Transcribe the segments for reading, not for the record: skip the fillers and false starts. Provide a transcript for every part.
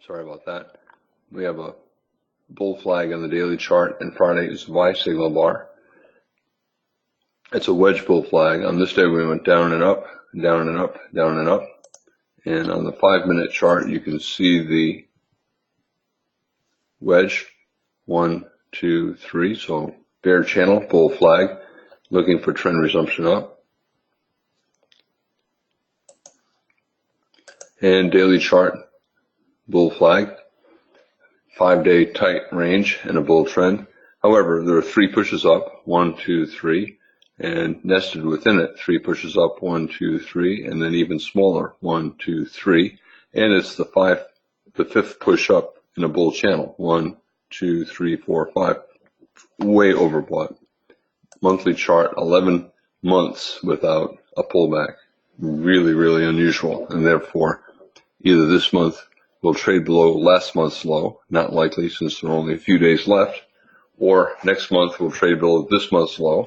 Sorry about that. We have a bull flag on the daily chart, and Friday is the buy signal bar. It's a wedge bull flag. On this day, we went down and up, down and up, down and up. And on the 5-minute chart, you can see the wedge, 1, 2, 3. So bear channel, bull flag, looking for trend resumption up. And daily chart, bull flag, 5-day tight range and a bull trend. However, there are 3 pushes up, 1, 2, 3, and nested within it, 3 pushes up, 1, 2, 3, and then even smaller, 1, 2, 3, and it's the 5th push up in a bull channel, 1, 2, 3, 4, 5, way overbought. Monthly chart, 11 months without a pullback, really, really unusual, and therefore either this month will trade below last month's low, not likely since there are only a few days left, or next month will trade below this month's low,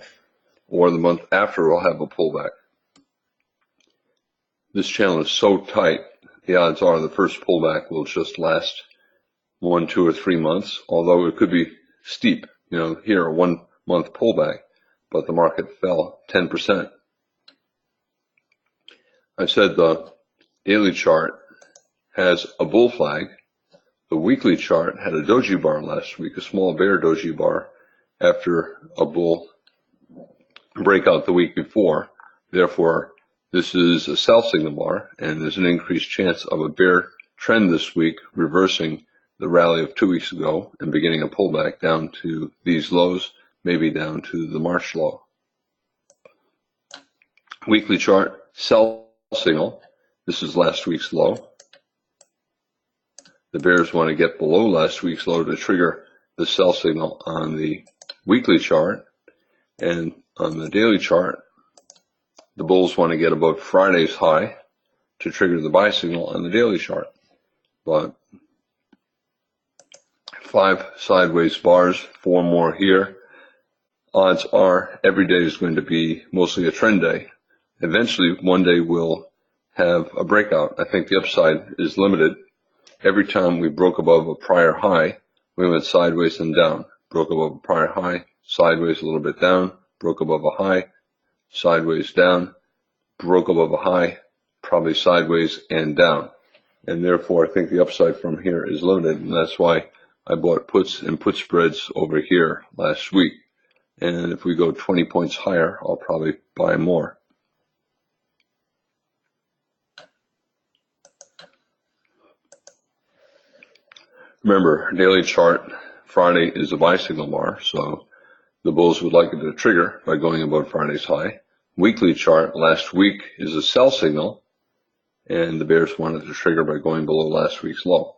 or the month after will have a pullback. This channel is so tight, the odds are the first pullback will just last 1, 2, or 3 months, although it could be steep. Here a 1-month pullback, but the market fell 10%. I said the daily chart has a bull flag. The weekly chart had a doji bar last week, a small bear doji bar, after a bull breakout the week before. Therefore, this is a sell signal bar, and there's an increased chance of a bear trend this week, reversing the rally of 2 weeks ago and beginning a pullback down to these lows, maybe down to the March low. Weekly chart, sell signal. This is last week's low. The bears want to get below last week's low to trigger the sell signal on the weekly chart, and on the daily chart, the bulls want to get above Friday's high to trigger the buy signal on the daily chart. But 5 sideways bars, 4 more here. Odds are every day is going to be mostly a trend day. Eventually, one day we'll have a breakout. I think the upside is limited. Every time we broke above a prior high, we went sideways and down. Broke above a prior high, sideways a little bit down, broke above a high, sideways down, broke above a high, probably sideways and down. And therefore, I think the upside from here is limited, and that's why I bought puts and put spreads over here last week. And if we go 20 points higher, I'll probably buy more. Remember, daily chart, Friday is a buy signal bar, so the bulls would like it to trigger by going above Friday's high. Weekly chart, last week is a sell signal, and the bears wanted to trigger by going below last week's low.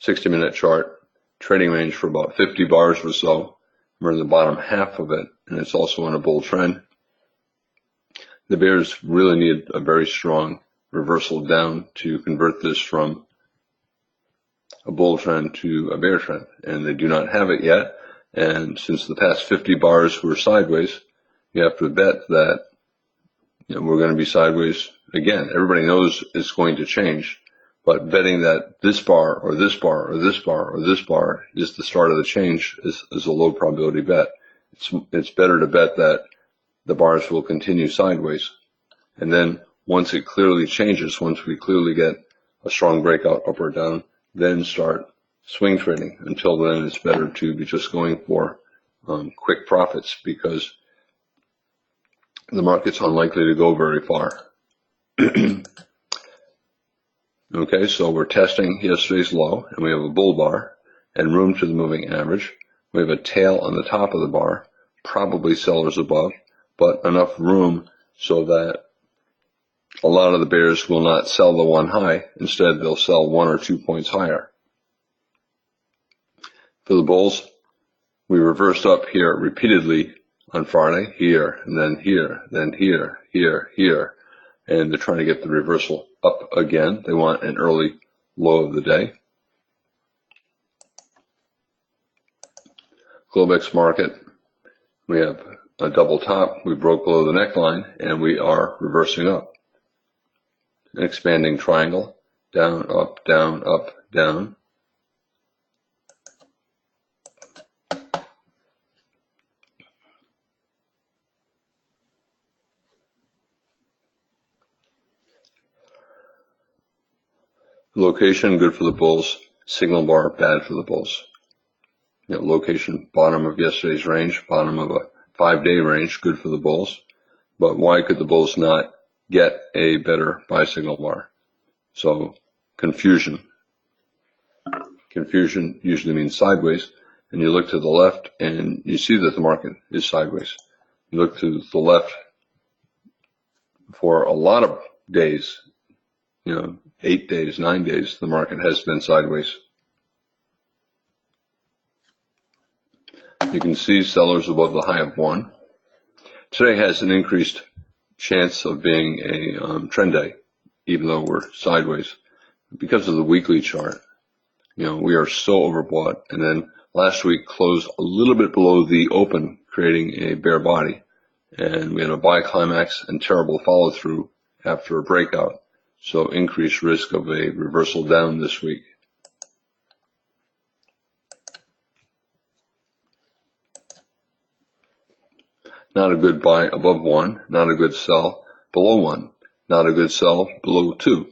60-minute chart, trading range for about 50 bars or so. We're in the bottom half of it, and it's also on a bull trend. The bears really need a very strong reversal down to convert this from a bull trend to a bear trend, and they do not have it yet. And since the past 50 bars were sideways, you have to bet that we're going to be sideways again. Everybody knows it's going to change, but betting that this bar or this bar or this bar or this bar is the start of the change is a low probability bet. It's better to bet that the bars will continue sideways, and then once it clearly changes, once we clearly get a strong breakout up or down, then start swing trading. Until then, it's better to be just going for quick profits, because the market's unlikely to go very far. Okay, so we're testing yesterday's low, and we have a bull bar and room to the moving average. We have a tail on the top of the bar, probably sellers above, but enough room so that a lot of the bears will not sell the one high. Instead, they'll sell 1 or 2 points higher. For the bulls, we reversed up here repeatedly on Friday, here, and then here, then here, here, here. And they're trying to get the reversal up again. They want an early low of the day. Globex market, we have a double top. We broke below the neckline, and we are reversing up. An expanding triangle, down, up, down, up, down. Location, good for the bulls. Signal bar, bad for the bulls. Location, bottom of yesterday's range, bottom of a 5-day range, good for the bulls. But why could the bulls not get a better buy signal bar? So confusion. Confusion usually means sideways. And you look to the left and you see that the market is sideways. You look to the left for a lot of days, 8 days, 9 days, the market has been sideways. You can see sellers above the high of 1. Today has an increased chance of being a trend day, even though we're sideways. Because of the weekly chart, we are so overbought. And then last week closed a little bit below the open, creating a bear body. And we had a buy climax and terrible follow through after a breakout. So increased risk of a reversal down this week. Not a good buy above 1, not a good sell below 1, not a good sell below 2.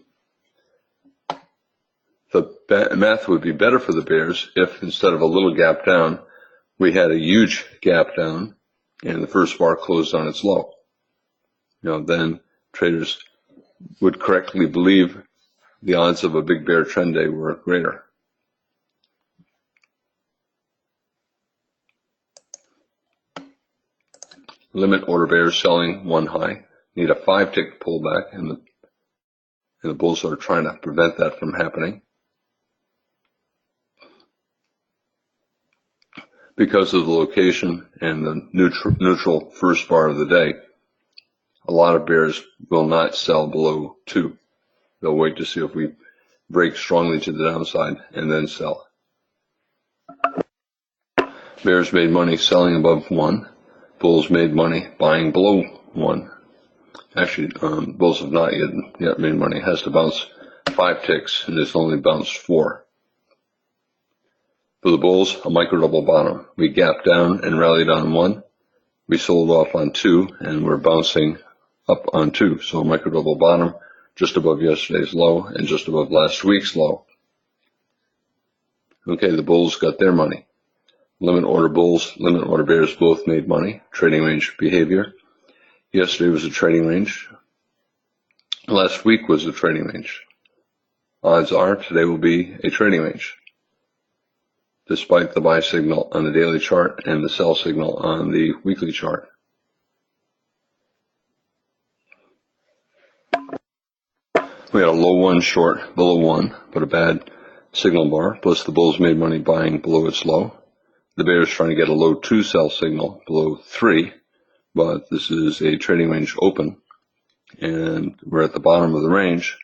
The math would be better for the bears if instead of a little gap down, we had a huge gap down and the first bar closed on its low. Then traders would correctly believe the odds of a big bear trend day were greater. Limit order bears selling 1 high. Need a 5-tick pullback, and the bulls are trying to prevent that from happening. Because of the location and the neutral first bar of the day, a lot of bears will not sell below 2. They'll wait to see if we break strongly to the downside and then sell. Bears made money selling above 1. Bulls made money buying below 1. Actually, bulls have not yet made money. It has to bounce 5 ticks, and it's only bounced 4. For the bulls, a micro double bottom. We gapped down and rallied on 1. We sold off on 2, and we're bouncing up on 2. So a micro double bottom just above yesterday's low and just above last week's low. Okay, the bulls got their money. Limit order bulls, limit order bears both made money. Trading range behavior. Yesterday was a trading range. Last week was a trading range. Odds are today will be a trading range, despite the buy signal on the daily chart and the sell signal on the weekly chart. We had a low 1 short below 1, but a bad signal bar, plus the bulls made money buying below its low. The bears trying to get a low 2 sell signal below 3, but this is a trading range open, and we're at the bottom of the range.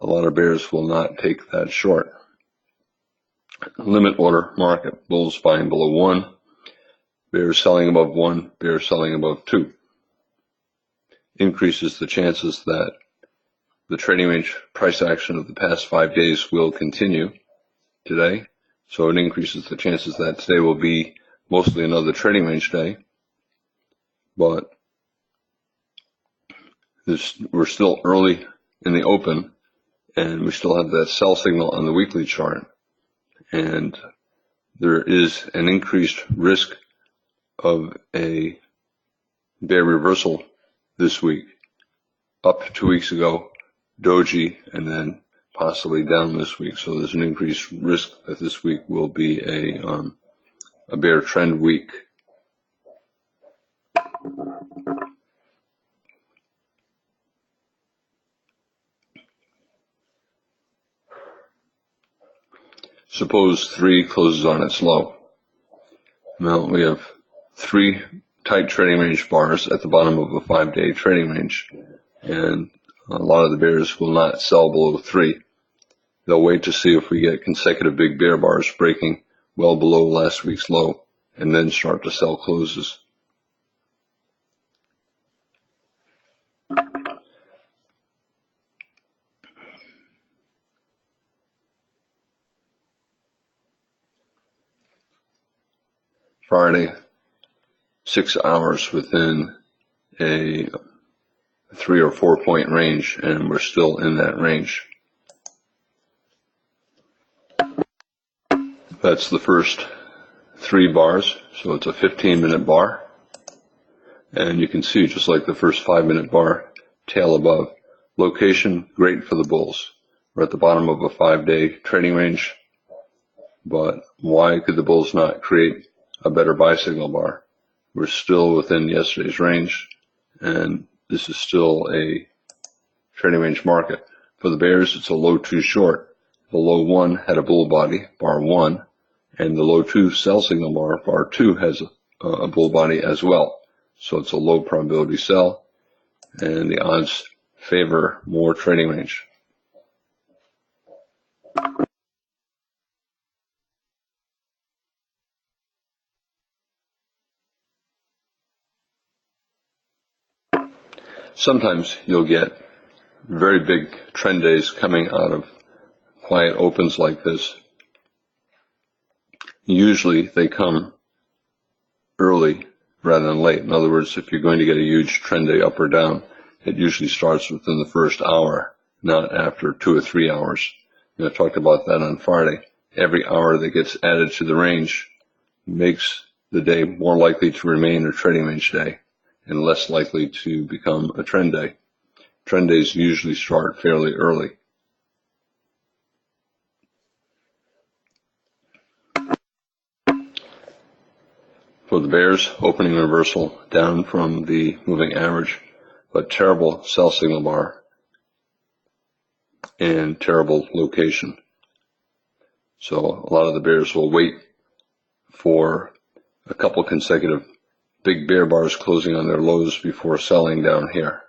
A lot of bears will not take that short. Limit order market, bulls buying below 1, bears selling above 1, bears selling above 2. Increases the chances that the trading range price action of the past 5 days will continue today. So it increases the chances that today will be mostly another trading range day. But we're still early in the open, and we still have that sell signal on the weekly chart. And there is an increased risk of a bear reversal this week. Up 2 weeks ago, doji, and then possibly down this week. So there's an increased risk that this week will be a bear trend week. Suppose 3 closes on its low. Well, we have 3 tight trading range bars at the bottom of a 5-day trading range, and a lot of the bears will not sell below 3. They'll wait to see if we get consecutive big bear bars breaking well below last week's low, and then start to sell closes. Friday, 6 hours within a 3 or 4 point range, and we're still in that range. That's the first 3 bars, so it's a 15-minute bar. And you can see, just like the first 5-minute bar, tail above. Location, great for the bulls. We're at the bottom of a 5-day trading range, but why could the bulls not create a better buy signal bar? We're still within yesterday's range, and this is still a trading range market. For the bears, it's a low 2 short. The low 1 had a bull body, bar 1, and the low 2 sell signal bar 2, has a bull body as well. So it's a low probability sell, and the odds favor more trading range. Sometimes you'll get very big trend days coming out of quiet opens like this. Usually they come early rather than late. In other words, if you're going to get a huge trend day up or down, it usually starts within the first hour, not after 2 or 3 hours. I talked about that on Friday. Every hour that gets added to the range makes the day more likely to remain a trading range day and less likely to become a trend day. Trend days usually start fairly early. For the bears, opening reversal down from the moving average, but terrible sell signal bar and terrible location. So a lot of the bears will wait for a couple consecutive big bear bars closing on their lows before selling down here.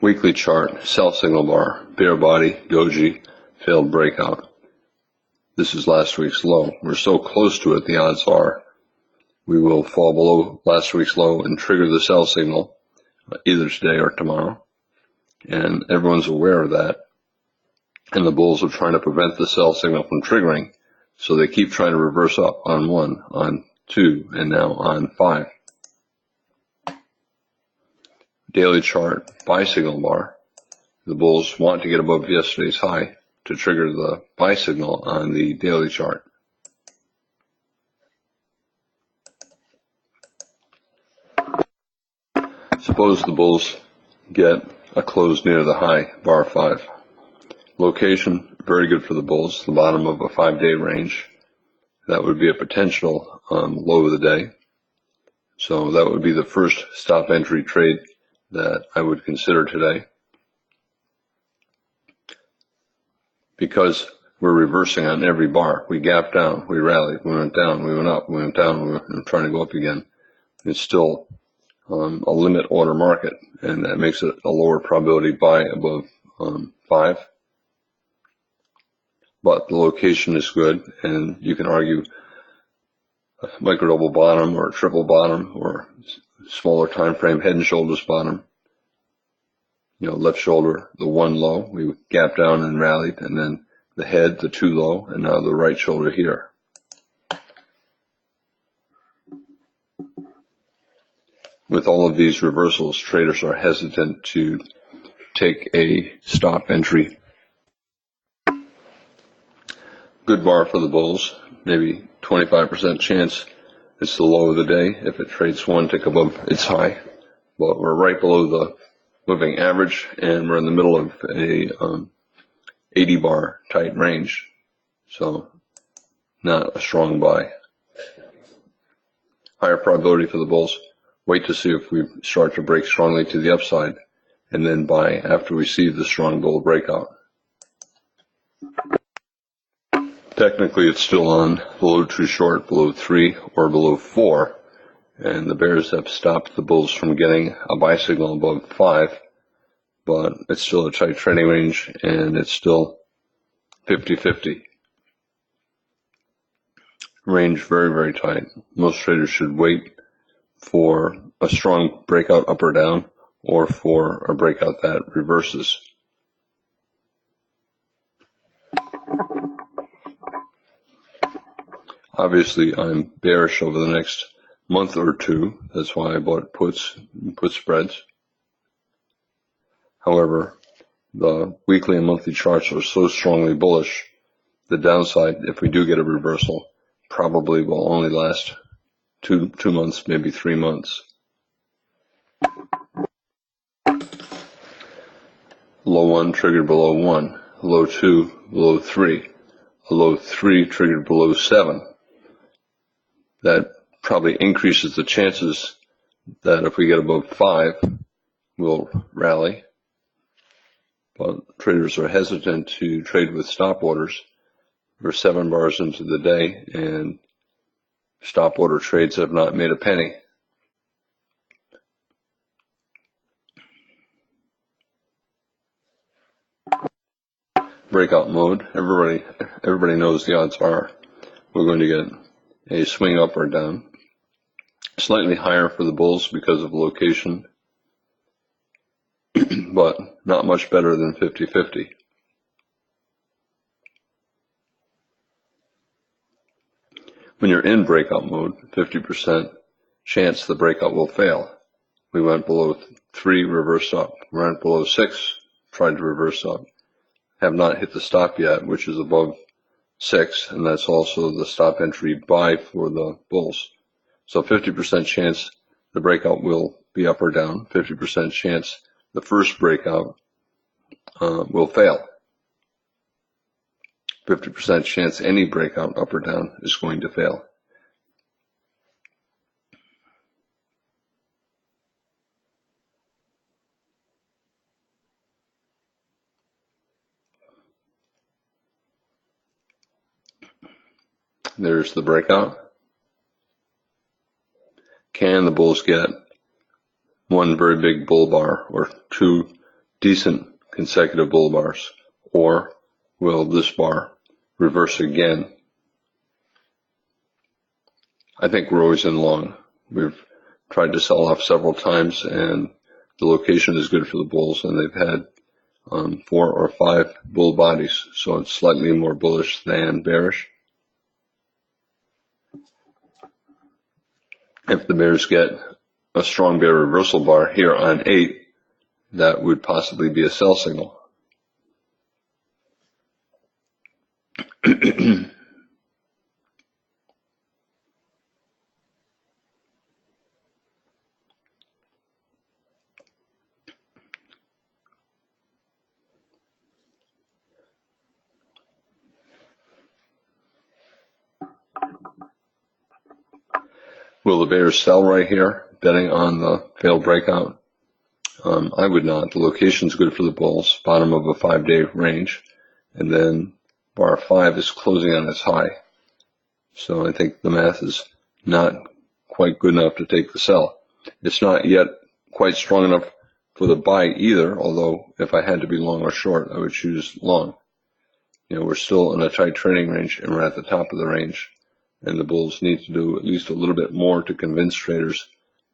Weekly chart, sell signal bar, bear body, doji, failed breakout. This is last week's low. We're so close to it, the odds are we will fall below last week's low and trigger the sell signal either today or tomorrow. And everyone's aware of that. And the bulls are trying to prevent the sell signal from triggering. So they keep trying to reverse up on 1, on 2, and now on 5. Daily chart, buy signal bar. The bulls want to get above yesterday's high to trigger the buy signal on the daily chart. Suppose the bulls get a close near the high, bar 5. Location, very good for the bulls, the bottom of a 5-day range. That would be a potential low of the day. So that would be the first stop entry trade that I would consider today. Because we're reversing on every bar. We gapped down, we rallied, we went down, we went up, we went down, we were trying to go up again. It's still a limit order market, and that makes it a lower probability buy above 5. But the location is good, and you can argue a micro double bottom or a triple bottom or smaller time frame head and shoulders bottom. Left shoulder, the 1 low, we gapped down and rallied, and then the head, the 2 low, and now the right shoulder here. With all of these reversals, traders are hesitant to take a stop entry. Good bar for the bulls, maybe 25% chance it's the low of the day if it trades 1 tick above its high. But we're right below the moving average, and we're in the middle of a 80 bar tight range, so not a strong buy. Higher probability for the bulls. Wait to see if we start to break strongly to the upside, and then buy after we see the strong bull breakout. Technically it's still on below 2 short, below 3 or below 4, and the bears have stopped the bulls from getting a buy signal above 5, but it's still a tight trading range, and it's still 50-50. Range very, very tight. Most traders should wait for a strong breakout up or down, or for a breakout that reverses. Obviously, I'm bearish over the next month or two. That's why I bought puts and put spreads. However, the weekly and monthly charts are so strongly bullish. The downside, if we do get a reversal, probably will only last two months, maybe 3 months. Low 1 triggered below 1, low 2 below 3, a low 3 triggered below 7. That probably increases the chances that if we get above 5, we'll rally. But traders are hesitant to trade with stop orders. We're 7 bars into the day, and stop order trades have not made a penny. Breakout mode. Everybody knows the odds are we're going to get a swing up or down. Slightly higher for the bulls because of location, but not much better than 50-50. When you're in breakout mode, 50% chance the breakout will fail. We went below 3, reversed up. We went below 6, tried to reverse up. Have not hit the stop yet, which is above 6, and that's also the stop entry buy for the bulls. So 50% chance the breakout will be up or down, 50% chance the first breakout will fail. 50% chance any breakout up or down is going to fail. There's the breakout. Can the bulls get one very big bull bar or 2 decent consecutive bull bars, or will this bar reverse again? I think we're always in long. We've tried to sell off several times, and the location is good for the bulls, and they've had 4 or 5 bull bodies, so it's slightly more bullish than bearish. If the bears get a strong bear reversal bar here on 8, that would possibly be a sell signal. Will the bears sell right here, betting on the failed breakout? I would not. The location's good for the bulls, bottom of a 5-day range, and then bar 5 is closing on its high. So I think the math is not quite good enough to take the sell. It's not yet quite strong enough for the buy either, although if I had to be long or short, I would choose long. We're still in a tight trading range, and we're at the top of the range, and the bulls need to do at least a little bit more to convince traders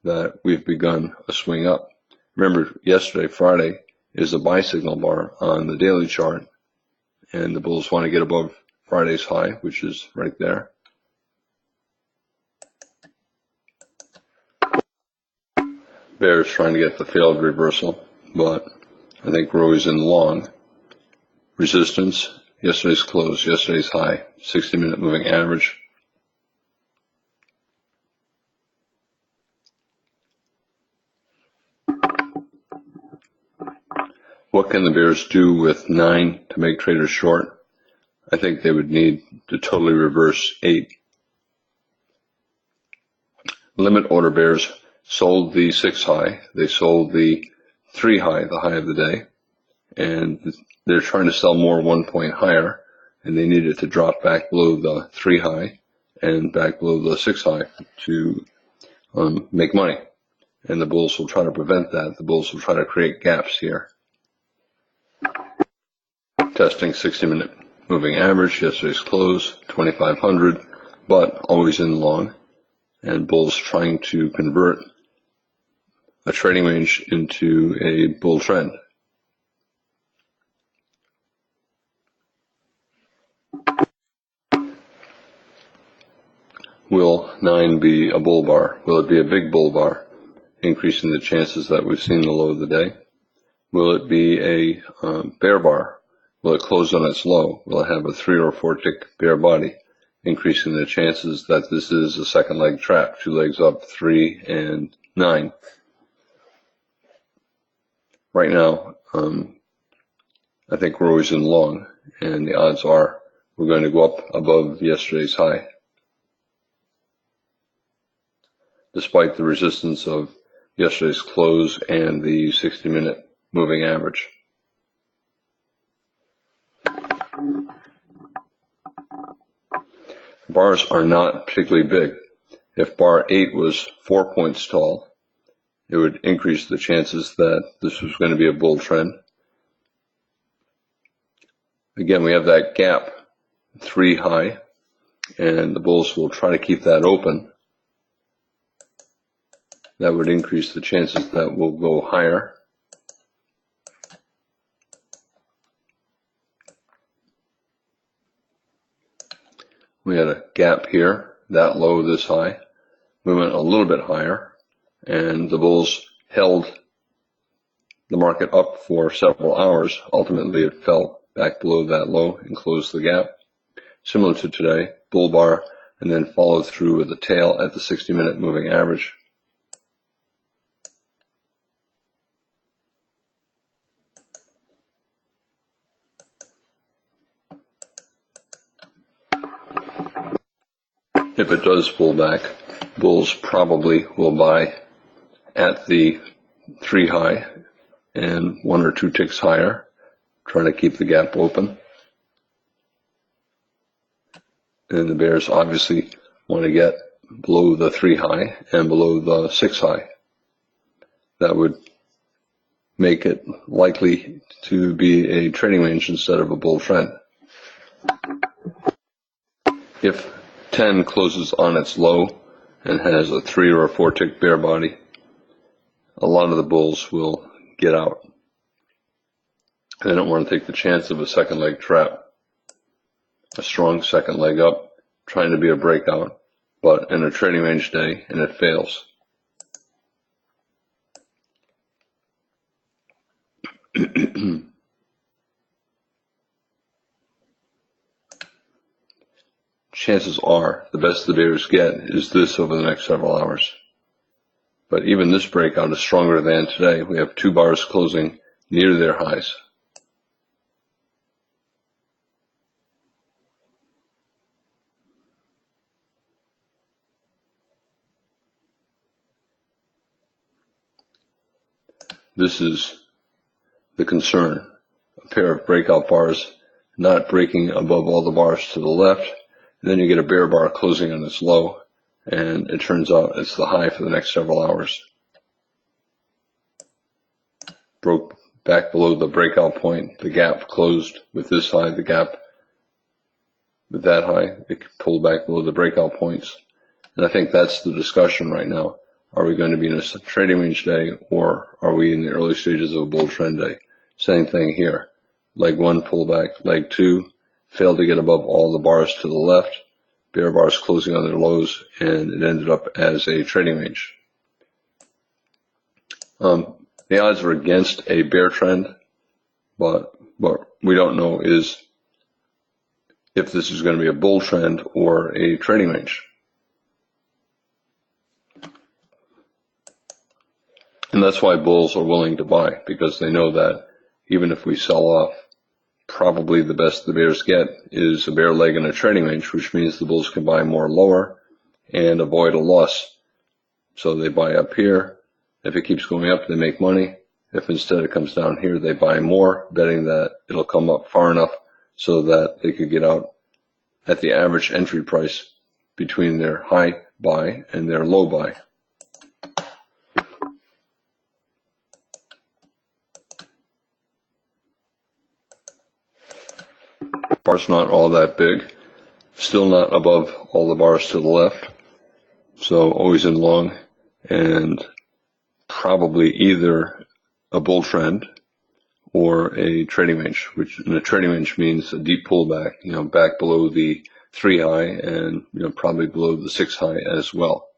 that we've begun a swing up. Remember, yesterday, Friday, is a buy signal bar on the daily chart, and the bulls want to get above Friday's high, which is right there. Bears trying to get the failed reversal, but I think we're always in long. Resistance, yesterday's close, yesterday's high, 60-minute moving average. What can the bears do with 9 to make traders short? I think they would need to totally reverse 8. Limit order bears sold the 6 high. They sold the 3 high, the high of the day, and they're trying to sell more 1 point higher, and they needed to drop back below the 3 high and back below the 6 high to make money. And the bulls will try to prevent that. The bulls will try to create gaps here. Testing 60-minute moving average, yesterday's close, 2,500, but always in long. And bulls trying to convert a trading range into a bull trend. Will 9 be a bull bar? Will it be a big bull bar, increasing the chances that we've seen the low of the day? Will it be a bear bar? Will it close on its low? Will it have a 3 or 4 tick bear body, increasing the chances that this is a second leg trap, 2 legs up, 3 and 9? Right now, I think we're always in long, and the odds are we're going to go up above yesterday's high. Despite the resistance of yesterday's close and the 60-minute moving average. Bars are not particularly big. If bar 8 was 4 points tall, it would increase the chances that this was going to be a bull trend. Again, we have that gap 3 high, and the bulls will try to keep that open. That would increase the chances that we'll go higher. We had a gap here, that low, this high. We went a little bit higher, and the bulls held the market up for several hours. Ultimately, it fell back below that low and closed the gap. Similar to today, bull bar, and then followed through with a tail at the 60-minute moving average. If it does pull back, bulls probably will buy at the 3 high and 1 or 2 ticks higher, trying to keep the gap open. And the bears obviously want to get below the 3 high and below the 6 high. That would make it likely to be a trading range instead of a bull trend. If 10 closes on its low and has a 3 or a 4 tick bear body, a lot of the bulls will get out. They don't want to take the chance of a second leg trap, a strong second leg up, trying to be a breakout, but in a trading range day, and it fails. Chances are the best the bears get is this over the next several hours. But even this breakout is stronger than today. We have 2 bars closing near their highs. This is the concern. A pair of breakout bars not breaking above all the bars to the left. And then you get a bear bar closing on its low, and it turns out it's the high for the next several hours. Broke back below the breakout point, the gap closed with this high, the gap with that high, it pulled back below the breakout points. And I think that's the discussion right now. Are we going to be in a trading range day, or are we in the early stages of a bull trend day? Same thing here. Leg 1 pullback, leg 2 failed to get above all the bars to the left, bear bars closing on their lows, and it ended up as a trading range. The odds are against a bear trend, but what we don't know is if this is going to be a bull trend or a trading range. And that's why bulls are willing to buy, because they know that even if we sell off, probably the best the bears get is a bear leg in a trading range, which means the bulls can buy more lower and avoid a loss. So they buy up here. If it keeps going up, they make money. If instead it comes down here, they buy more, betting that it'll come up far enough so that they could get out at the average entry price between their high buy and their low buy. Bar's not all that big, still not above all the bars to the left, so always in long, and probably either a bull trend or a trading range, which in a trading range means a deep pullback, back below the 3 high and, probably below the 6 high as well.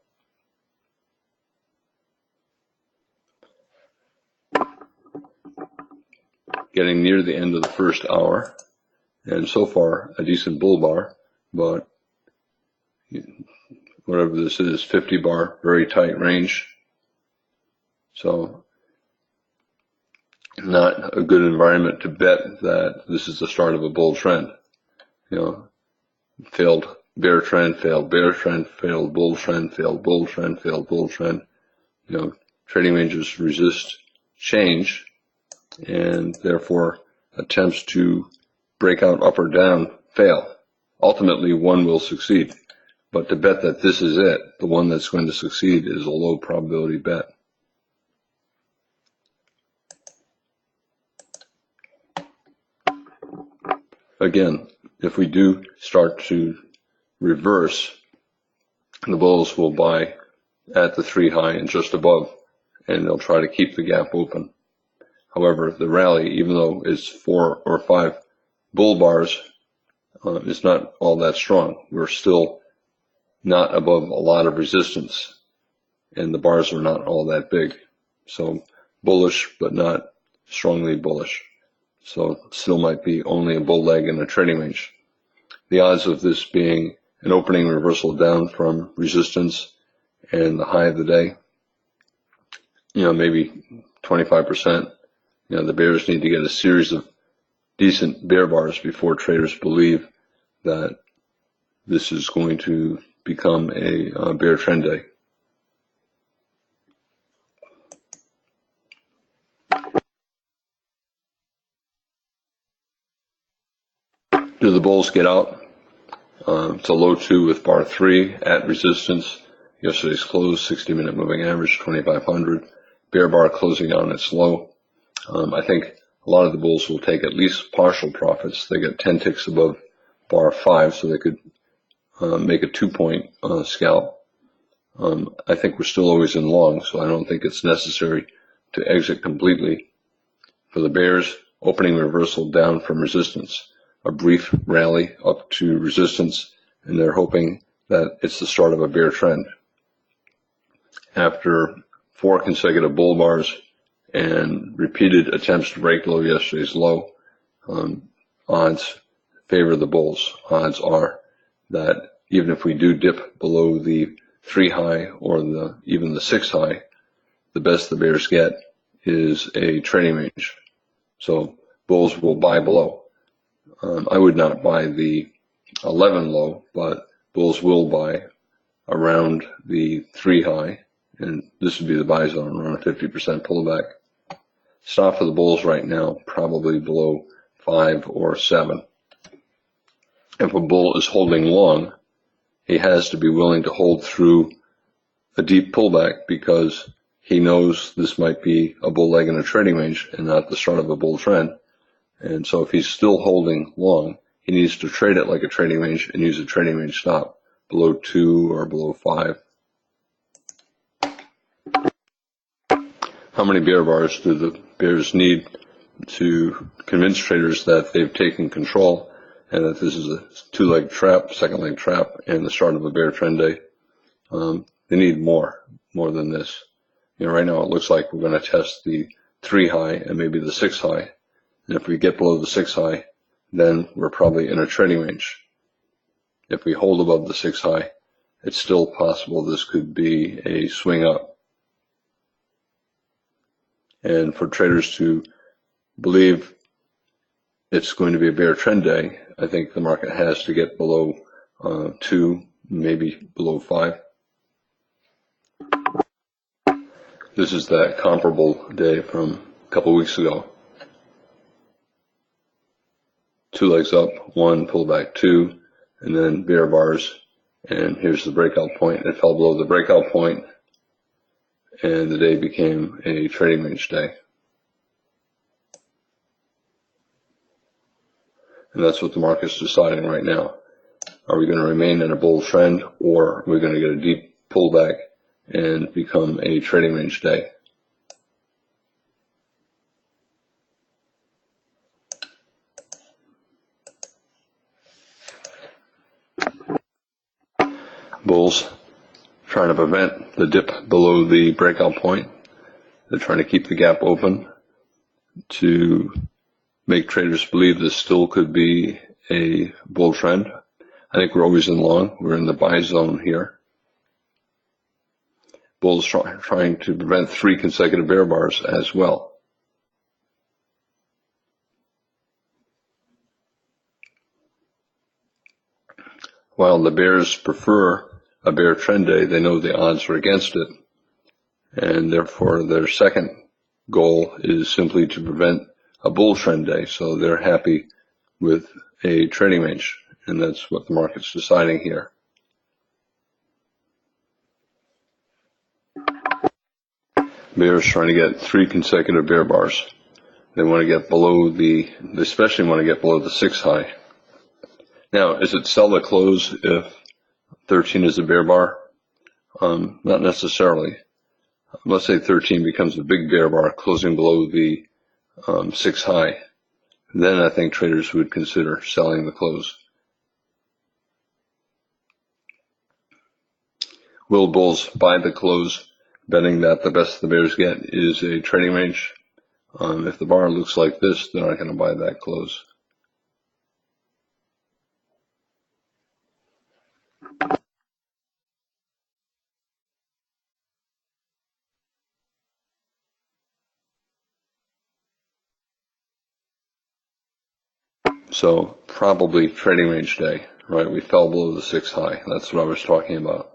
Getting near the end of the first hour, and so far a decent bull bar, but whatever this is, 50 bar, very tight range. So not a good environment to bet that this is the start of a bull trend. Failed bear trend, failed bear trend, failed bull trend, failed bull trend, failed bull trend. Trading ranges resist change, and therefore attempts to break out up or down fail. Ultimately, one will succeed, but to bet that this is it, the one that's going to succeed, is a low probability bet. Again, if we do start to reverse, the bulls will buy at the 3 high and just above, and they'll try to keep the gap open. However, the rally, even though it's 4 or 5 bull bars, is not all that strong. We're still not above a lot of resistance, and the bars are not all that big. So bullish, but not strongly bullish. So it still might be only a bull leg in a trading range. The odds of this being an opening reversal down from resistance and the high of the day, maybe 25%. The bears need to get a series of decent bear bars before traders believe that this is going to become a bear trend day. Do the bulls get out? It's a low 2 with bar 3 at resistance. Yesterday's close, 60-minute moving average, 2,500. Bear bar closing on its low. I think a lot of the bulls will take at least partial profits. They get 10 ticks above bar 5, so they could make a 2-point scalp. I think we're still always in long, so I don't think it's necessary to exit completely. For the bears, opening reversal down from resistance, a brief rally up to resistance, and they're hoping that it's the start of a bear trend. After 4 consecutive bull bars and repeated attempts to break below yesterday's low, odds favor the bulls. Odds are that even if we do dip below the 3 high or even the 6 high, the best the bears get is a trading range. So bulls will buy below. I would not buy the 11 low, but bulls will buy around the 3 high, and this would be the buy zone, around a 50% pullback. Stop for the bulls right now, probably below 5 or 7. If a bull is holding long, he has to be willing to hold through a deep pullback because he knows this might be a bull leg in a trading range and not the start of a bull trend. And so if he's still holding long, he needs to trade it like a trading range and use a trading range stop below 2 or below 5. How many bear bars do the bears need to convince traders that they've taken control and that this is a 2-leg trap, 2nd-leg trap, and the start of a bear trend day? They need more than this. Right now it looks like we're going to test the 3 high and maybe the 6 high. And if we get below the 6 high, then we're probably in a trading range. If we hold above the 6 high, it's still possible this could be a swing up. And for traders to believe it's going to be a bear trend day, I think the market has to get below 2, maybe below 5. This is that comparable day from a couple weeks ago. 2 legs up, 1 pullback 2, and then bear bars. And here's the breakout point. It fell below the breakout point, and the day became a trading range day. And that's what the market's deciding right now. Are we going to remain in a bull trend, or are we going to get a deep pullback and become a trading range day? Bulls trying to prevent the dip below the breakout point. They're trying to keep the gap open to make traders believe this still could be a bull trend. I think we're always in long. We're in the buy zone here. Bulls trying to prevent 3 consecutive bear bars as well. While the bears prefer a bear trend day, they know the odds are against it, and therefore their second goal is simply to prevent a bull trend day. So they're happy with a trading range, and that's what the market's deciding here. Bears trying to get 3 consecutive bear bars. They want to get below they especially want to get below the 6 high. Now, is it sell to close if 13 is a bear bar? Not necessarily. Let's say 13 becomes a big bear bar closing below the 6 high. Then I think traders would consider selling the close. Will bulls buy the close, betting that the best the bears get is a trading range? If the bar looks like this, they're not going to buy that close. So probably trading range day, right? We fell below the 6 high. That's what I was talking about.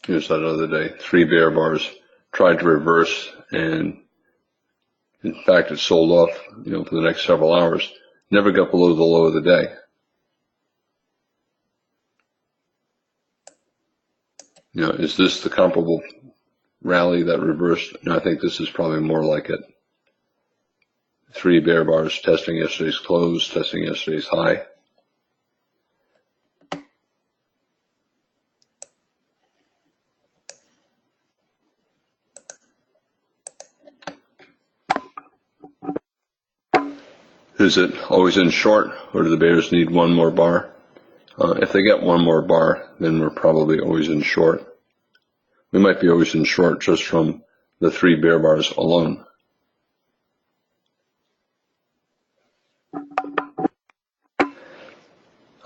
Here's that other day. 3 bear bars, tried to reverse, and in fact it sold off, for the next several hours. Never got below the low of the day. Is this the comparable rally that reversed? I think this is probably more like it. 3 bear bars testing yesterday's close, testing yesterday's high. Is it always in short, or do the bears need one more bar? If they get one more bar, then we're probably always in short. We might be always in short just from the 3 bear bars alone.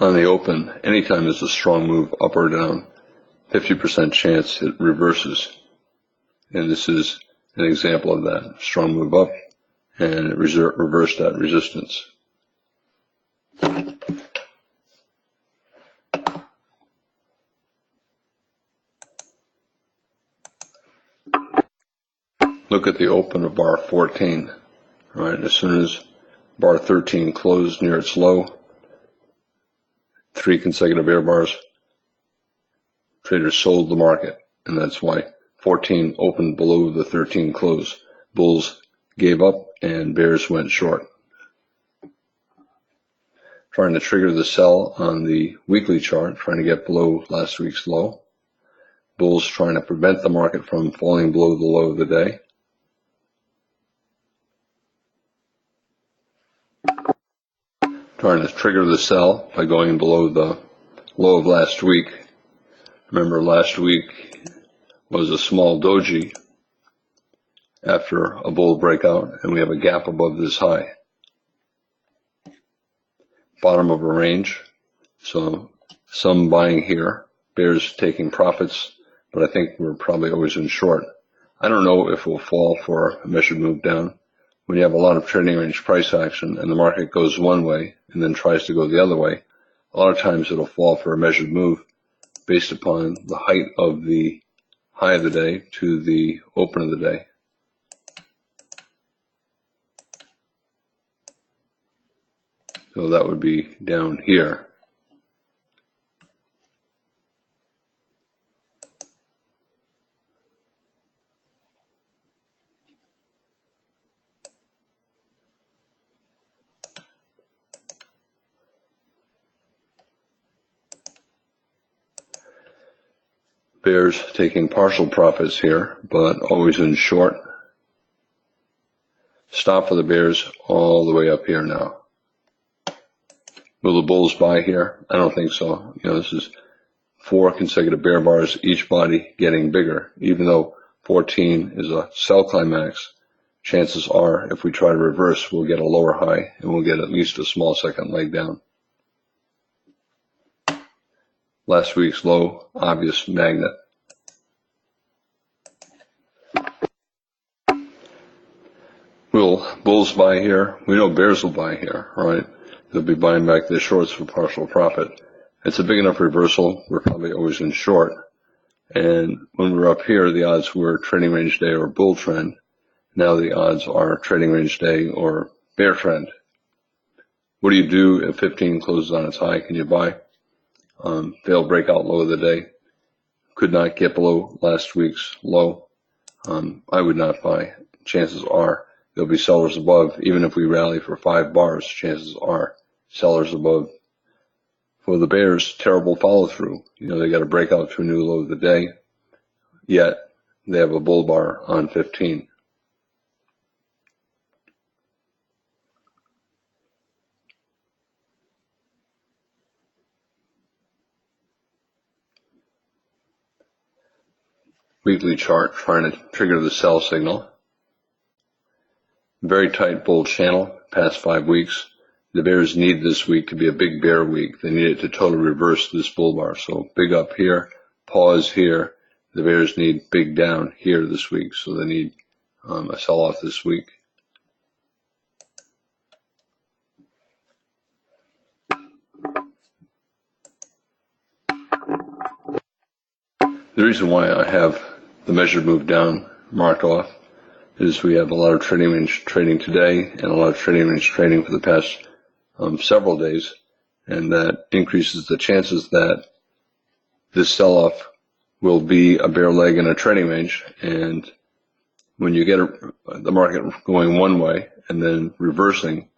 On the open, anytime there's a strong move up or down, 50% chance it reverses. And this is an example of that. Strong move up, and it reversed that resistance. Look at the open of bar 14. Right, as soon as bar 13 closed near its low, 3 consecutive bear bars, traders sold the market, and that's why 14 opened below the 13 close. Bulls gave up and bears went short. Trying to trigger the sell on the weekly chart, trying to get below last week's low. Bulls trying to prevent the market from falling below the low of the day. Trying to trigger the sell by going below the low of last week. Remember, last week was a small doji after a bull breakout, and we have a gap above this high. Bottom of a range, so some buying here, bears taking profits, but I think we're probably always in short. I don't know if it will fall for a measured move down. When you have a lot of trading range price action and the market goes one way and then tries to go the other way, a lot of times it'll fall for a measured move based upon the height of the high of the day to the open of the day. So that would be down here. Bears taking partial profits here, but always in short. Stop for the bears all the way up here now. Will the bulls buy here? I don't think so. This is 4 consecutive bear bars, each body getting bigger. Even though 14 is a sell climax, chances are if we try to reverse, we'll get a lower high and we'll get at least a small second leg down. Last week's low, obvious magnet. Will bulls buy here? We know bears will buy here, right? They'll be buying back their shorts for partial profit. It's a big enough reversal. We're probably always in short. And when we're up here, the odds were trading range day or bull trend. Now the odds are trading range day or bear trend. What do you do if 15 closes on its high? Can you buy? Failed breakout low of the day. Could not get below last week's low. I would not buy. Chances are there'll be sellers above. Even if we rally for 5 bars, chances are sellers above. For the bears, terrible follow through. They got to break out to a new low of the day, yet they have a bull bar on 15. Weekly chart trying to trigger the sell signal. Very tight bull channel past 5 weeks. The bears need this week to be a big bear week. They need it to totally reverse this bull bar. So big up here, pause here. The bears need big down here this week. So they need a sell-off this week. The reason why I have the measured move down marked off is we have a lot of trading range trading today and a lot of trading range trading for the past several days, and that increases the chances that this sell-off will be a bear leg in a trading range. And when you get the market going one way and then reversing,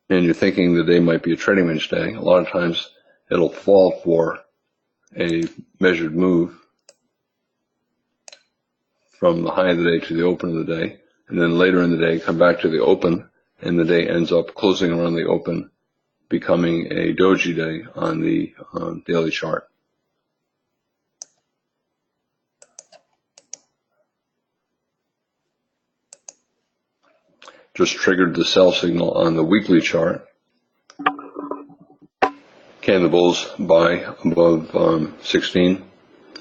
and you're thinking the day might be a trading range day, a lot of times it'll fall for a measured move from the high of the day to the open of the day, and then later in the day come back to the open, and the day ends up closing around the open, becoming a doji day on the daily chart. Just triggered the sell signal on the weekly chart. Can the bulls buy above 16?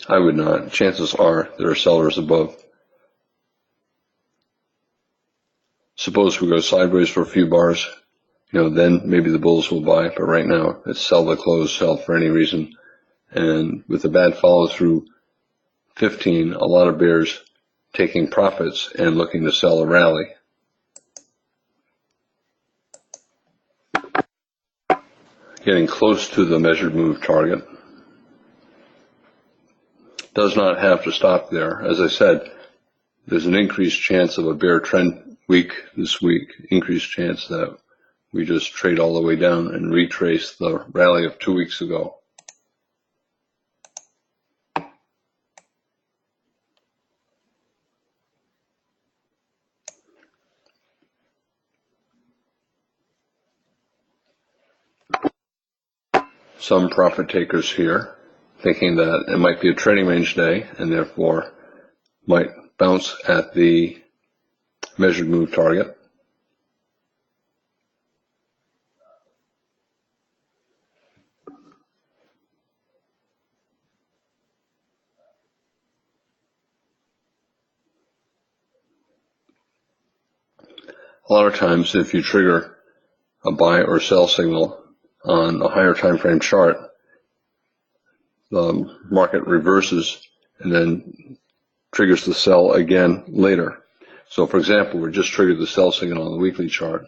I would not. Chances are there are sellers above. Suppose we go sideways for a few bars, then maybe the bulls will buy, but right now it's sell the close, sell for any reason. And with the bad follow through 15, a lot of bears taking profits and looking to sell a rally. Getting close to the measured move target. Does not have to stop there. As I said, there's an increased chance of a bear trend week this week, increased chance that we just trade all the way down and retrace the rally of 2 weeks ago. Some profit takers here thinking that it might be a trading range day and therefore might bounce at the measured move target. A lot of times if you trigger a buy or sell signal on a higher time frame chart, the market reverses and then triggers the sell again later. So for example, we just triggered the sell signal on the weekly chart.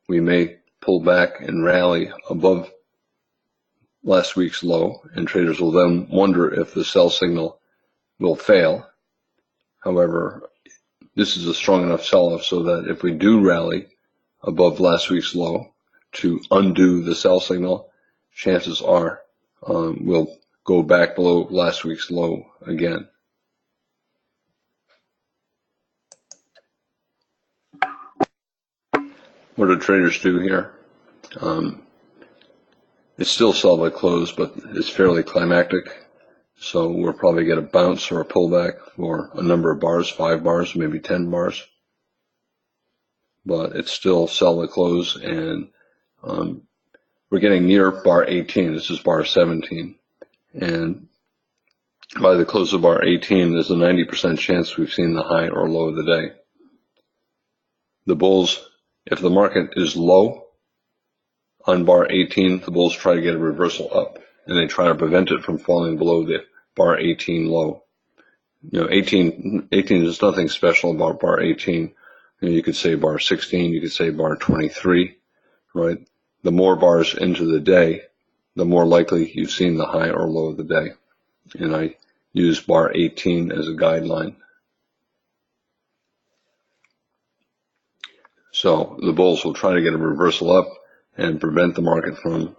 We may pull back and rally above last week's low, and traders will then wonder if the sell signal will fail. However, this is a strong enough sell-off so that if we do rally above last week's low to undo the sell signal, chances are we'll go back below last week's low again. What do traders do here? It's still solid close, but it's fairly climactic. So we'll probably get a bounce or a pullback for a number of bars, 5 bars, maybe 10 bars. But it's still solid close, and we're getting near bar 18. This is bar 17. And by the close of bar 18, there's a 90% chance we've seen the high or low of the day. The bulls, if the market is low on bar 18, the bulls try to get a reversal up, and they try to prevent it from falling below the bar 18 low. 18, there's nothing special about bar 18. You could say bar 16, you could say bar 23, right? The more bars into the day, the more likely you've seen the high or low of the day. And I use bar 18 as a guideline. So the bulls will try to get a reversal up and prevent the market from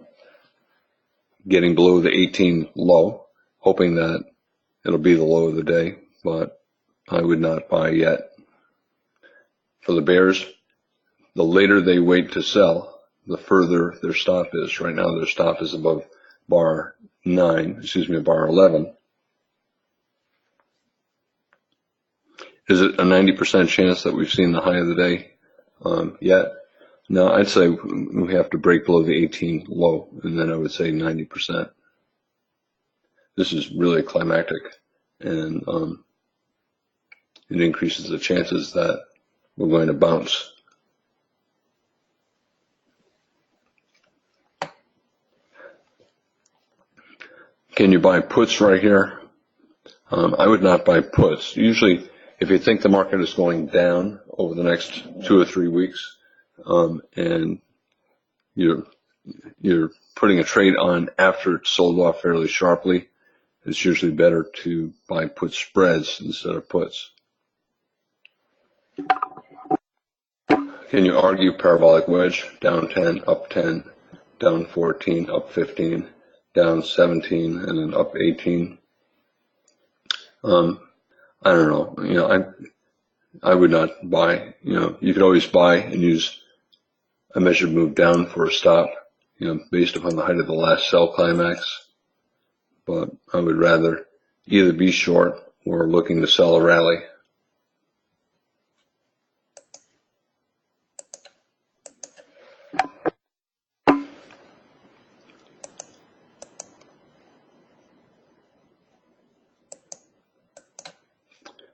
getting below the 18 low, hoping that it'll be the low of the day, but I would not buy yet. For the bears, the later they wait to sell, the further their stop is. Right now their stop is above bar 11. Is it a 90% chance that we've seen the high of the day yet? No, I'd say we have to break below the 18 low, and then I would say 90%. This is really climactic, and it increases the chances that we're going to bounce. Can you buy puts right here? I would not buy puts. Usually, if you think the market is going down over the next 2 or 3 weeks, and you're putting a trade on after it's sold off fairly sharply, it's usually better to buy put spreads instead of puts. Can you argue parabolic wedge? Down 10, up 10, down 14, up 15, down 17, and then up 18. I don't know. I would not buy. You could always buy and use a measured move down for a stop, based upon the height of the last sell climax. But I would rather either be short or looking to sell a rally.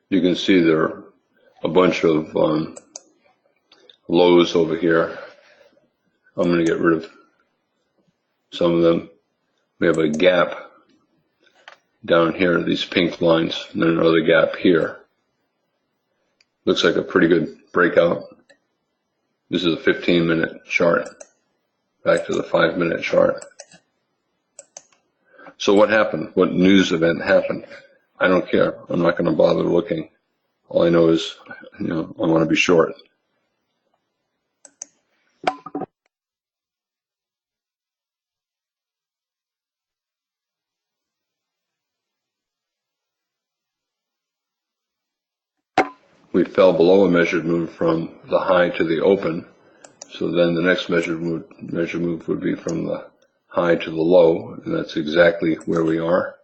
You can see there are a bunch of lows over here. I'm going to get rid of some of them. We have a gap down here, these pink lines, and then another gap here. Looks like a pretty good breakout. This is a 15-minute chart. Back to the 5-minute chart. So what happened? What news event happened? I don't care. I'm not going to bother looking. All I know is, I want to be short. We fell below a measured move from the high to the open. So then the next measured move would be from the high to the low, and that's exactly where we are.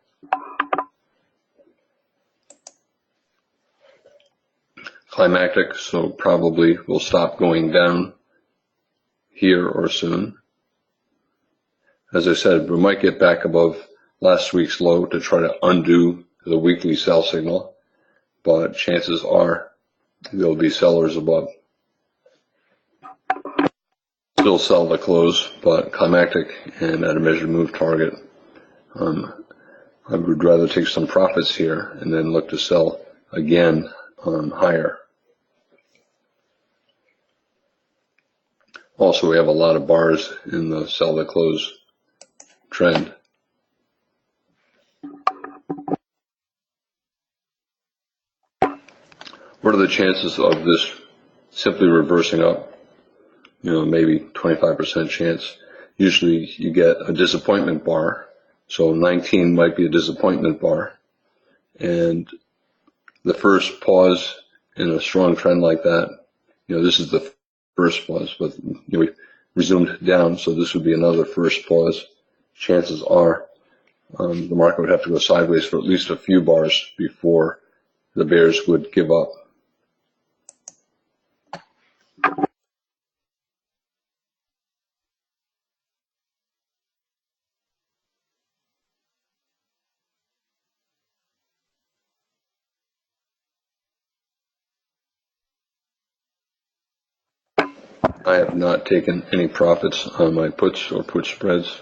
Climactic, so probably we'll stop going down here or soon. As I said, we might get back above last week's low to try to undo the weekly sell signal, but chances are there'll be sellers above. Still sell the close, but climactic and at a measured move target. I would rather take some profits here and then look to sell again higher. Also, we have a lot of bars in the sell to close trend. What are the chances of this simply reversing up? Maybe 25% chance. Usually you get a disappointment bar, So 19 might be a disappointment bar. And the first pause in a strong trend like that, this is the first pause, but we resumed down, so this would be another first pause. Chances are the market would have to go sideways for at least a few bars before the bears would give up. I have not taken any profits on my puts or put spreads.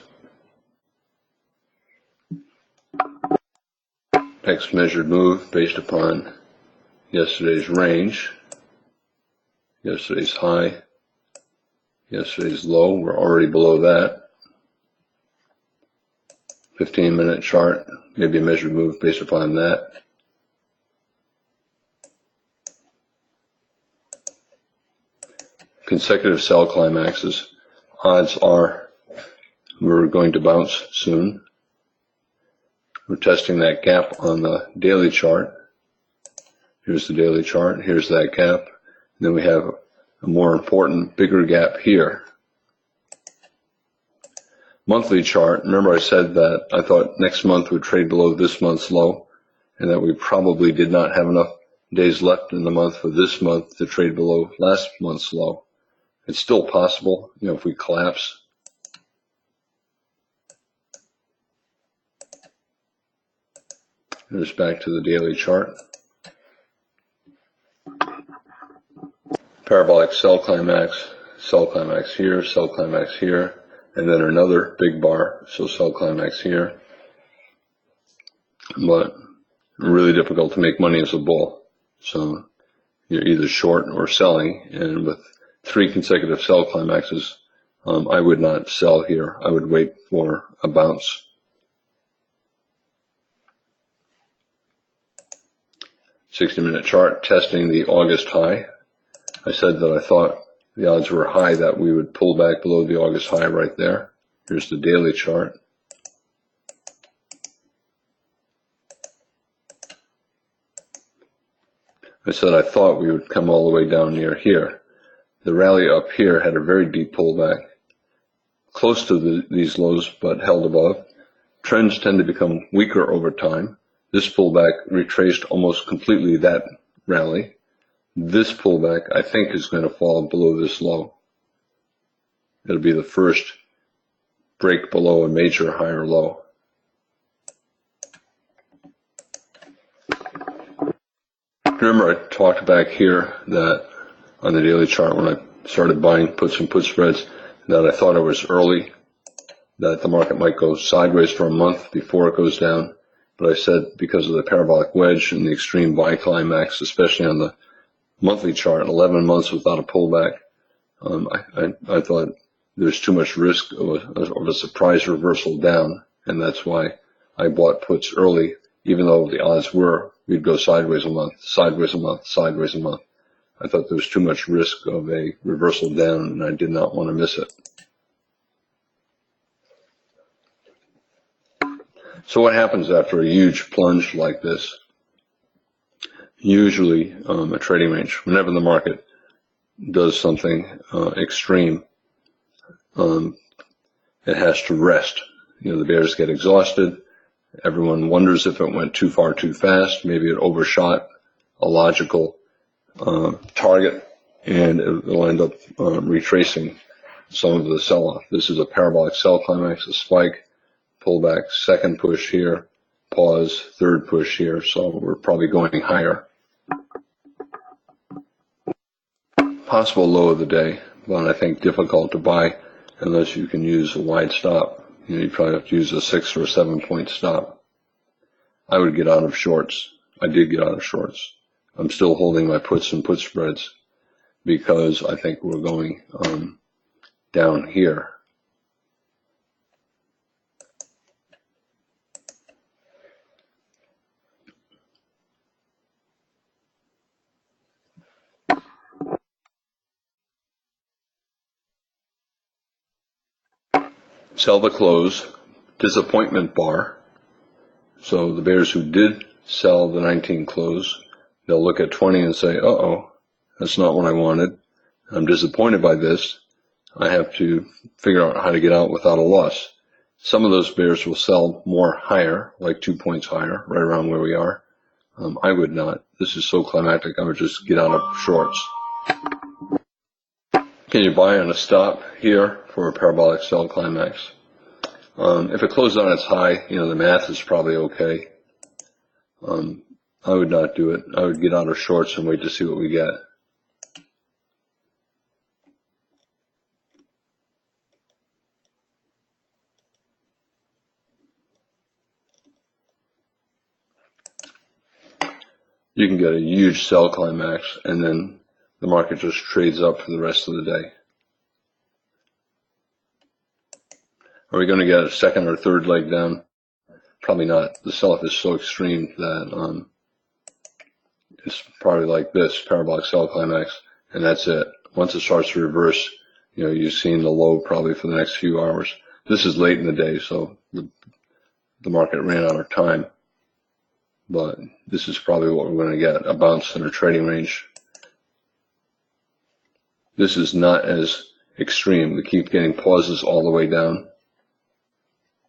Next measured move based upon yesterday's range, yesterday's high, yesterday's low. We're already below that. 15-minute chart, maybe a measured move based upon that. Consecutive sell climaxes. Odds are we're going to bounce soon. We're testing that gap on the daily chart. Here's the daily chart. Here's that gap. And then we have a more important, bigger gap here. Monthly chart. Remember I said that I thought next month would trade below this month's low, and that we probably did not have enough days left in the month for this month to trade below last month's low. It's still possible, if we collapse. Here's back to the daily chart. Parabolic sell climax here, sell climax here, and then another big bar, so sell climax here. But really difficult to make money as a bull. So you're either short or selling, and with 3 consecutive sell climaxes, I would not sell here. I would wait for a bounce. $60-minute chart testing the August high. I said that I thought the odds were high that we would pull back below the August high right there. Here's the daily chart. I said I thought we would come all the way down near here. The rally up here had a very deep pullback, close to these lows but held above. Trends tend to become weaker over time. This pullback retraced almost completely that rally. This pullback, I think, is going to fall below this low. It'll be the first break below a major higher low. Remember I talked back here that on the daily chart when I started buying puts and put spreads that I thought it was early, that the market might go sideways for a month before it goes down. But I said because of the parabolic wedge and the extreme buy climax, especially on the monthly chart, 11 months without a pullback, I thought there's too much risk of a surprise reversal down, and that's why I bought puts early, even though the odds were we'd go sideways a month, sideways a month, sideways a month. I thought there was too much risk of a reversal down, and I did not want to miss it. So what happens after a huge plunge like this? Usually a trading range, whenever the market does something extreme, it has to rest. The bears get exhausted. Everyone wonders if it went too far too fast. Maybe it overshot a logical target, and it will end up retracing some of the sell-off. This is a parabolic sell climax, a spike, pullback, second push here, pause, third push here. So we're probably going higher. Possible low of the day, but I think difficult to buy unless you can use a wide stop. You probably have to use a 6 or 7 point stop. I would get out of shorts. I did get out of shorts. I'm still holding my puts and put spreads because I think we're going down here. Sell the close, disappointment bar. So the bears who did sell the 19 close, they'll look at 20 and say, uh-oh, that's not what I wanted. I'm disappointed by this. I have to figure out how to get out without a loss. Some of those bears will sell more higher, like 2 points higher, right around where we are. I would not. This is so climactic, I would just get out of shorts. Can you buy on a stop here for a parabolic sell climax? If it closed on its high, the math is probably okay. I would not do it. I would get out of shorts and wait to see what we get. You can get a huge sell climax and then the market just trades up for the rest of the day. Are we going to get a second or third leg down? Probably not. The sell-off is so extreme that it's probably like this, parabolic sell climax, and that's it. Once it starts to reverse, you've seen the low probably for the next few hours. This is late in the day, so the market ran out of time. But this is probably what we're going to get, a bounce in a trading range. This is not as extreme. We keep getting pauses all the way down,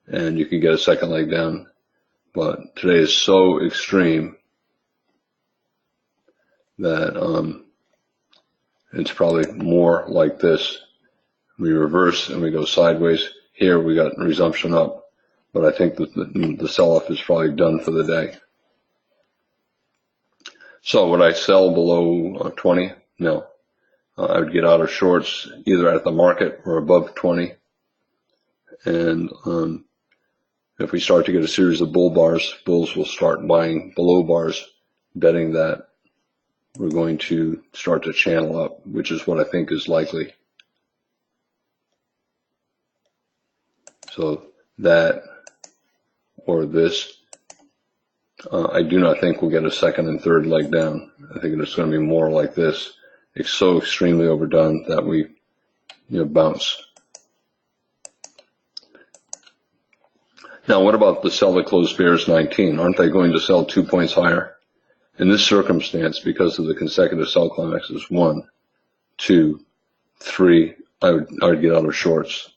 and you can get a second leg down. But today is so extreme that it's probably more like this. We reverse and we go sideways. Here we got resumption up, but I think that the sell-off is probably done for the day. So would I sell below 20? No. I would get out of shorts either at the market or above 20. And if we start to get a series of bull bars, bulls will start buying below bars, betting that we're going to start to channel up, which is what I think is likely. So that or this. I do not think we'll get a second and third leg down. I think it's going to be more like this. It's so extremely overdone that we, bounce. Now, what about the sell the closed bears 19? Aren't they going to sell 2 points higher? In this circumstance, because of the consecutive sell climaxes, 1, 2, 3, I would get out of shorts.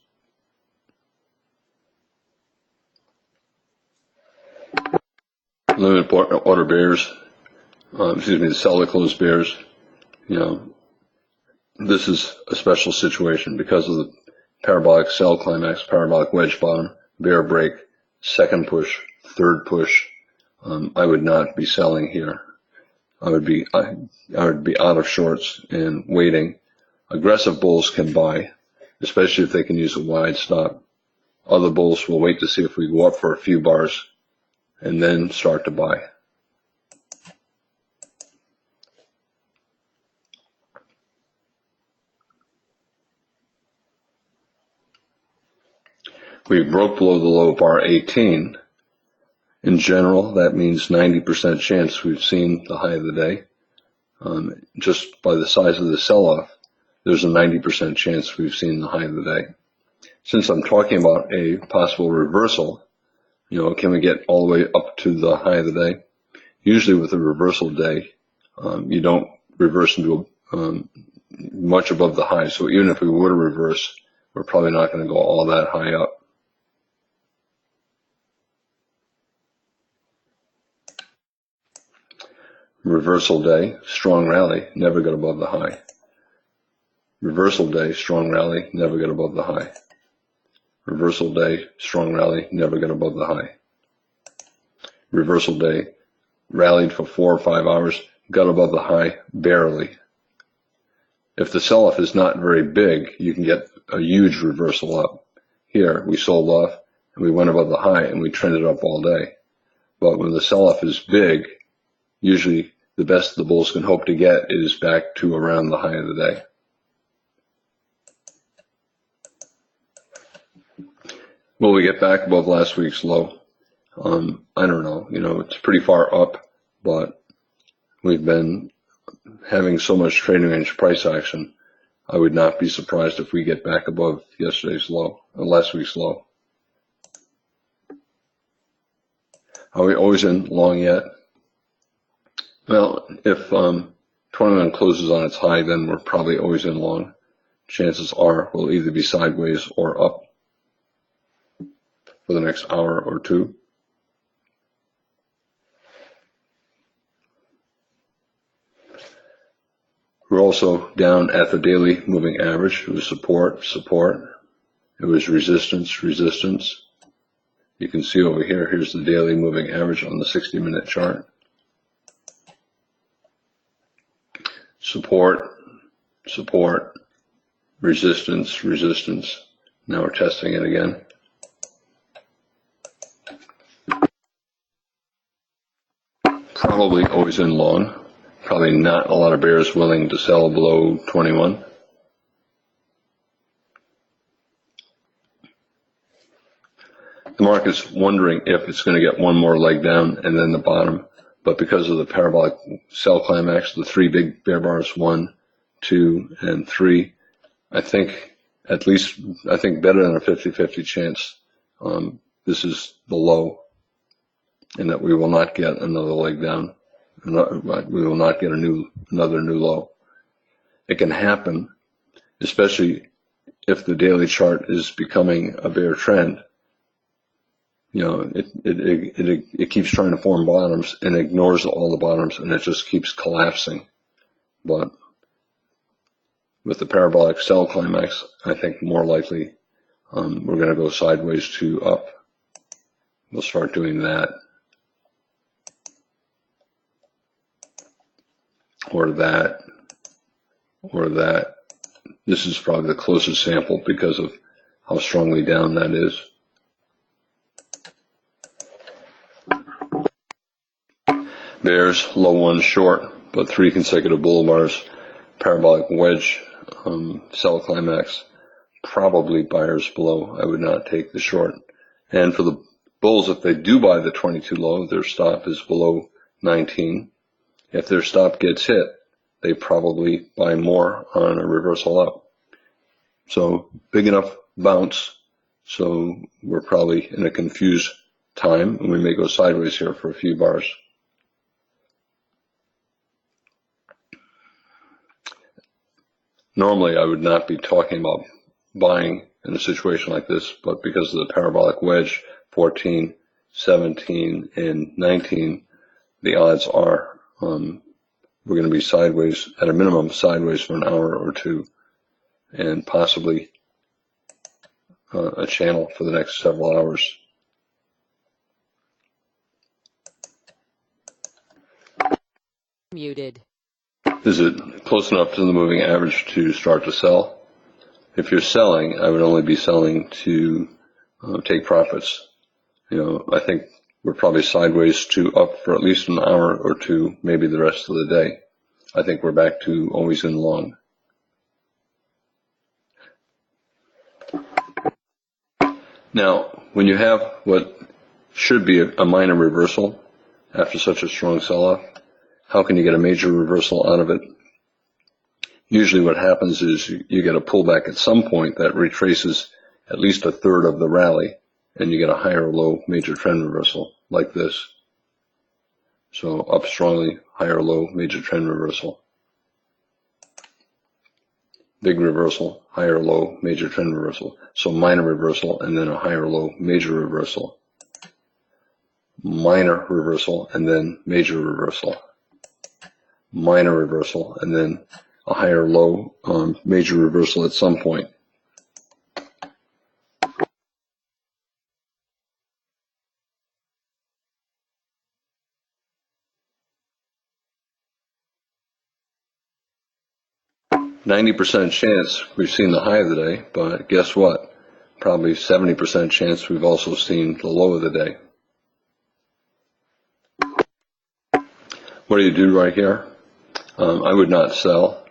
Limited order bears, the sell the closed bears, this is a special situation because of the parabolic sell climax, parabolic wedge bottom, bear break, second push, third push. I would not be selling here. I would be out of shorts and waiting. Aggressive bulls can buy, especially if they can use a wide stop. Other bulls will wait to see if we go up for a few bars and then start to buy. We broke below the low bar 18. In general, that means 90% chance we've seen the high of the day. Just by the size of the sell-off, there's a 90% chance we've seen the high of the day. Since I'm talking about a possible reversal, can we get all the way up to the high of the day? Usually with a reversal day, you don't reverse into much above the high. So even if we were to reverse, we're probably not going to go all that high up. Reversal day, strong rally, never get above the high. Reversal day, strong rally, never get above the high. Reversal day, strong rally, never get above the high. Reversal day, rallied for 4 or 5 hours, got above the high, barely. If the sell-off is not very big, you can get a huge reversal up. Here, we sold off, and we went above the high, and we trended up all day. But when the sell-off is big, usually the best the bulls can hope to get is back to around the high of the day. Will we get back above last week's low? I don't know. It's pretty far up, but we've been having so much trading range price action. I would not be surprised if we get back above yesterday's low, last week's low. Are we always in long yet? Well, if 21 closes on its high, then we're probably always in long. Chances are we'll either be sideways or up for the next hour or two. We're also down at the daily moving average. It was support, support. It was resistance, resistance. You can see over here, here's the daily moving average on the 60-minute chart. Support, support, resistance, resistance. Now we're testing it again. Probably always in long. Probably not a lot of bears willing to sell below 21. The market's wondering if it's going to get one more leg down and then the bottom. But because of the parabolic sell climax, the three big bear bars, 1, 2, and 3, I think better than a 50-50 chance this is the low, and that we will not get another leg down. We will not get another new low. It can happen, especially if the daily chart is becoming a bear trend. You know, it keeps trying to form bottoms and ignores all the bottoms, and it just keeps collapsing. But with the parabolic sell climax, I think more likely we're going to go sideways to up. We'll start doing that. Or that, or that. This is probably the closest sample because of how strongly down that is. Bears, low one short, but 3 consecutive bull bars, parabolic wedge, sell climax, probably buyers below. I would not take the short. And for the bulls, if they do buy the 22 low, their stop is below 19. If their stop gets hit, they probably buy more on a reversal up. So big enough bounce. So we're probably in a confused time, and we may go sideways here for a few bars. Normally, I would not be talking about buying in a situation like this, but because of the parabolic wedge, 14, 17, and 19, the odds are we're going to be sideways, at a minimum, sideways for an hour or two, and possibly a channel for the next several hours. Muted. Is it close enough to the moving average to start to sell? If you're selling, I would only be selling to take profits. You know, I think we're probably sideways to up for at least an hour or two, maybe the rest of the day. I think we're back to always in long. Now, when you have what should be a minor reversal after such a strong sell-off, how can you get a major reversal out of it? Usually what happens is you get a pullback at some point that retraces at least a third of the rally, and you get a higher low major trend reversal like this. So up strongly, higher low major trend reversal. Big reversal, higher low major trend reversal. So minor reversal and then a higher low major reversal. Minor reversal and then major reversal. Minor reversal and then a higher low major reversal at some point. %90 chance we've seen the high of the day, but guess what? Probably 70% chance we've also seen the low of the day. What do you do right here? I would not sell,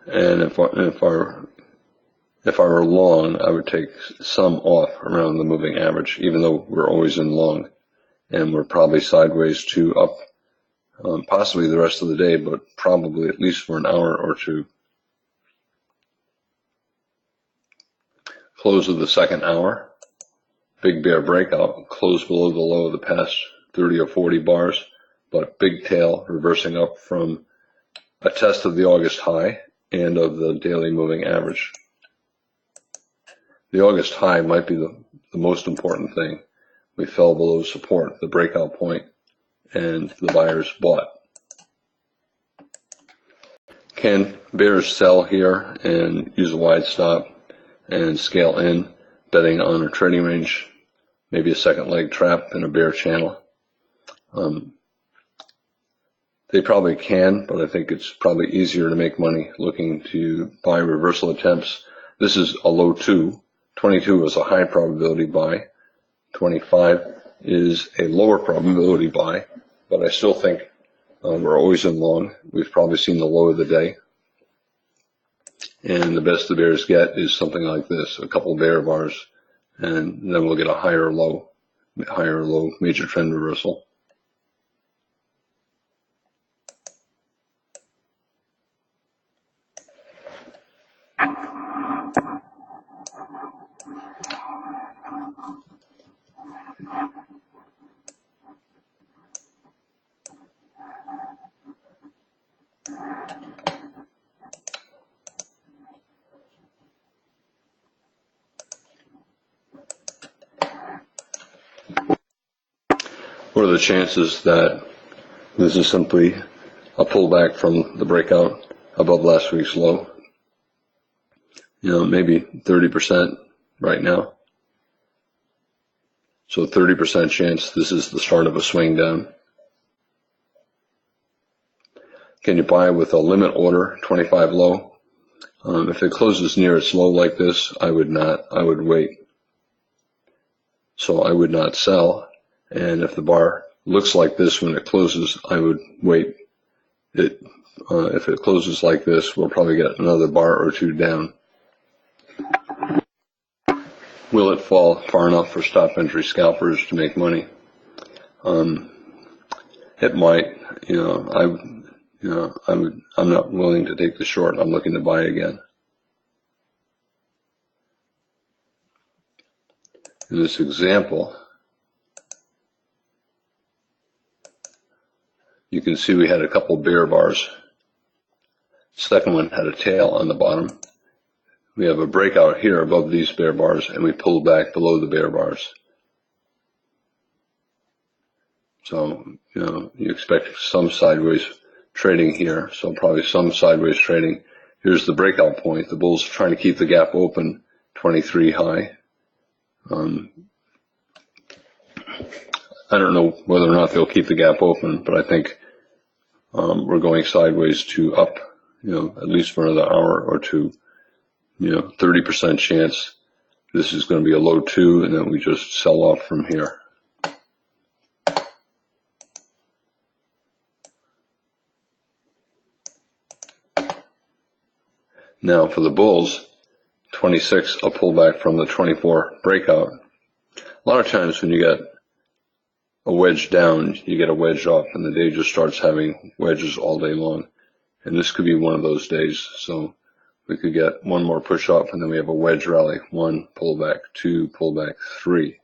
and if I were long, I would take some off around the moving average, even though we're always in long, and we're probably sideways to up, possibly the rest of the day, but probably at least for an hour or two. Close of the second hour, big bear breakout, close below the low of the past 30 or 40 bars, but big tail reversing up from a test of the August high and of the daily moving average. The August high might be the most important thing. We fell below support, the breakout point, and the buyers bought. Can bears sell here and use a wide stop and scale in, betting on a trading range, maybe a second leg trap in a bear channel? They probably can, but I think it's probably easier to make money looking to buy reversal attempts. This is a low 2. 22 is a high probability buy. 25 is a lower probability buy, but I still think we're always in long. We've probably seen the low of the day. And the best the bears get is something like this, a couple bear bars, and then we'll get a higher low major trend reversal. What are the chances that this is simply a pullback from the breakout above last week's low? Maybe 30% right now. So 30% chance this is the start of a swing down. Can you buy with a limit order, 25 low? If it closes near its low like this, I would not. I would wait. So I would not sell. And if the bar looks like this when it closes, I would wait. If it closes like this, we'll probably get another bar or two down. Will it fall far enough for stop entry scalpers to make money? It might. I'm not willing to take the short. I'm looking to buy again. In this example, you can see we had a couple bear bars. Second one had a tail on the bottom. We have a breakout here above these bear bars, and we pulled back below the bear bars. So, you expect some sideways trading here, so probably some sideways trading. Here's the breakout point. The bulls are trying to keep the gap open, 23 high. I don't know whether or not they'll keep the gap open, but I think we're going sideways to up, at least for another hour or two. 30% chance this is going to be a low 2, and then we just sell off from here. Now for the bulls, 26, a pullback from the 24 breakout. A lot of times when you get a wedge down, you get a wedge up, and the day just starts having wedges all day long. And this could be one of those days. So we could get one more push up, and then we have a wedge rally. 1 pullback, 2 pullback, 3.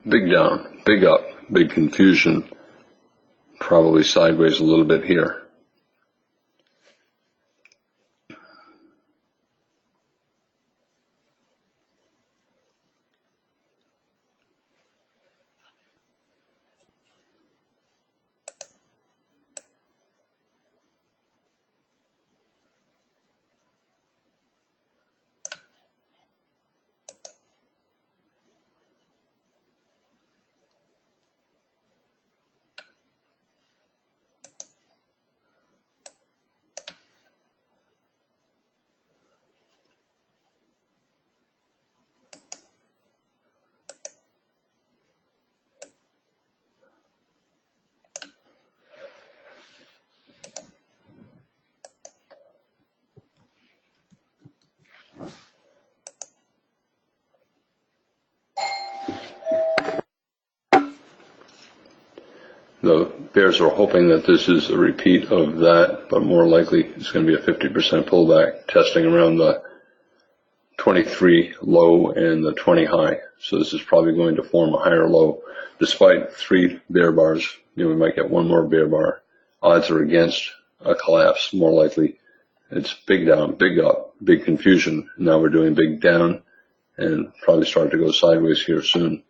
Big down, big up, big confusion, probably sideways a little bit here. The bears are hoping that this is a repeat of that, but more likely it's going to be a 50% pullback, testing around the 23 low and the 20 high. So this is probably going to form a higher low. Despite 3 bear bars, we might get 1 more bear bar. Odds are against a collapse, more likely. It's big down, big up, big confusion. Now we're doing big down and probably start to go sideways here soon.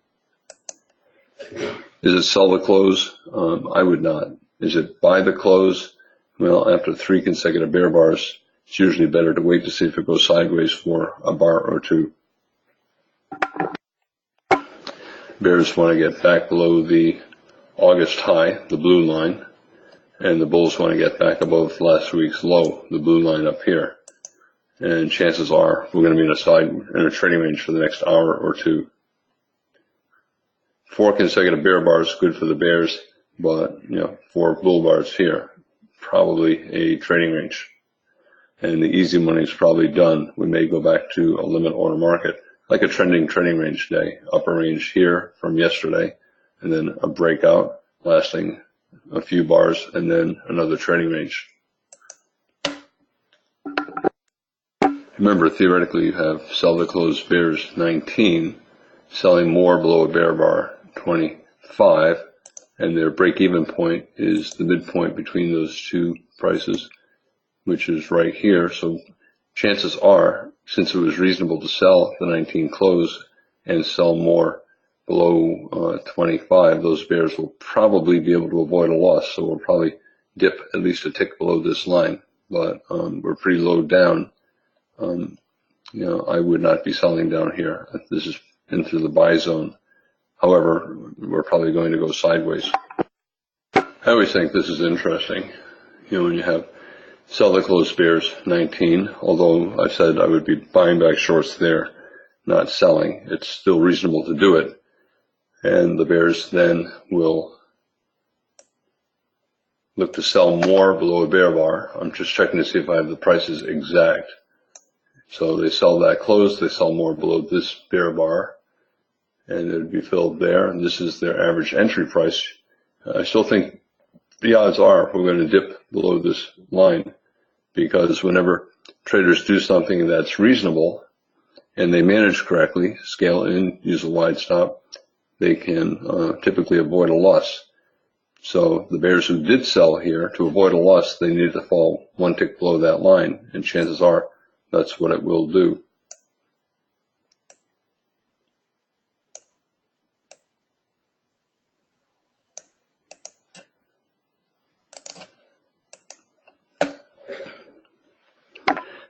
Is it sell the close? I would not. Is it buy the close? Well, after 3 consecutive bear bars, it's usually better to wait to see if it goes sideways for a bar or 2. Bears want to get back below the August high, the blue line, and the bulls want to get back above last week's low, the blue line up here. And chances are we're going to be in a trading range for the next hour or 2. 4 consecutive bear bars, good for the bears, but 4 bull bars here, probably a trading range. And the easy money is probably done. We may go back to a limit order market, like a trending trading range day, upper range here from yesterday, and then a breakout lasting a few bars, and then another trading range. Remember, theoretically, you have sell the close bears 19, selling more below a bear bar 25, and their break-even point is the midpoint between those 2 prices, which is right here. So chances are, since it was reasonable to sell the 19 close and sell more below 25, those bears will probably be able to avoid a loss. So we'll probably dip at least a tick below this line, but we're pretty low down. I would not be selling down here. This is into the buy zone. However, we're probably going to go sideways. I always think this is interesting. When you have sell the close bears 19, although I said I would be buying back shorts there, not selling. It's still reasonable to do it. And the bears then will look to sell more below a bear bar. I'm just checking to see if I have the prices exact. So they sell that close, they sell more below this bear bar, and it would be filled there. And this is their average entry price. I still think the odds are we're going to dip below this line, because whenever traders do something that's reasonable and they manage correctly, scale in, use a wide stop, they can typically avoid a loss. So the bears who did sell here, to avoid a loss, they needed to fall 1 tick below that line, and chances are that's what it will do.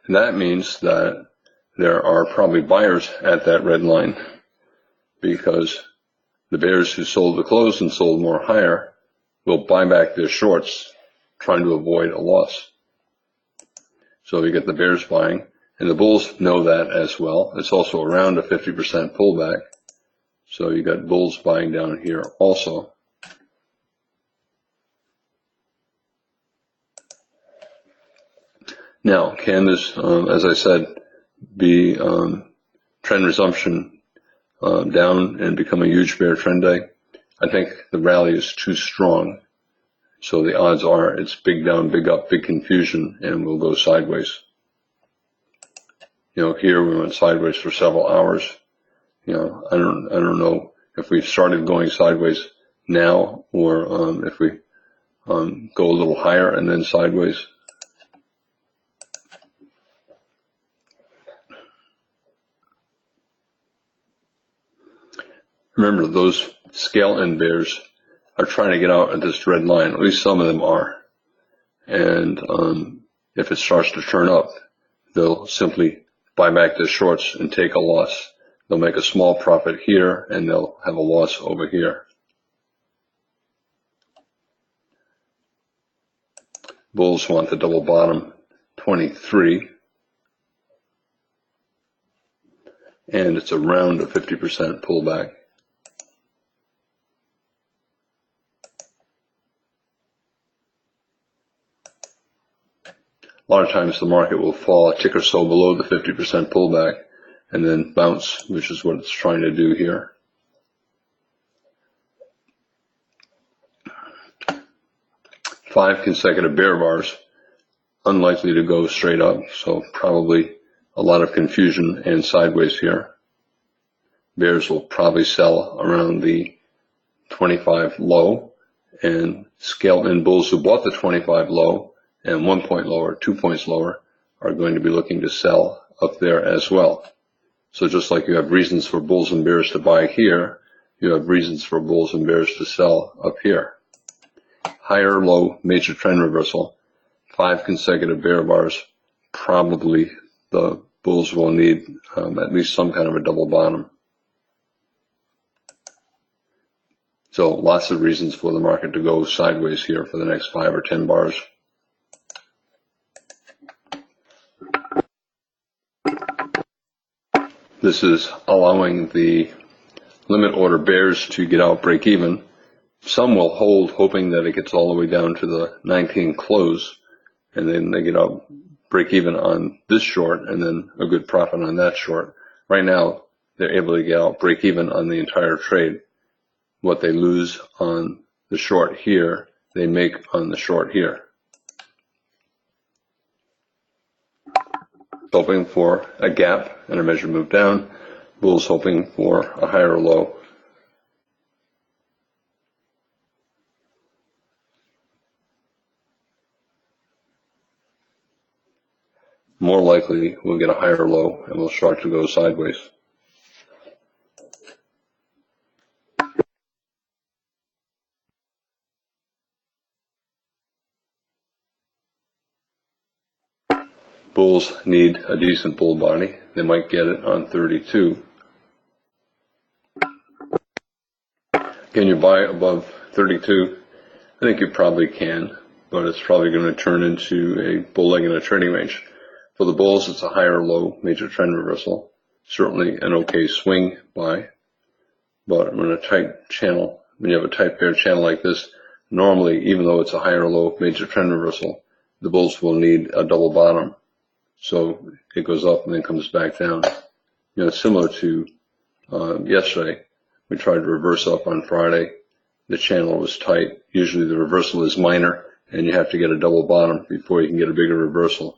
And that means that there are probably buyers at that red line, because the bears who sold the close and sold more higher will buy back their shorts, trying to avoid a loss. So you get the bears buying, and the bulls know that as well. It's also around a 50% pullback. So you got bulls buying down here also. Now, can this, as I said, be trend resumption down and become a huge bear trend day? I think the rally is too strong. So the odds are it's big down, big up, big confusion, and we'll go sideways. Here we went sideways for several hours. I don't know if we've started going sideways now, or if we go a little higher and then sideways. Remember, those scale in bears are trying to get out at this red line. At least some of them are. And if it starts to turn up, they'll simply buy back their shorts and take a loss. They'll make a small profit here, and they'll have a loss over here. Bulls want the double bottom 23, and it's around a 50% pullback. A lot of times the market will fall a tick or so below the 50% pullback and then bounce, which is what it's trying to do here. Five consecutive bear bars, unlikely to go straight up, so probably a lot of confusion and sideways here. Bears will probably sell around the 25 low, and scalp and bulls who bought the 25 low and 1 point lower, 2 points lower, are going to be looking to sell up there as well. So just like you have reasons for bulls and bears to buy here, you have reasons for bulls and bears to sell up here. Higher low major trend reversal, 5 consecutive bear bars, probably the bulls will need at least some kind of a double bottom. So lots of reasons for the market to go sideways here for the next 5 or 10 bars. This is allowing the limit order bears to get out break even. Some will hold, hoping that it gets all the way down to the 19 close, and then they get out break even on this short and then a good profit on that short. Right now, they're able to get out break even on the entire trade. What they lose on the short here, they make on the short here. Hoping for a gap and a measure move down. Bulls hoping for a higher low. More likely we'll get a higher low and we'll start to go sideways. Bulls need a decent bull body. They might get it on 32. Can you buy above 32? I think you probably can, but it's probably going to turn into a bull leg in a trading range. For the bulls, it's a higher low major trend reversal. Certainly an okay swing buy, but in a tight channel, when you have a tight bear channel like this, normally, even though it's a higher low major trend reversal, the bulls will need a double bottom. So it goes up and then comes back down. You know, similar to yesterday, we tried to reverse up on Friday. The channel was tight. Usually the reversal is minor, and you have to get a double bottom before you can get a bigger reversal.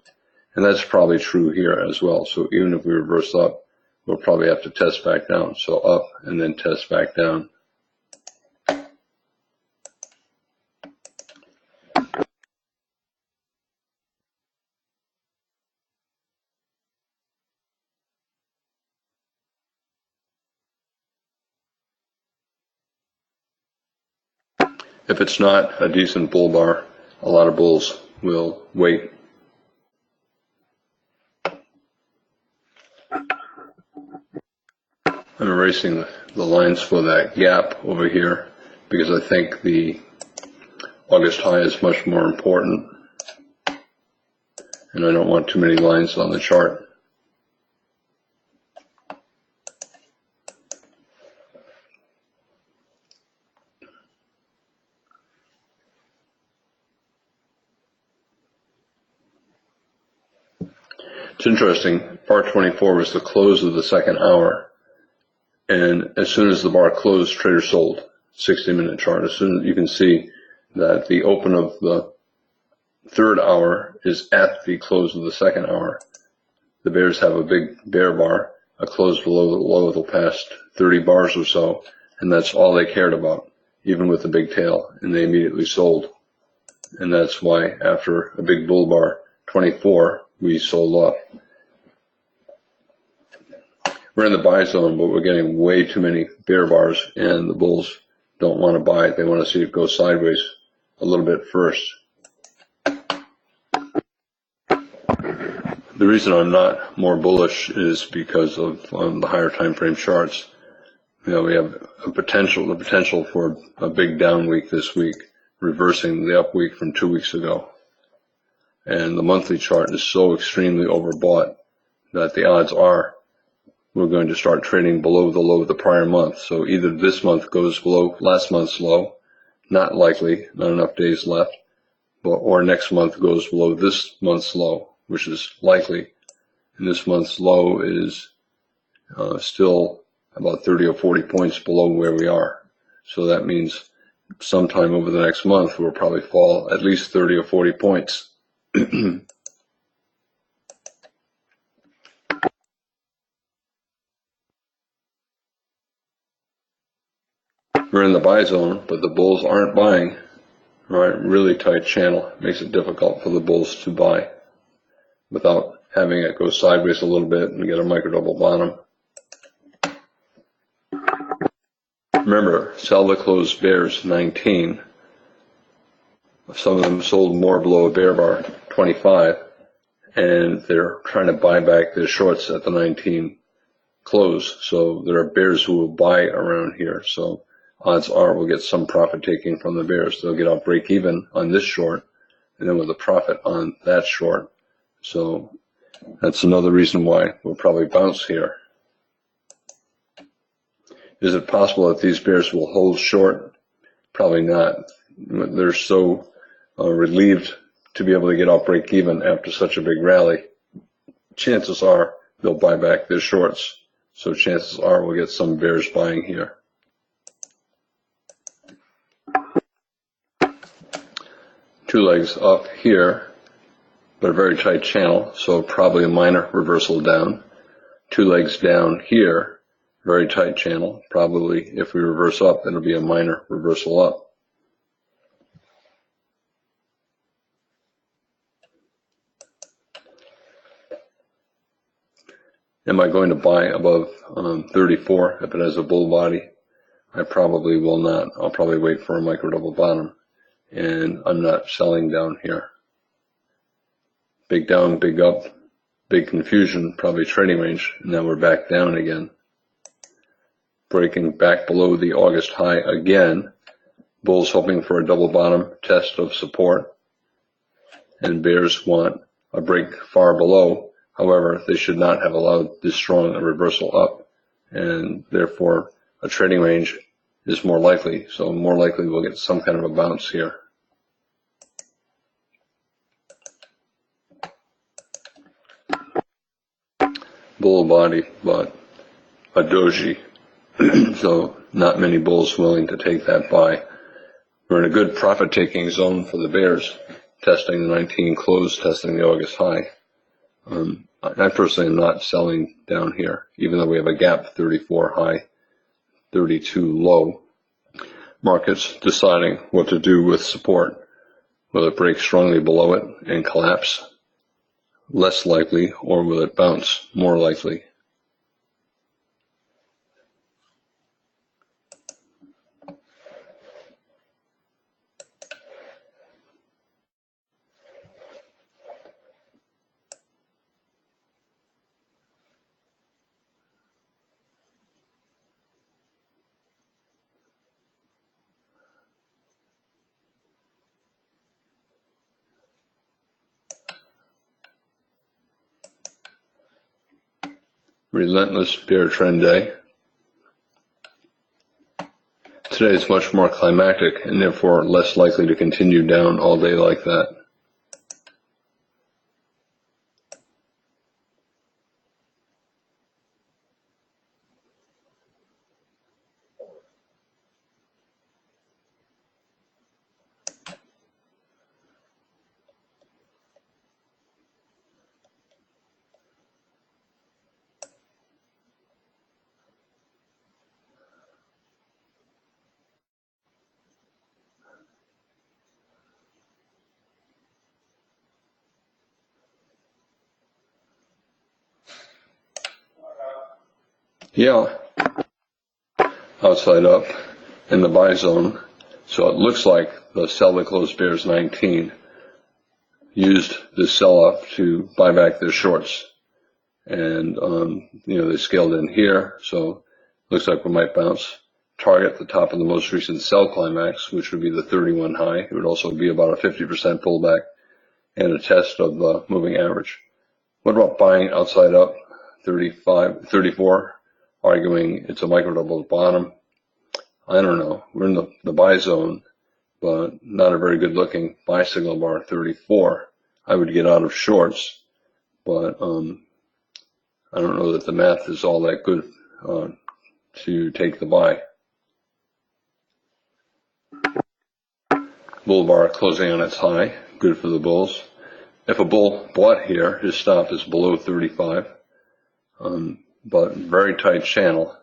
And that's probably true here as well. So even if we reverse up, we'll probably have to test back down. So up and then test back down. If it's not a decent bull bar, a lot of bulls will wait. I'm erasing the lines for that gap over here because I think the August high is much more important, and I don't want too many lines on the chart. It's interesting, bar 24 was the close of the second hour, and as soon as the bar closed, traders sold. 60-minute chart. As soon as you can see that the open of the third hour is at the close of the second hour. The bears have a big bear bar, a close below the low of the past 30 bars or so, and that's all they cared about, even with the big tail, and they immediately sold. And that's why after a big bull bar 24, we sold off. We're in the buy zone, but we're getting way too many bear bars, and the bulls don't want to buy it. They want to see it go sideways a little bit first. The reason I'm not more bullish is because of the higher time frame charts. You know, we have the potential for a big down week this week, reversing the up week from 2 weeks ago. And the monthly chart is so extremely overbought that the odds are we're going to start trading below the low of the prior month. So either this month goes below last month's low, not likely, not enough days left, or next month goes below this month's low, which is likely. And this month's low is still about 30 or 40 points below where we are. So that means sometime over the next month we'll probably fall at least 30 or 40 points. We're in the buy zone, but the bulls aren't buying. Right, really tight channel makes it difficult for the bulls to buy without having it go sideways a little bit and get a micro double bottom. Remember, sell the closed bears 19. Some of them sold more below a bear bar 25, and they're trying to buy back their shorts at the 19 close. So there are bears who will buy around here. So odds are we'll get some profit taking from the bears. They'll get out break even on this short, and then with a profit on that short. So that's another reason why we'll probably bounce here. Is it possible that these bears will hold short? Probably not. They're so relieved to be able to get out break even after such a big rally. Chances are they'll buy back their shorts. So chances are we'll get some bears buying here. Two legs up here, but a very tight channel, so probably a minor reversal down. Two legs down here, very tight channel. Probably if we reverse up, it'll be a minor reversal up. Am I going to buy above 34 if it has a bull body? I probably will not. I'll probably wait for a micro double bottom, and I'm not selling down here. Big down, big up, big confusion, probably trading range. Now we're back down again. Breaking back below the August high again. Bulls hoping for a double bottom test of support, and bears want a break far below. However, they should not have allowed this strong a reversal up, and therefore a trading range is more likely. So more likely we'll get some kind of a bounce here. Bull body, but a doji. So not many bulls willing to take that buy. We're in a good profit taking zone for the bears, testing the 19 close, testing the August high. I personally am not selling down here, even though we have a gap 34 high, 32 low. Markets deciding what to do with support. Will it break strongly below it and collapse? Less likely, or will it bounce? More likely. Relentless bear trend day. Today is much more climactic and therefore less likely to continue down all day like that. Yeah, outside up in the buy zone. So it looks like the sell the closed bears 19 used this sell off to buy back their shorts. And, they scaled in here. So looks like we might bounce, target the top of the most recent sell climax, which would be the 31 high. It would also be about a 50% pullback and a test of the moving average. What about buying outside up 35, 34? Arguing it's a micro double bottom. I don't know. We're in the buy zone, but not a very good looking buy signal bar 34. I would get out of shorts, but I don't know that the math is all that good to take the buy. Bull bar closing on its high, good for the bulls. If a bull bought here, his stop is below 35. But very tight channel.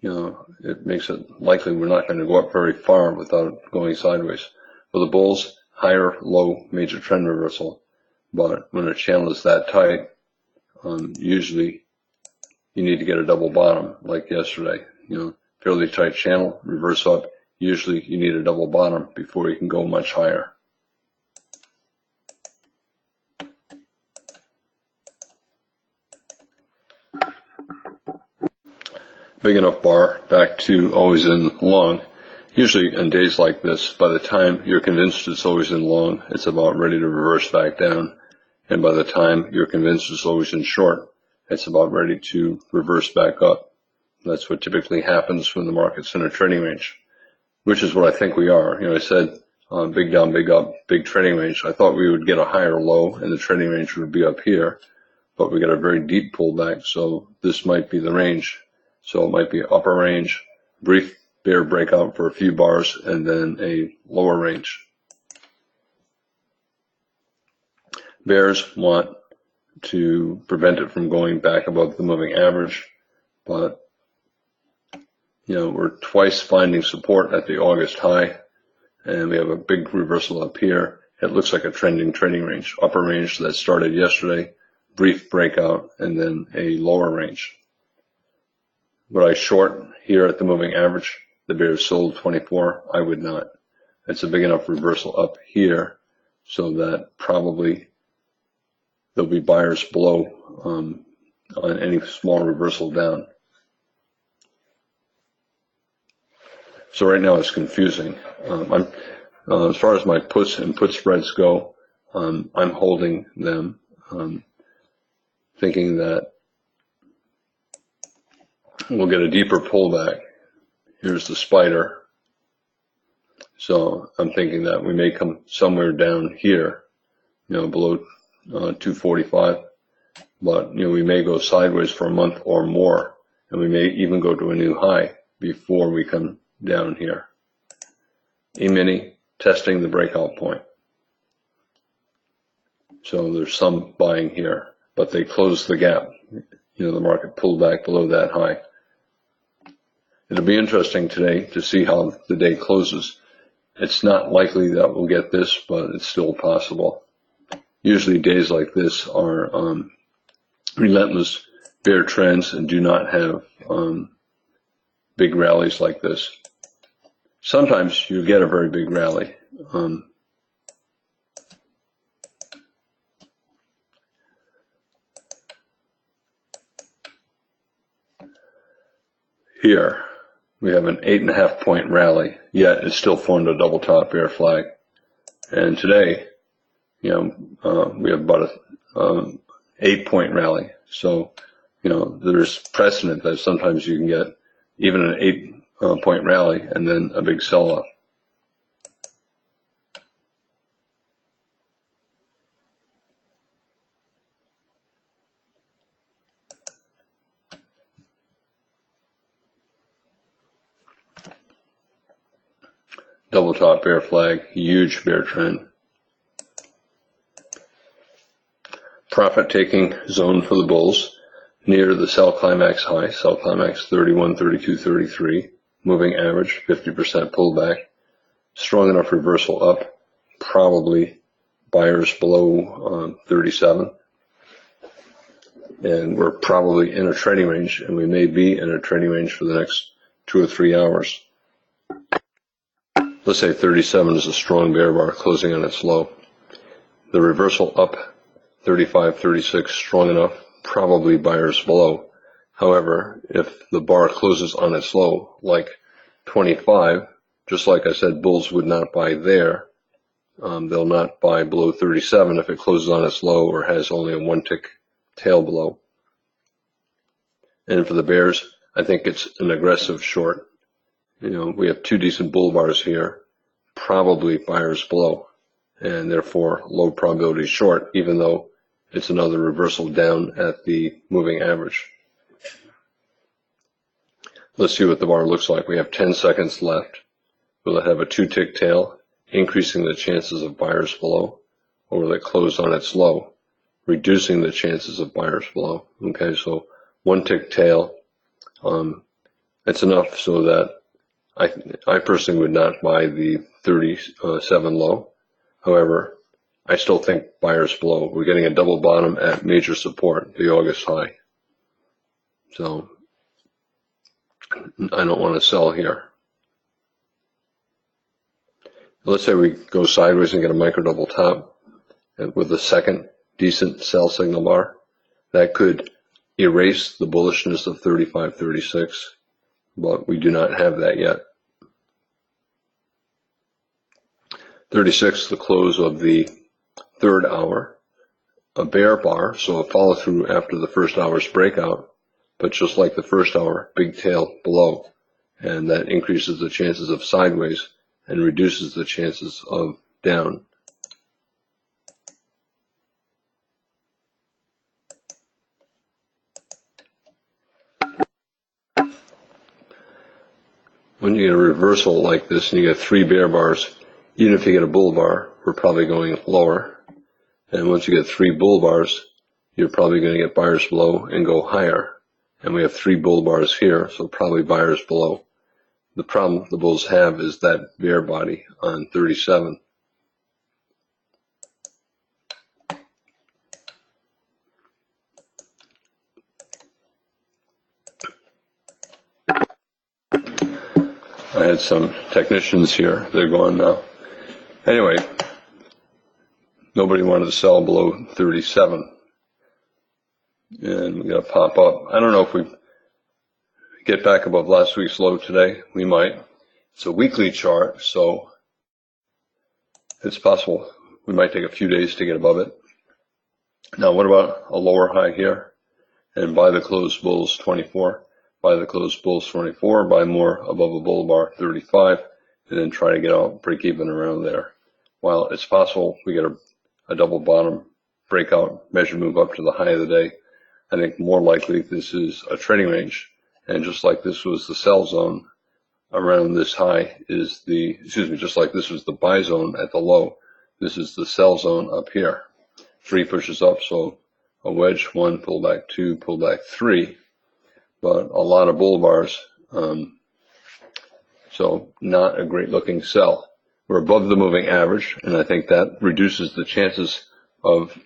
it makes it likely we're not going to go up very far without going sideways. For the bulls, higher, low, major trend reversal. But when a channel is that tight, usually you need to get a double bottom like yesterday. Fairly tight channel, reverse up. Usually you need a double bottom before you can go much higher. Big enough bar back to always in long. Usually on days like this, by the time you're convinced it's always in long, it's about ready to reverse back down. And by the time you're convinced it's always in short, it's about ready to reverse back up. That's what typically happens when the market's in a trading range, which is what I think we are. I said big down, big up, big trading range. I thought we would get a higher low and the trading range would be up here, but we got a very deep pullback, so this might be the range. So it might be upper range, brief bear breakout for a few bars, and then a lower range. Bears want to prevent it from going back above the moving average, but we're twice finding support at the August high, and we have a big reversal up here. It looks like a trending trading range, upper range that started yesterday, brief breakout, and then a lower range. Would I short here at the moving average? The bears sold 24. I would not. It's a big enough reversal up here so that probably there'll be buyers below on any small reversal down. So right now it's confusing. As far as my puts and put spreads go, I'm holding them, thinking that we'll get a deeper pullback. Here's the spider. So I'm thinking that we may come somewhere down here, below 245, but we may go sideways for a month or more, and we may even go to a new high before we come down here. E-mini testing the breakout point. So there's some buying here, but they closed the gap. The market pulled back below that high. It'll be interesting today to see how the day closes. It's not likely that we'll get this, but it's still possible. Usually days like this are relentless bear trends and do not have big rallies like this. Sometimes you get a very big rally. Here we have an 8.5 point rally, yet it still formed a double top bear flag. And today, we have about a 8 point rally. So, there's precedent that sometimes you can get even an 8 point rally and then a big sell-off. Double top bear flag, huge bear trend. Profit taking zone for the bulls near the sell climax high, sell climax 31, 32, 33, moving average 50% pullback, strong enough reversal up, probably buyers below 37. And we're probably in a trading range, and we may be in a trading range for the next 2 or 3 hours. Let's say 37 is a strong bear bar closing on its low. The reversal up 35, 36, strong enough, probably buyers below. However, if the bar closes on its low, like 25, just like I said, bulls would not buy there. They'll not buy below 37 if it closes on its low or has only a 1 tick tail below. And for the bears, I think it's an aggressive short. We have 2 decent bull bars here, probably buyers below, and therefore low probability short, even though it's another reversal down at the moving average. Let's see what the bar looks like. We have 10 seconds left. Will it have a 2 tick tail, increasing the chances of buyers below, or will it close on its low, reducing the chances of buyers below? Okay, so 1 tick tail, It's enough so that I personally would not buy the 37 low. However, I still think buyers below. We're getting a double bottom at major support, the August high. So I don't want to sell here. Let's say we go sideways and get a micro double top with a second decent sell signal bar. That could erase the bullishness of 35.36, but we do not have that yet. 36, the close of the third hour, a bear bar, so a follow through after the first hour's breakout, but just like the first hour, big tail below, and that increases the chances of sideways and reduces the chances of down. When you get a reversal like this and you get 3 bear bars, even if you get a bull bar, we're probably going lower. And once you get 3 bull bars, you're probably going to get buyers below and go higher. And we have 3 bull bars here, so probably buyers below. The problem the bulls have is that bear body on 37. I had some technicians here. They're gone now. Anyway, nobody wanted to sell below 37. And we got to pop up. I don't know if we get back above last week's low today. We might. It's a weekly chart, so it's possible we might take a few days to get above it. Now, what about a lower high here? And buy the closed bulls 24, buy the closed bulls 24, buy more above a bull bar 35, and then try to get out, break even around there. While it's possible we get a double bottom breakout, measure move up to the high of the day, I think more likely this is a trading range. And just like this was the sell zone around this high is the, just like this was the buy zone at the low, this is the sell zone up here. 3 pushes up, so a wedge, 1, pull back 2, pull back 3, but a lot of bull bars, so not a great looking sell. We're above the moving average, and I think that reduces the chances of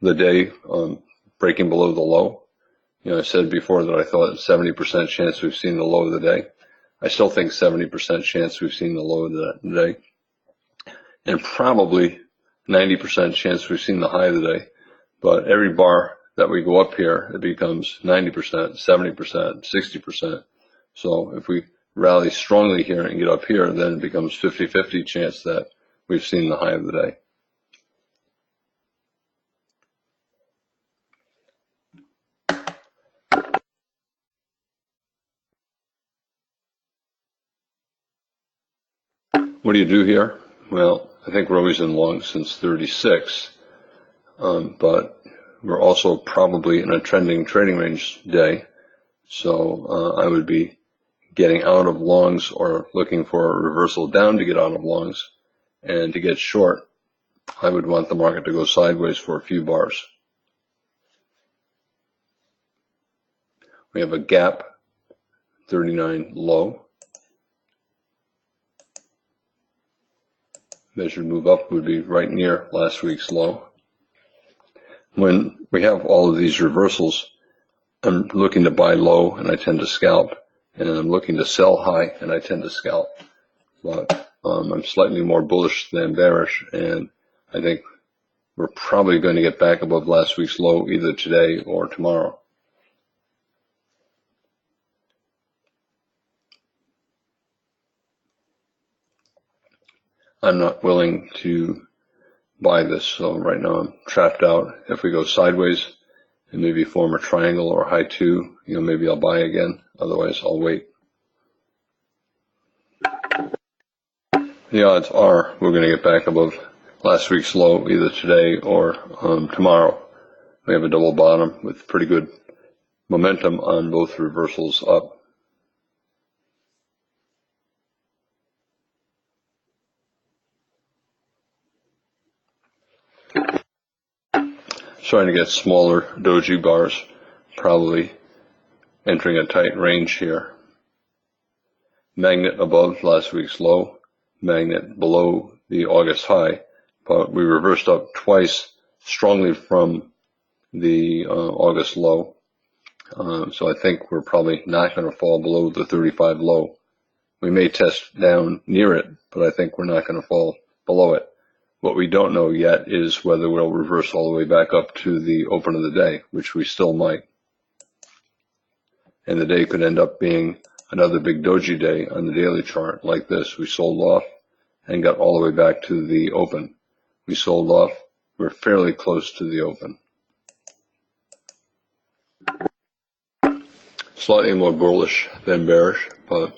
the day breaking below the low. You know, I said before that I thought 70% chance we've seen the low of the day. I still think 70% chance we've seen the low of the day, and probably 90% chance we've seen the high of the day. But every bar that we go up here, it becomes 90%, 70%, 60%. So if we rally strongly here and get up here, then it becomes 50-50 chance that we've seen the high of the day. What do you do here? Well, I think we're always in long since 36, but we're also probably in a trending trading range day. So I would be getting out of longs or looking for a reversal down to get out of longs. And to get short, I would want the market to go sideways for a few bars. We have a gap 39 low. Measured move up would be right near last week's low. When we have all of these reversals, I'm looking to buy low and I tend to scalp, and I'm looking to sell high and I tend to scalp. But I'm slightly more bullish than bearish, and I think we're probably going to get back above last week's low either today or tomorrow. I'm not willing to buy this, so right now I'm trapped out. If we go sideways and maybe form a triangle or high 2, maybe I'll buy again. Otherwise, I'll wait. The odds are we're going to get back above last week's low either today or tomorrow. We have a double bottom with pretty good momentum on both reversals up. Trying to get smaller doji bars, probably entering a tight range here. magnet above last week's low, magnet below the August high, but we reversed up twice strongly from the August low. So I think we're probably not going to fall below the 35 low. We may test down near it, but I think we're not going to fall below it. What we don't know yet is whether we'll reverse all the way back up to the open of the day, which we still might. And the day could end up being another big doji day on the daily chart like this. We sold off and got all the way back to the open. We sold off. We're fairly close to the open. Slightly more bullish than bearish, but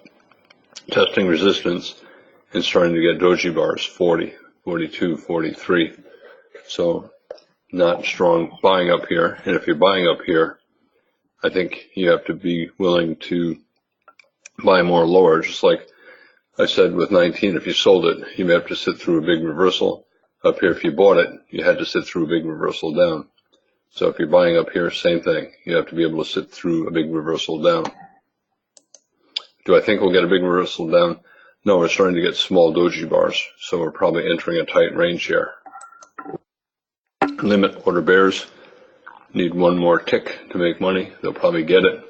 testing resistance and starting to get doji bars, 40, 42, 43. So not strong buying up here. And if you're buying up here, I think you have to be willing to buy more lower. Just like I said with 19, if you sold it, you may have to sit through a big reversal. Up here, if you bought it, you had to sit through a big reversal down. So if you're buying up here, same thing. You have to be able to sit through a big reversal down. Do I think we'll get a big reversal down? No, we're starting to get small doji bars, so we're probably entering a tight range here. Limit order bears need one more tick to make money. They'll probably get it.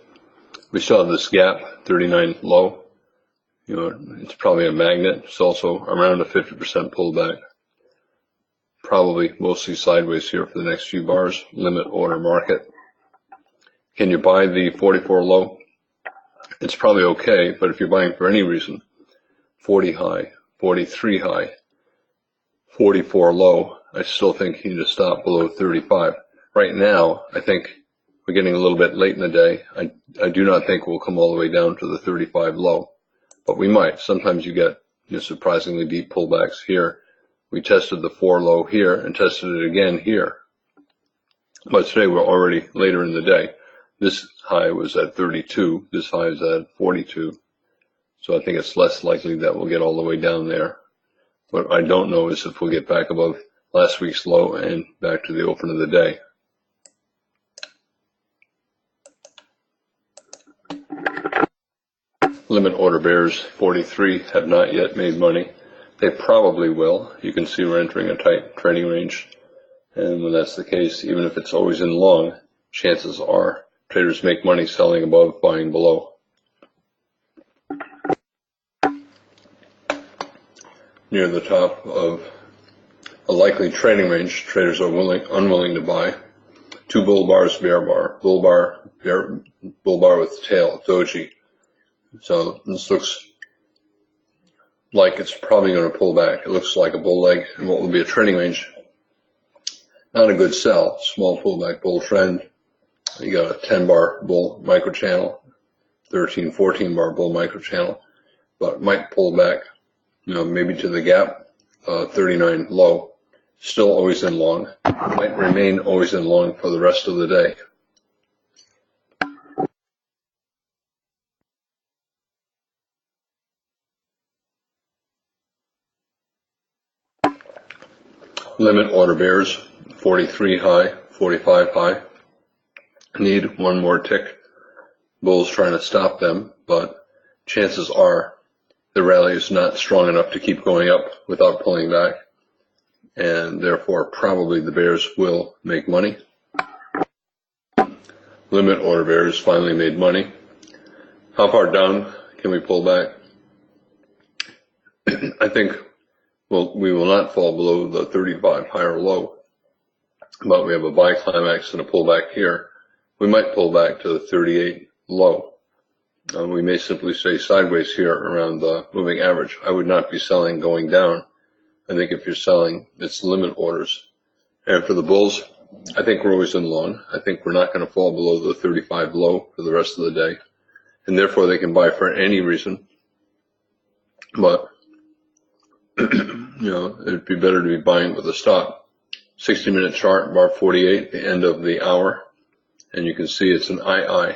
We saw this gap, 39 low. You know, it's probably a magnet. It's also around a 50% pullback. Probably mostly sideways here for the next few bars. Limit order market. Can you buy the 44 low? It's probably okay, but if you're buying for any reason, 40 high, 43 high, 44 low, I still think you need to stop below 35. Right now, I think we're getting a little bit late in the day. I do not think we'll come all the way down to the 35 low, but we might. Sometimes you get surprisingly deep pullbacks here. We tested the 4 low here and tested it again here. But today we're already later in the day. This high was at 32. This high is at 42. So I think it's less likely that we'll get all the way down there. What I don't know is if we'll get back above last week's low and back to the open of the day. Limit order bears, 43, have not yet made money. They probably will. You can see we're entering a tight trading range. And when that's the case, even if it's always in long, chances are traders make money selling above, buying below. Near the top of a likely trading range, traders are unwilling to buy. 2 bull bars, bear bar, bull bar with tail, doji. So this looks like it's probably going to pull back. It looks like a bull leg and what will be a trading range. Not a good sell. Small pullback bull trend. You got a 10 bar bull micro channel, 13, 14 bar bull micro channel, but might pull back, maybe to the gap, 39 low. Still always in long. Might remain always in long for the rest of the day. Limit order bears, 43 high, 45 high. Need one more tick. Bulls trying to stop them, but chances are the rally is not strong enough to keep going up without pulling back, and therefore probably the bears will make money. Limit order bears finally made money. How far down can we pull back? I think we will not fall below the 35 higher low, but we have a buy climax and a pullback here. We might pull back to the 38 low. We may simply stay sideways here around the moving average. I would not be selling going down. I think if you're selling, it's limit orders. And for the bulls, I think we're always in long. I think we're not going to fall below the 35 low for the rest of the day. And therefore they can buy for any reason. But it'd be better to be buying with a stop. 60-minute chart, bar 48, the end of the hour. And you can see it's an II.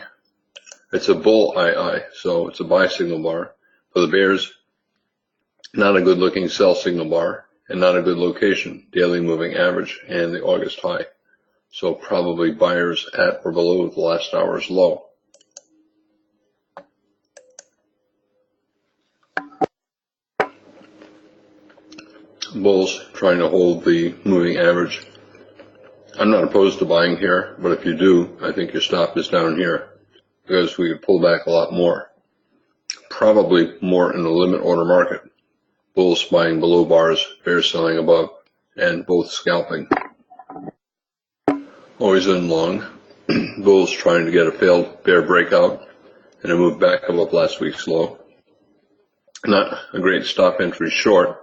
It's a bull II, so it's a buy signal bar. For the bears, not a good looking sell signal bar and not a good location, daily moving average and the August high. So probably buyers at or below the last hour's low. Bulls trying to hold the moving average. I'm not opposed to buying here, but if you do, I think your stop is down here because we could pull back a lot more. Probably more in the limit order market. Bulls buying below bars, bears selling above, and both scalping. Always in long. Bulls trying to get a failed bear breakout and a move back above last week's low. Not a great stop entry short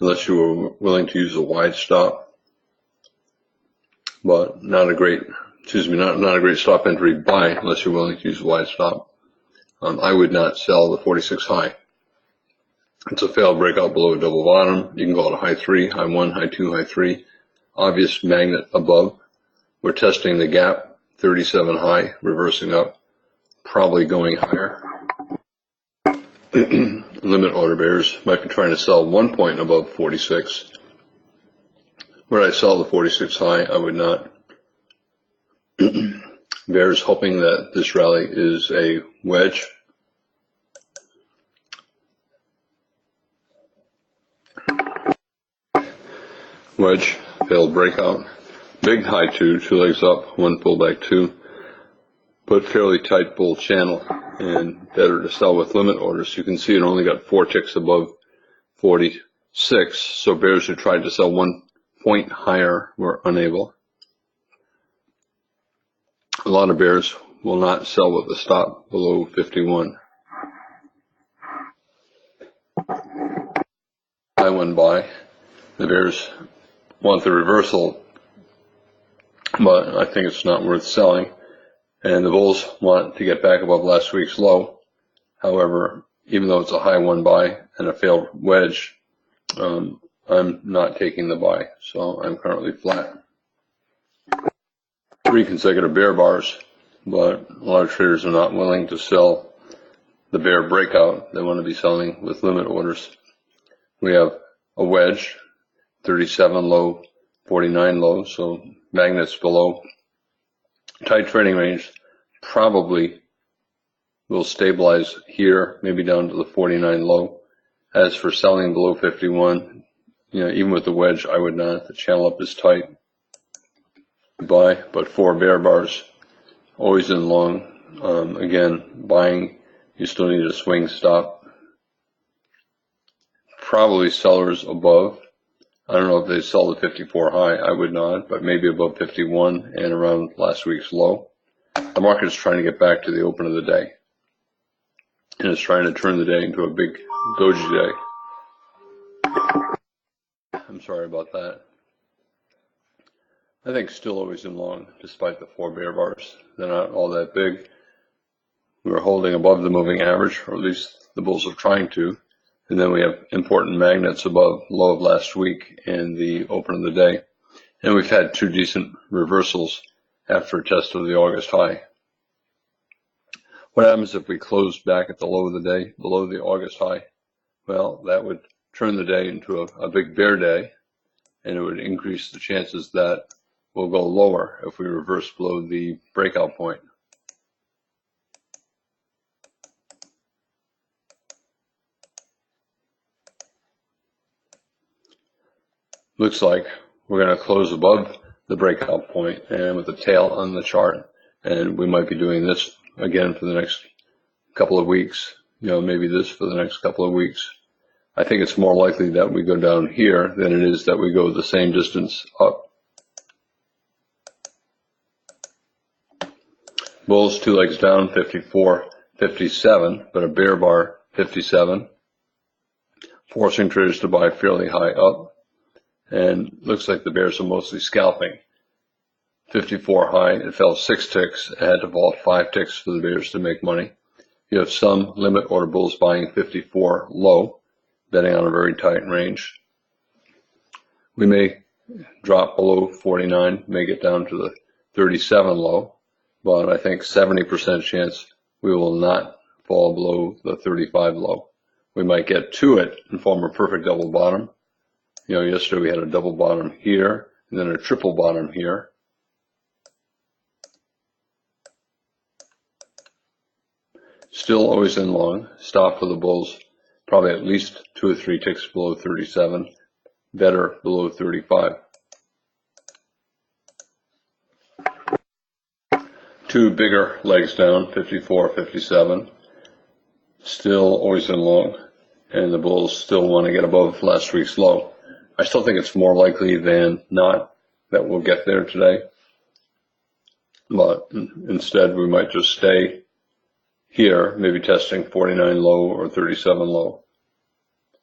unless you were willing to use a wide stop, but not a great stop entry buy unless you're willing to use a wide stop. I would not sell the 46 high. It's a failed breakout below a double bottom. You can call it a high 3, high 1, high 2, high 3. Obvious magnet above. We're testing the gap, 37 high, reversing up, probably going higher. Limit order bears might be trying to sell 1 point above 46. Would I sell the 46 high? I would not. Bears hoping that this rally is a wedge. Wedge, failed breakout. Big high 2, 2 legs up, 1 pullback 2. But fairly tight bull channel and better to sell with limit orders. You can see it only got 4 ticks above 46. So bears who tried to sell 1 point higher were unable. A lot of bears will not sell with a stop below 51. I went by. The bears want the reversal, but I think it's not worth selling. And the bulls want to get back above last week's low. However, even though it's a high 1 buy and a failed wedge, I'm not taking the buy, so I'm currently flat. 3 consecutive bear bars, but a lot of traders are not willing to sell the bear breakout. They want to be selling with limit orders. We have a wedge, 37 low, 49 low, so magnets below. Tight trading range probably will stabilize here, maybe down to the 49 low. As for selling below 51, even with the wedge, I would not. The channel up is tight. Buy, but 4 bear bars, always in long. Again, buying, you still need a swing stop. Probably sellers above. I don't know if they sell the 54 high. I would not, but maybe above 51 and around last week's low. The market is trying to get back to the open of the day, and it's trying to turn the day into a big doji day. I'm sorry about that. I think still always in long, despite the 4 bear bars. They're not all that big. We're holding above the moving average, or at least the bulls are trying to. And then we have important magnets above low of last week and the open of the day. And we've had 2 decent reversals after a test of the August high. What happens if we close back at the low of the day, below the August high? Well, that would turn the day into a big bear day, and it would increase the chances that we'll go lower if we reverse below the breakout point. Looks like we're going to close above the breakout point and with the tail on the chart, and we might be doing this again for the next couple of weeks, maybe this for the next couple of weeks. I think it's more likely that we go down here than it is that we go the same distance up. Bulls 2 legs down, 54, 57, but a bear bar 57, forcing traders to buy fairly high up. And looks like the bears are mostly scalping. 54 high, it fell 6 ticks. It had to fall 5 ticks for the bears to make money. You have some limit order bulls buying 54 low, betting on a very tight range. We may drop below 49, may get down to the 37 low, but I think 70% chance we will not fall below the 35 low. We might get to it and form a perfect double bottom. Yesterday we had a double bottom here and then a triple bottom here. Still always in long. Stop for the bulls, probably at least 2 or 3 ticks below 37. better below 35. Two bigger legs down, 54, 57, still always in long, and the bulls still want to get above last week's low. I still think it's more likely than not that we'll get there today, but instead we might just stay here, maybe testing 49 low or 37 low.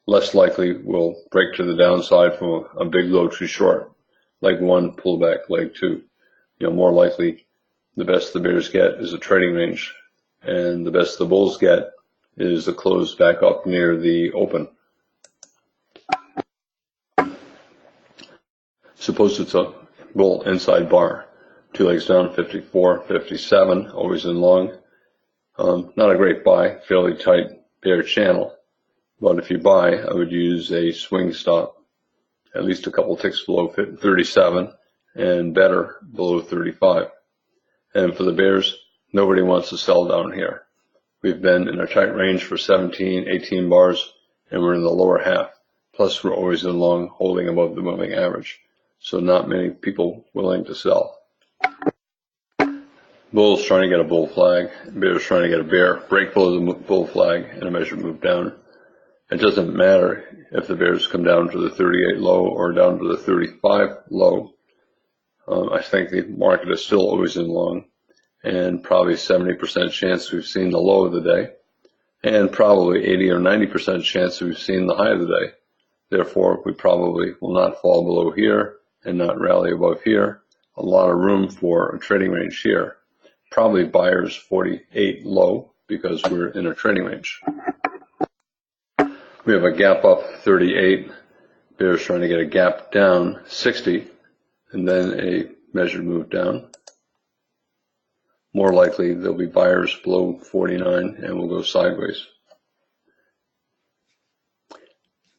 Less likely we'll break to the downside from a big low too short, leg one, pullback, leg two. More likely the best the bears get is a trading range, and the best the bulls get is the close back up near the open. Suppose it's a bull inside bar, two legs down, 54, 57, always in long. Not a great buy, fairly tight bear channel, but if you buy, I would use a swing stop, at least a couple ticks below 37 and better below 35. And for the bears, nobody wants to sell down here. We've been in a tight range for 17, 18 bars, and we're in the lower half. Plus, we're always in long, holding above the moving average. So not many people willing to sell. Bulls trying to get a bull flag, bears trying to get a bear break below the bull flag and a measured move down. It doesn't matter if the bears come down to the 38 low or down to the 35 low. I think the market is still always in long, and probably 70% chance we've seen the low of the day, and probably 80 or 90% chance we've seen the high of the day. Therefore, we probably will not fall below here and not rally above here. A lot of room for a trading range here. Probably buyers 48 low because we're in a trading range. We have a gap up 38, bears trying to get a gap down 60, and then a measured move down. More likely there'll be buyers below 49 and we'll go sideways.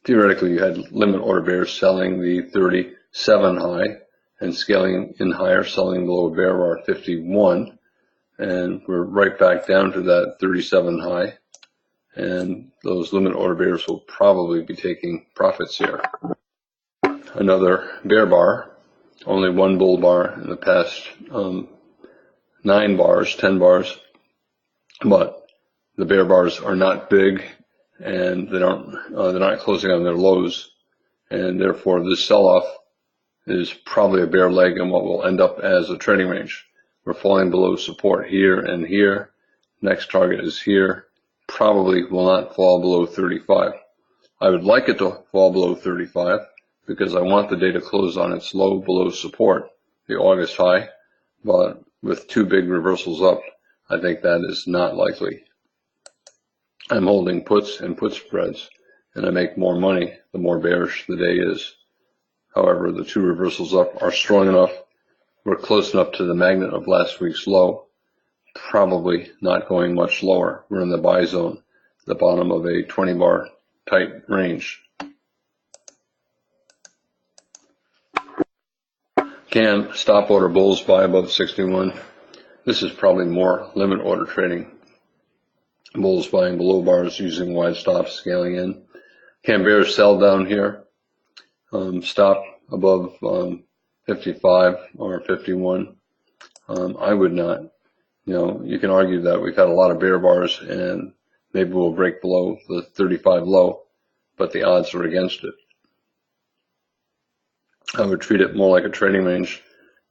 Theoretically, you had limit order bears selling the 37 high and scaling in higher, selling below bear bar 51, and we're right back down to that 37 high, and those limit order bears will probably be taking profits here. Another bear bar, only one bull bar in the past 9 bars, 10 bars, but the bear bars are not big, and they're not closing on their lows, and therefore this sell-off is probably a bear leg in what will end up as a trading range. We're falling below support here and here. Next target is here. Probably will not fall below 35. I would like it to fall below 35 because I want the day to close on its low below support, the August high, but with two big reversals up, I think that is not likely. I'm holding puts and put spreads, and I make more money the more bearish the day is. However, the two reversals up are strong enough. We're close enough to the magnet of last week's low, probably not going much lower. We're in the buy zone, the bottom of a 20 bar tight range. Can stop order bulls buy above 61? This is probably more limit order trading. Bulls buying below bars using wide stops, scaling in. Can bears sell down here? Stop above 55 or 51? I would not. You can argue that we've had a lot of bear bars and maybe we'll break below the 35 low, but the odds are against it. I would treat it more like a trading range.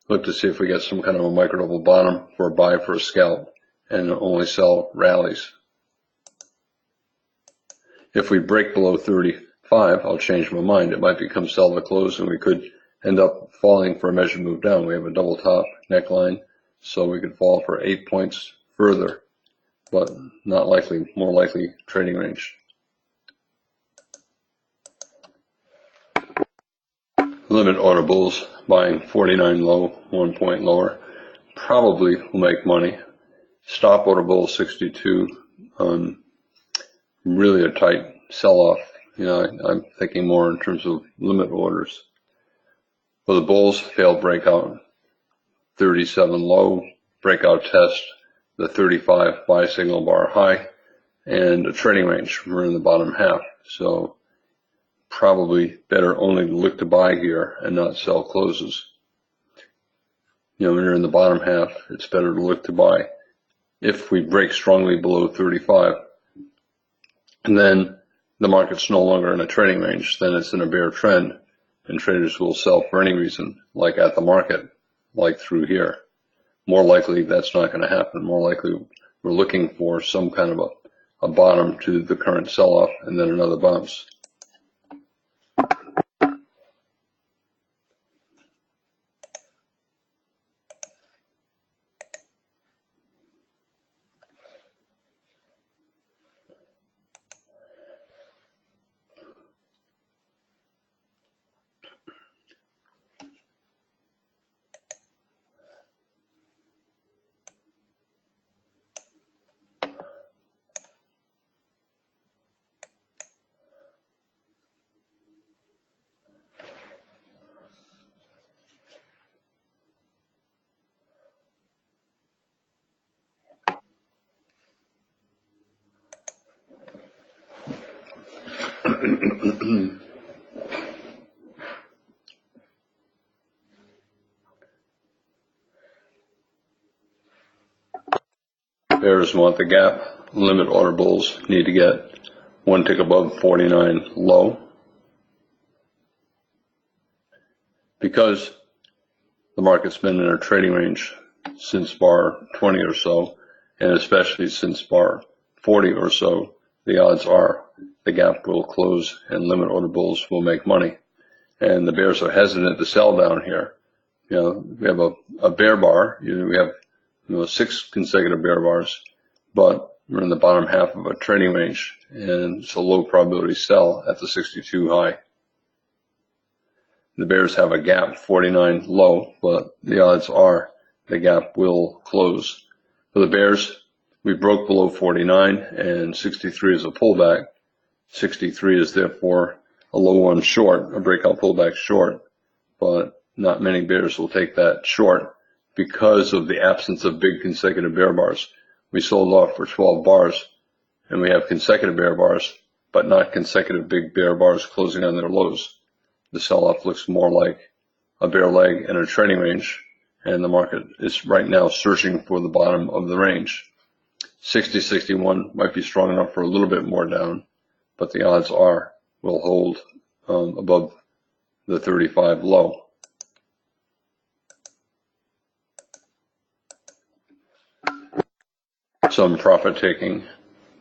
Look to see if we get some kind of a micro double bottom for a buy for a scalp and only sell rallies. If we break below 35, I'll change my mind. It might become sell to close and we could end up falling for a measured move down. We have a double top neckline, so we could fall for 8 points further, but not likely, more likely trading range. Limit order bulls buying 49 low, 1 point lower, probably will make money. Stop order bull 62, really a tight sell-off. I'm thinking more in terms of limit orders. For the bulls, failed breakout, 37 low, breakout test, the 35 buy signal bar high, and a trading range. We're in the bottom half, so probably better only to look to buy here and not sell closes. When you're in the bottom half, it's better to look to buy. If we break strongly below 35, and then the market's no longer in a trading range, then it's in a bear trend, and traders will sell for any reason, like at the market, like through here. More likely that's not going to happen. More likely we're looking for some kind of a bottom to the current sell-off and then another bounce. Bears want the gap. Limit order bulls need to get one tick above 49 low. Because the market's been in a trading range since bar 20 or so, and especially since bar 40 or so, the odds are the gap will close and limit order bulls will make money. And the bears are hesitant to sell down here. We have a bear bar. We have 6 consecutive bear bars, but we're in the bottom half of a trading range, and it's a low probability sell at the 62 high. The bears have a gap 49 low, but the odds are the gap will close. For the bears, we broke below 49, and 63 is a pullback. 63 is therefore a low one short, a breakout pullback short, but not many bears will take that short because of the absence of big consecutive bear bars. We sold off for 12 bars, and we have consecutive bear bars, but not consecutive big bear bars closing on their lows. The sell-off looks more like a bear leg in a trading range, and the market is right now searching for the bottom of the range. 60-61 might be strong enough for a little bit more down, but the odds are we'll hold above the 35 low. Some profit taking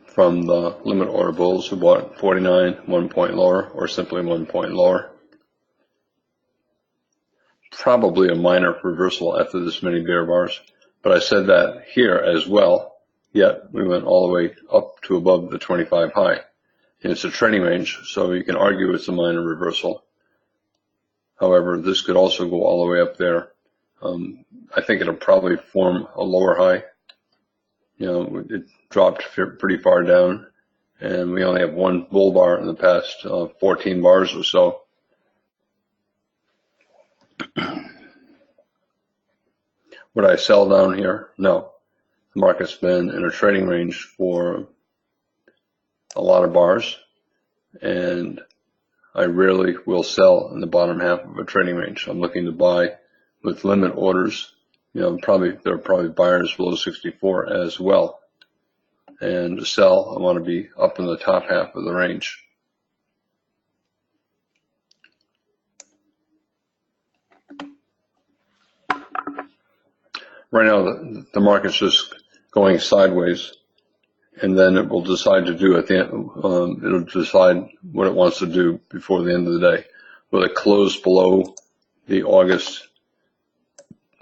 from the limit order bulls who bought 49 1 point lower or simply 1 point lower. Probably a minor reversal after this many bear bars, but I said that here as well, yet we went all the way up to above the 25 high. And it's a trading range, so you can argue it's a minor reversal. However, this could also go all the way up there. I think it'll probably form a lower high. It dropped pretty far down, and we only have one bull bar in the past 14 bars or so. Would I sell down here? No. The market's been in a trading range for a lot of bars, and I rarely will sell in the bottom half of a trading range. I'm looking to buy with limit orders. There are probably buyers below 64 as well. And to sell, I want to be up in the top half of the range. Right now, the market's just going sideways, and then it will decide to do at the end. It'll decide what it wants to do before the end of the day. Will it close below the August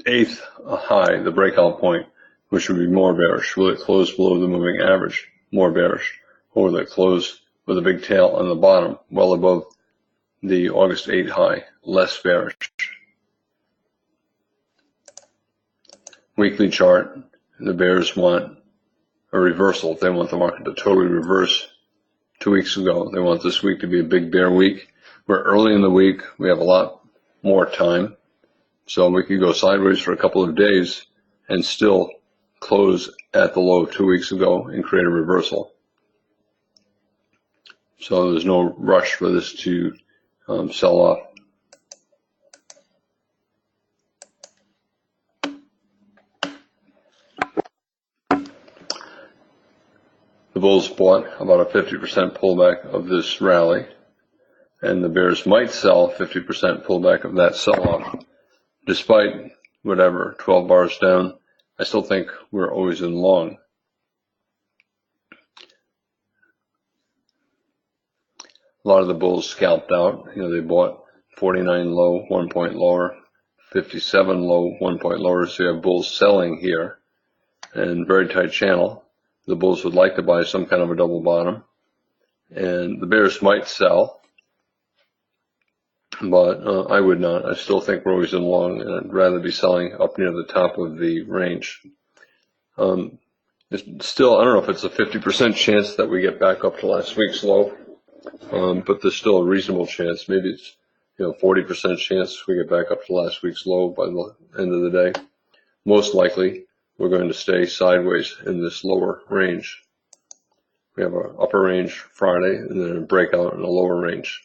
8th high, the breakout point, which would be more bearish? Will it close below the moving average, more bearish? Or will it close with a big tail on the bottom, well above the August 8th high, less bearish? Weekly chart, the bears want a reversal. They want the market to totally reverse 2 weeks ago. They want this week to be a big bear week. We're early in the week. We have a lot more time. So we could go sideways for a couple of days and still close at the low of 2 weeks ago and create a reversal. So there's no rush for this to sell off. The bulls bought about a 50% pullback of this rally, and the bears might sell 50% pullback of that sell-off. Despite whatever, 12 bars down, I still think we're always in long. A lot of the bulls scalped out. They bought 49 low, 1 point lower, 57 low, 1 point lower. So you have bulls selling here, and very tight channel. The bulls would like to buy some kind of a double bottom, and the bears might sell, but I would not. I still think we're always in long, and I'd rather be selling up near the top of the range. It's still, I don't know if it's a 50% chance that we get back up to last week's low, but there's still a reasonable chance. Maybe it's 40% chance we get back up to last week's low by the end of the day. Most likely, we're going to stay sideways in this lower range. We have an upper range Friday and then a breakout in a lower range.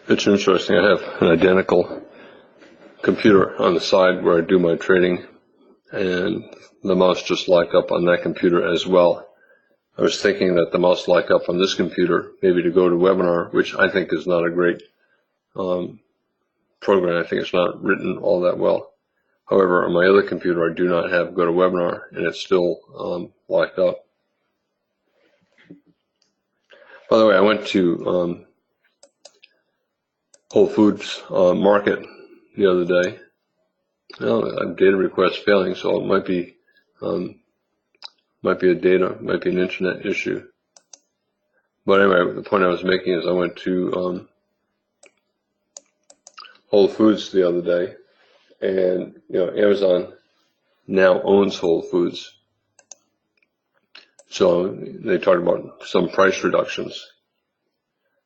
It's interesting. I have an identical computer on the side where I do my trading, and the mouse just locked up on that computer as well. I was thinking that the mouse locked up on this computer, maybe to go to webinar, which I think is not a great program. I think it's not written all that well. However, on my other computer, I do not have go to webinar, and it's still locked up. By the way, I went to Whole Foods Market the other day. Data request failing, so it might be an internet issue. But anyway, the point I was making is I went to Whole Foods the other day, and Amazon now owns Whole Foods. So they talked about some price reductions.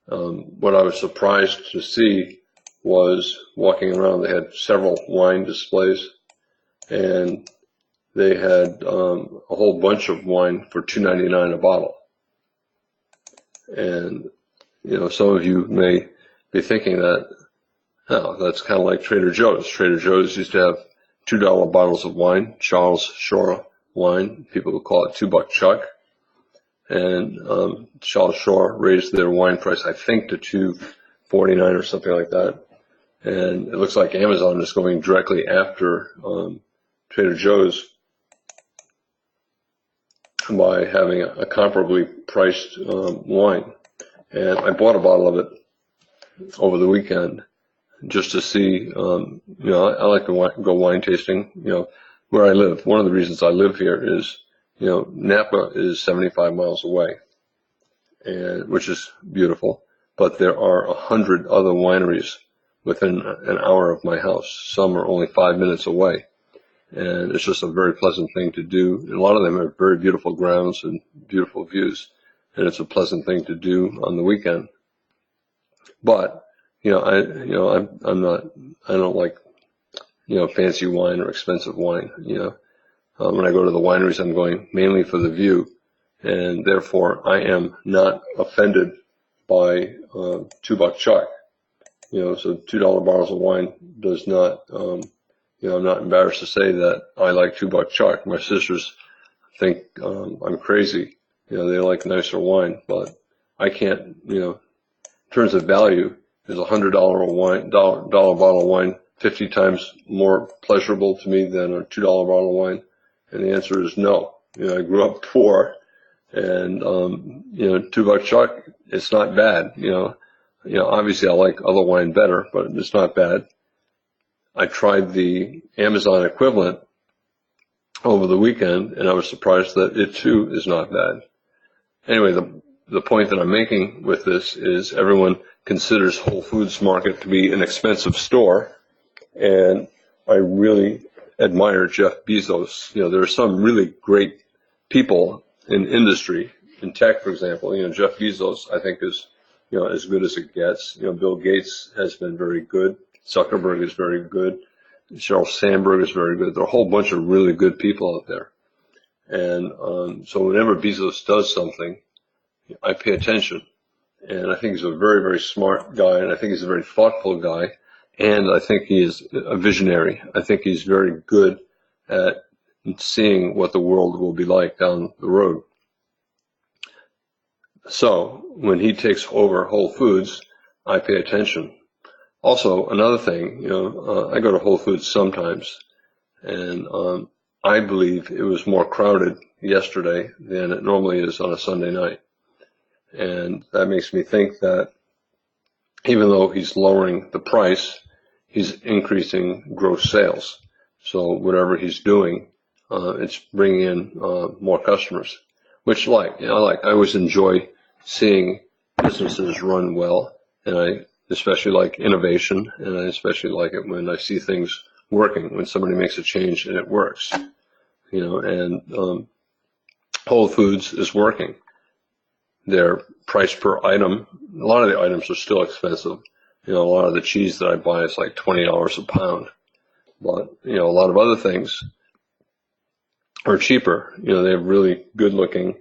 What I was surprised to see was walking around, they had several wine displays, and they had a whole bunch of wine for $2.99 a bottle. And some of you may be thinking that, that's kind of like Trader Joe's. Trader Joe's used to have $2 bottles of wine, Charles Schwab wine. People would call it $2 Chuck. And Charles Schwab raised their wine price, I think, to $2.49 or something like that. And it looks like Amazon is going directly after Trader Joe's by having a comparably priced wine. And I bought a bottle of it over the weekend just to see, I like to go wine tasting, where I live. One of the reasons I live here is, Napa is 75 miles away, and which is beautiful, but there are 100 other wineries within an hour of my house. Some are only 5 minutes away, and it's just a very pleasant thing to do. And a lot of them are very beautiful grounds and beautiful views, and it's a pleasant thing to do on the weekend. But I don't like fancy wine or expensive wine. When I go to the wineries, I'm going mainly for the view, and therefore I am not offended by $2 Chuck. So $2 bottles of wine does not, I'm not embarrassed to say that I like $2 Chuck. My sisters think I'm crazy. They like nicer wine, but I can't, in terms of value, is $100 bottle of wine 50 times more pleasurable to me than a $2 bottle of wine? And the answer is no. I grew up poor, and $2 Chuck, it's not bad. Obviously I like other wine better, but it's not bad. I tried the Amazon equivalent over the weekend, and I was surprised that it too is not bad. Anyway, the point that I'm making with this is everyone considers Whole Foods Market to be an expensive store, and I really admire Jeff Bezos. There are some really great people in industry, in tech, for example. Jeff Bezos, I think, is as good as it gets. Bill Gates has been very good. Zuckerberg is very good. Sheryl Sandberg is very good. There are a whole bunch of really good people out there. And so whenever Bezos does something, I pay attention. And I think he's a very, very smart guy, and I think he's a very thoughtful guy, and I think he is a visionary. I think he's very good at seeing what the world will be like down the road. So when he takes over Whole Foods, I pay attention. Also, another thing, I go to Whole Foods sometimes, and I believe it was more crowded yesterday than it normally is on a Sunday night. And that makes me think that even though he's lowering the price, he's increasing gross sales. So whatever he's doing, it's bringing in more customers, which I always enjoy seeing businesses run well, and I especially like innovation, and I especially like it when I see things working, when somebody makes a change and it works, and Whole Foods is working. Their price per item, a lot of the items are still expensive. A lot of the cheese that I buy is like $20 a pound. But, a lot of other things are cheaper. They have really good looking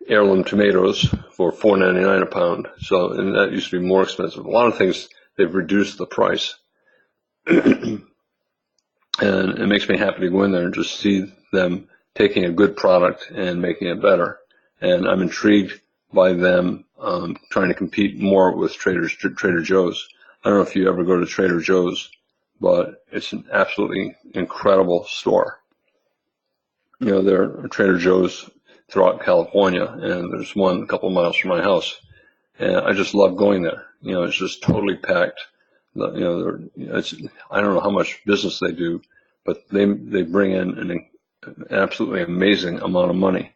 heirloom tomatoes for $4.99 a pound. So, and that used to be more expensive. A lot of things, they've reduced the price. And it makes me happy to go in there and just see them taking a good product and making it better. And I'm intrigued by them trying to compete more with Trader Joe's. I don't know if you ever go to Trader Joe's, but it's an absolutely incredible store. There are Trader Joe's throughout California, and there's one a couple of miles from my house. And I just love going there. It's just totally packed. I don't know how much business they do, but they bring in an absolutely amazing amount of money.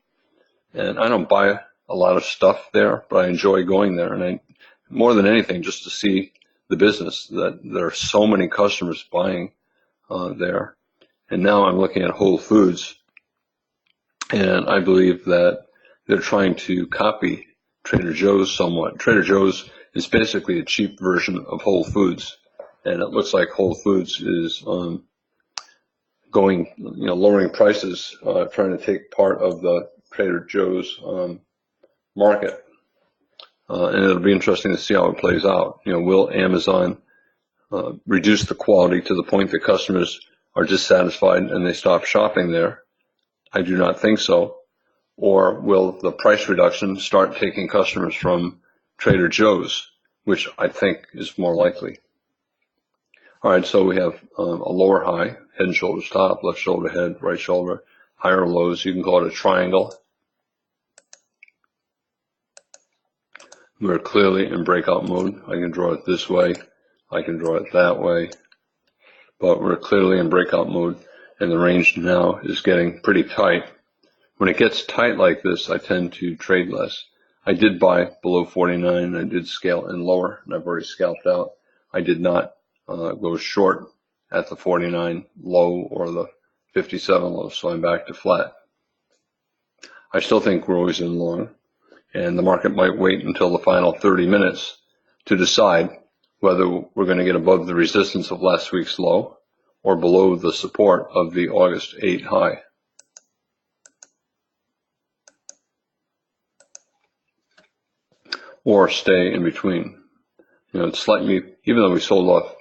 And I don't buy a lot of stuff there, but I enjoy going there. And more than anything, just to see the business, that there are so many customers buying there. And now I'm looking at Whole Foods, and I believe that they're trying to copy Trader Joe's somewhat. Trader Joe's is basically a cheap version of Whole Foods, and it looks like Whole Foods is lowering prices, trying to take part of the Trader Joe's market. And it'll be interesting to see how it plays out. Will Amazon reduce the quality to the point that customers are dissatisfied and they stop shopping there? I do not think so. Or will the price reduction start taking customers from Trader Joe's, which I think is more likely. All right, so we have a lower high, head and shoulders top, left shoulder head, right shoulder, higher lows. You can call it a triangle. We're clearly in breakout mode. I can draw it this way. I can draw it that way. But we're clearly in breakout mode, and the range now is getting pretty tight. When it gets tight like this, I tend to trade less. I did buy below 49. I did scale in lower, and I've already scalped out. I did not go short at the 49 low or the 57 low, so I'm back to flat. I still think we're always in long, and the market might wait until the final 30 minutes to decide whether we're going to get above the resistance of last week's low or below the support of the August 8 high. Or stay in between. It's slightly, even though we sold off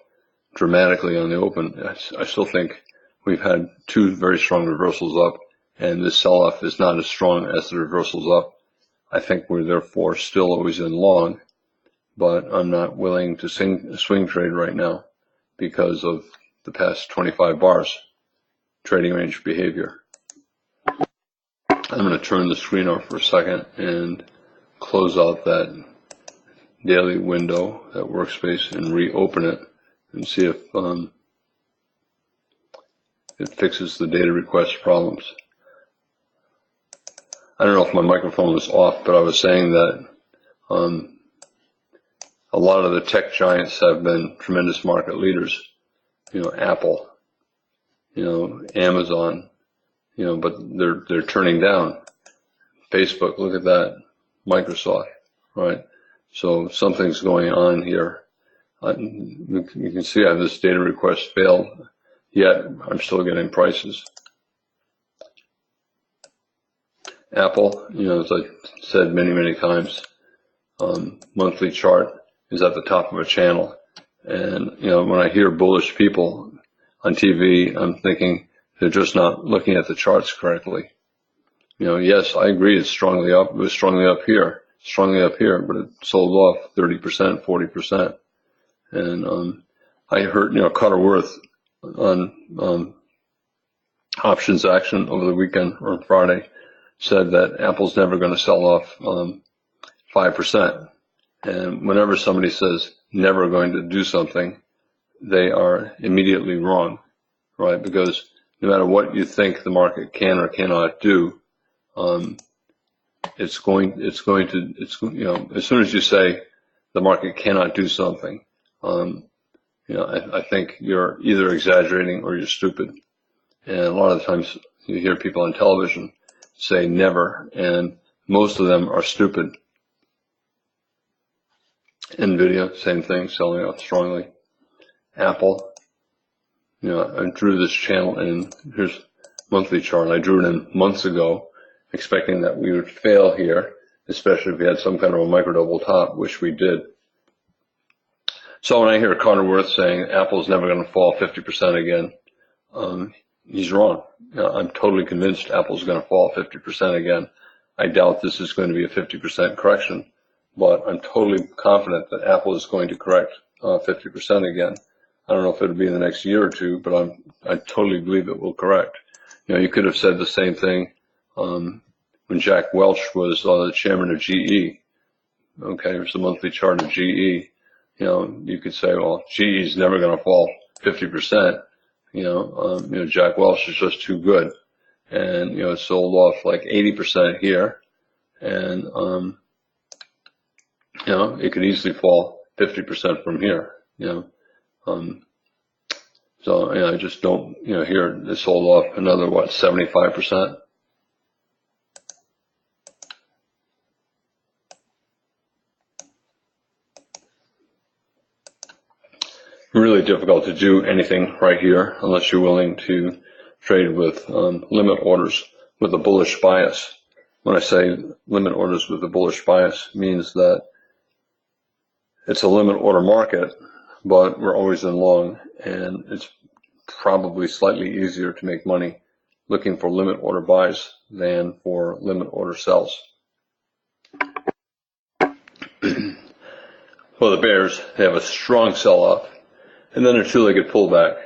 dramatically on the open, I still think we've had two very strong reversals up, and this sell-off is not as strong as the reversals up. I think we're therefore still always in long, but I'm not willing to swing trade right now because of the past 25 bars trading range behavior. I'm going to turn the screen off for a second and close out that daily window, that workspace, and reopen it and see if it fixes the data request problems. I don't know if my microphone was off, but I was saying that a lot of the tech giants have been tremendous market leaders. Apple, Amazon, but they're turning down. Facebook, look at that. Microsoft, right? So something's going on here. You can see I have this data request failed, yet I'm still getting prices. Apple, as I said many times, monthly chart is at the top of a channel. And, when I hear bullish people on TV, I'm thinking they're just not looking at the charts correctly. Yes, I agree it's strongly up. It was strongly up here, but it sold off 30%, 40%. And I heard, Carter Worth on options action over the weekend or Friday said that Apple's never going to sell off 5%. And whenever somebody says never going to do something, they are immediately wrong, right? Because no matter what you think the market can or cannot do, as soon as you say the market cannot do something, I think you're either exaggerating or you're stupid. And a lot of the times you hear people on television say never, and most of them are stupid. NVIDIA, same thing, selling out strongly. Apple, I drew this channel in, here's monthly chart. I drew it in months ago, expecting that we would fail here, especially if we had some kind of a micro double top, which we did. So when I hear Carter Worth saying Apple's never going to fall 50% again, he's wrong. I'm totally convinced Apple's going to fall 50% again. I doubt this is going to be a 50% correction, but I'm totally confident that Apple is going to correct 50% again. I don't know if it'll be in the next year or two, but I totally believe it will correct. You could have said the same thing when Jack Welch was the chairman of GE. Okay, there's a monthly chart of GE. You could say, well, GE is never going to fall 50%. Jack Welch is just too good. And, it sold off like 80% here. And, it could easily fall 50% from here, so, I just don't, here it sold off another, 75%. Really difficult to do anything right here unless you're willing to trade with limit orders with a bullish bias. When I say limit orders with a bullish bias, it means that it's a limit order market, but we're always in long, and it's probably slightly easier to make money looking for limit order buys than for limit order sells. Well, the bears, they have a strong sell-off and then a two-legged pullback,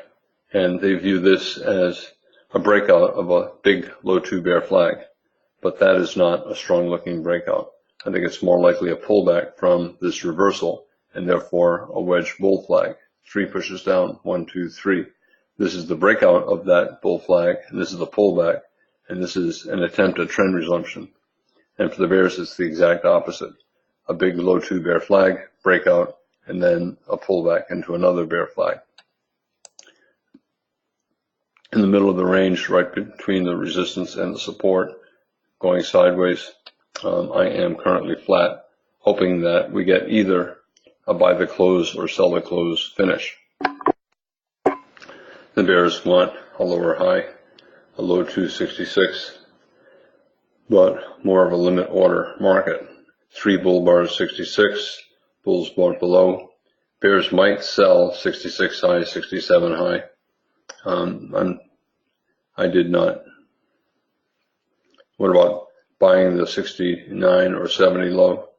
and they view this as a breakout of a big low two bear flag, but that is not a strong looking breakout. I think it's more likely a pullback from this reversal and therefore a wedge bull flag. 3 pushes down, 1, 2, 3. This is the breakout of that bull flag, and this is the pullback, and this is an attempt at trend resumption. And for the bears, it's the exact opposite. A big low two bear flag, breakout, and then a pullback into another bear flag. In the middle of the range, right between the resistance and the support, going sideways, I am currently flat, hoping that we get either a buy the close or sell the close finish. The bears want a lower high, a low 266, but more of a limit order market. 3 bull bars, 66, bulls bought below. Bears might sell 66 high, 67 high. I did not. What about buying the 69 or 70 low?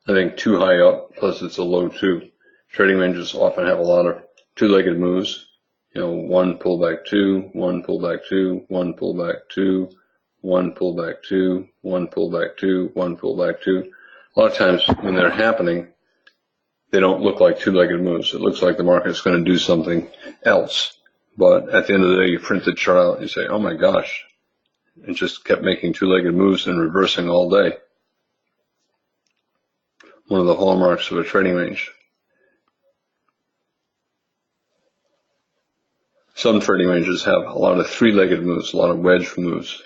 I think too high up, plus it's a low two. Trading ranges often have a lot of two-legged moves. 1 pullback 2, 1 pullback 2, 1 pullback 2, 1 pullback 2, 1 pullback 2, 1 pullback 2. A lot of times when they're happening, they don't look like two-legged moves. It looks like the market is going to do something else. But at the end of the day, you print the chart out and you say, oh my gosh, it just kept making two-legged moves and reversing all day. One of the hallmarks of a trading range. Some trading ranges have a lot of three-legged moves, a lot of wedge moves.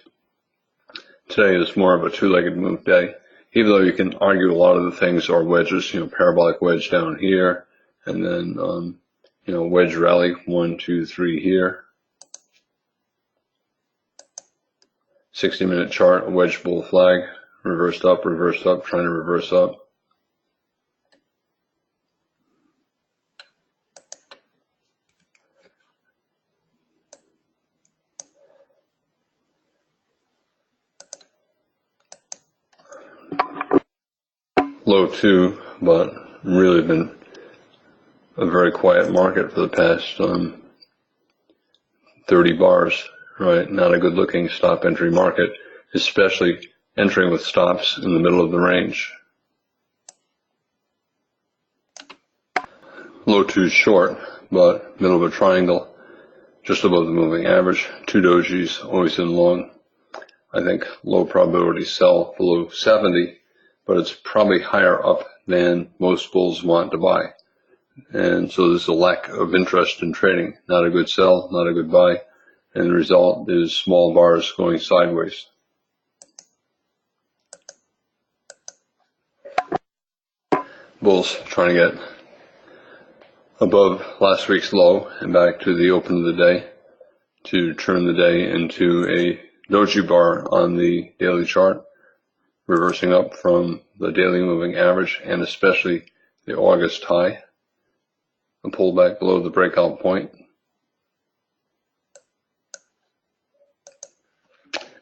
Today is more of a two-legged move day. even though you can argue a lot of the things are wedges, parabolic wedge down here, and then, wedge rally, 1, 2, 3 here. 60-minute chart, a wedge bull flag, reversed up, trying to reverse up. Low 2, but really been a very quiet market for the past 30 bars, right? Not a good looking stop entry market, especially entering with stops in the middle of the range. Low 2 short, but middle of a triangle, just above the moving average. 2 dojis, always in long. I think low probability sell below 70, but it's probably higher up than most bulls want to buy. And so there's a lack of interest in trading. Not a good sell, not a good buy. And the result is small bars going sideways. Bulls trying to get above last week's low and back to the open of the day to turn the day into a doji bar on the daily chart, reversing up from the daily moving average and especially the August high, a pullback below the breakout point.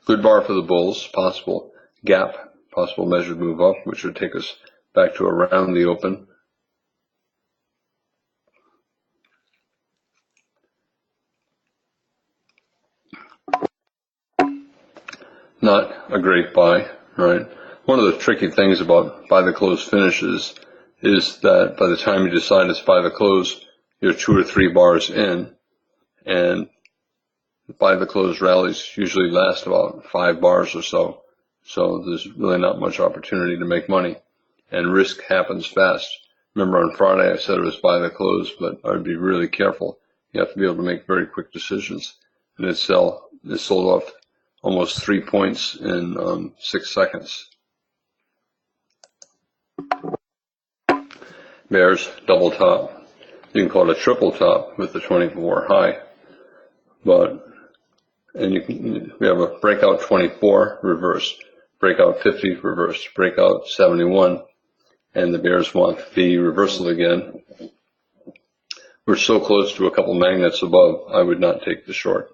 Good bar for the bulls, possible gap, possible measured move up, which would take us back to around the open. Not a great buy, right? One of the tricky things about buy the close finishes is that by the time you decide it's buy the close, you're 2 or 3 bars in, and buy the close rallies usually last about 5 bars or so. So there's really not much opportunity to make money, and risk happens fast. Remember on Friday I said it was buy the close, but I would be really careful. You have to be able to make very quick decisions, and it sold off almost 3 points in 6 seconds. Bears double top. You can call it a triple top with the 24 high, we have a breakout 24 reverse, breakout 50 reverse, breakout 71, and the bears want the reversal again. We're so close to a couple magnets above, I would not take the short.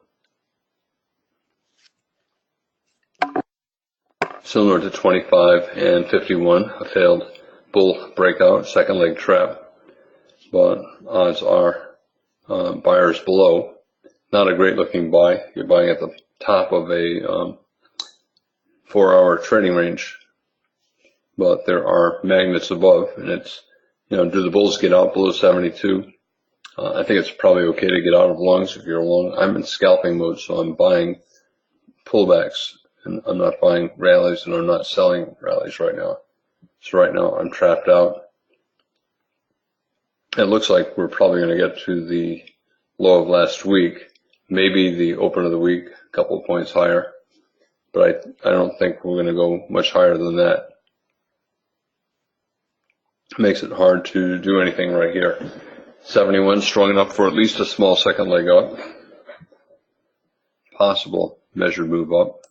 Similar to 25 and 51, a failed bull breakout, second leg trap, but odds are buyers below. Not a great looking buy. You're buying at the top of a 4-hour trading range, but there are magnets above, and it's, do the bulls get out below 72? I think it's probably okay to get out of longs if you're long. I'm in scalping mode, so I'm buying pullbacks, and I'm not buying rallies, and I'm not selling rallies right now. So right now I'm trapped out. It looks like we're probably going to get to the low of last week, maybe the open of the week, a couple of points higher, but I don't think we're going to go much higher than that. It makes it hard to do anything right here. 71 strong enough for at least a small second leg up. Possible measured move up.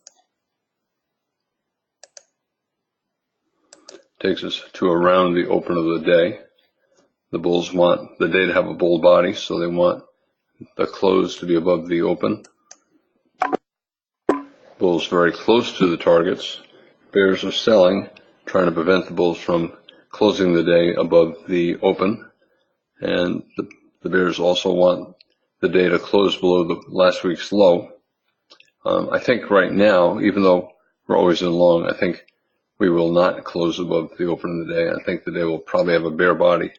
Takes us to around the open of the day. The bulls want the day to have a bull body, so they want the close to be above the open. Bulls very close to the targets. Bears are selling, trying to prevent the bulls from closing the day above the open. And the bears also want the day to close below the last week's low. I think right now, even though we're always in long, I think we will not close above the open of the day. I think the day will probably have a bear body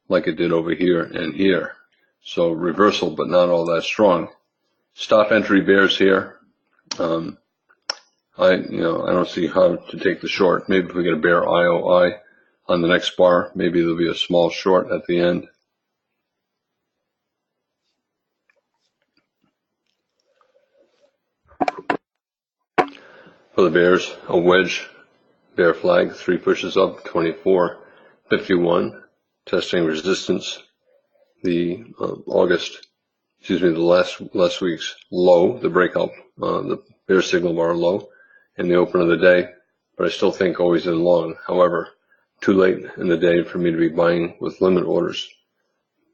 like it did over here and here. So reversal, but not all that strong. Stop entry bears here. I don't see how to take the short. Maybe if we get a bear IOI on the next bar, maybe there'll be a small short at the end. For the bears, a wedge bear flag, 3 pushes up, 24.51, testing resistance. The last week's low, the breakout, the bear signal bar low in the open of the day, but I still think always in long. However, too late in the day for me to be buying with limit orders,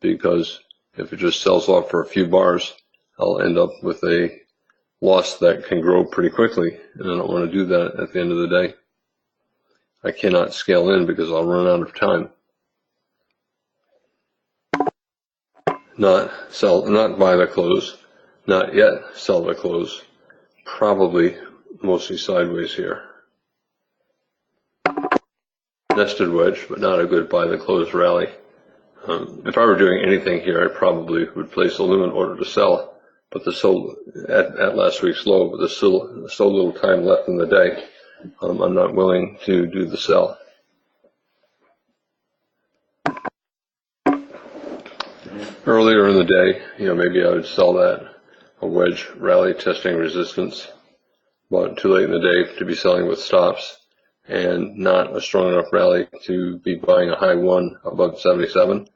because if it just sells off for a few bars, I'll end up with a loss that can grow pretty quickly, and I don't want to do that at the end of the day. I cannot scale in because I'll run out of time. Not buy the close, not yet sell the close, probably mostly sideways here. Nested wedge, but not a good buy the close rally. If I were doing anything here, I probably would place a limit order to sell, but at last week's low, but there's still so little time left in the day. I'm not willing to do the sell. Earlier in the day, maybe I would sell that, a wedge rally testing resistance, but too late in the day to be selling with stops, and not a strong enough rally to be buying a high one above 77,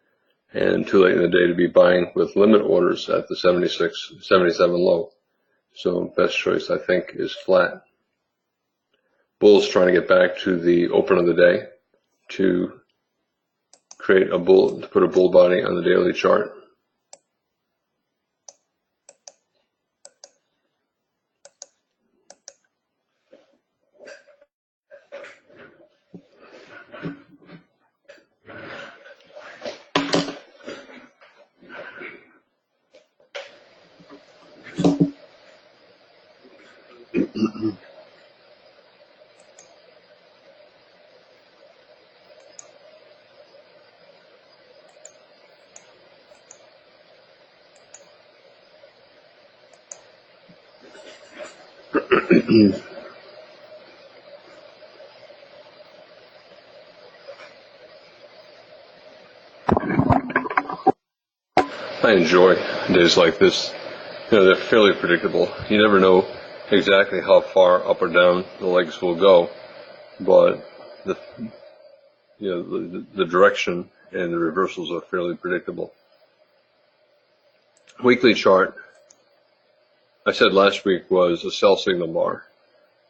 and too late in the day to be buying with limit orders at the 77 low. So best choice, I think, is flat. Bulls trying to get back to the open of the day to put a bull body on the daily chart. I enjoy days like this. They're fairly predictable. You never know exactly how far up or down the legs will go, but the direction and the reversals are fairly predictable. Weekly chart, I said last week was a sell signal bar,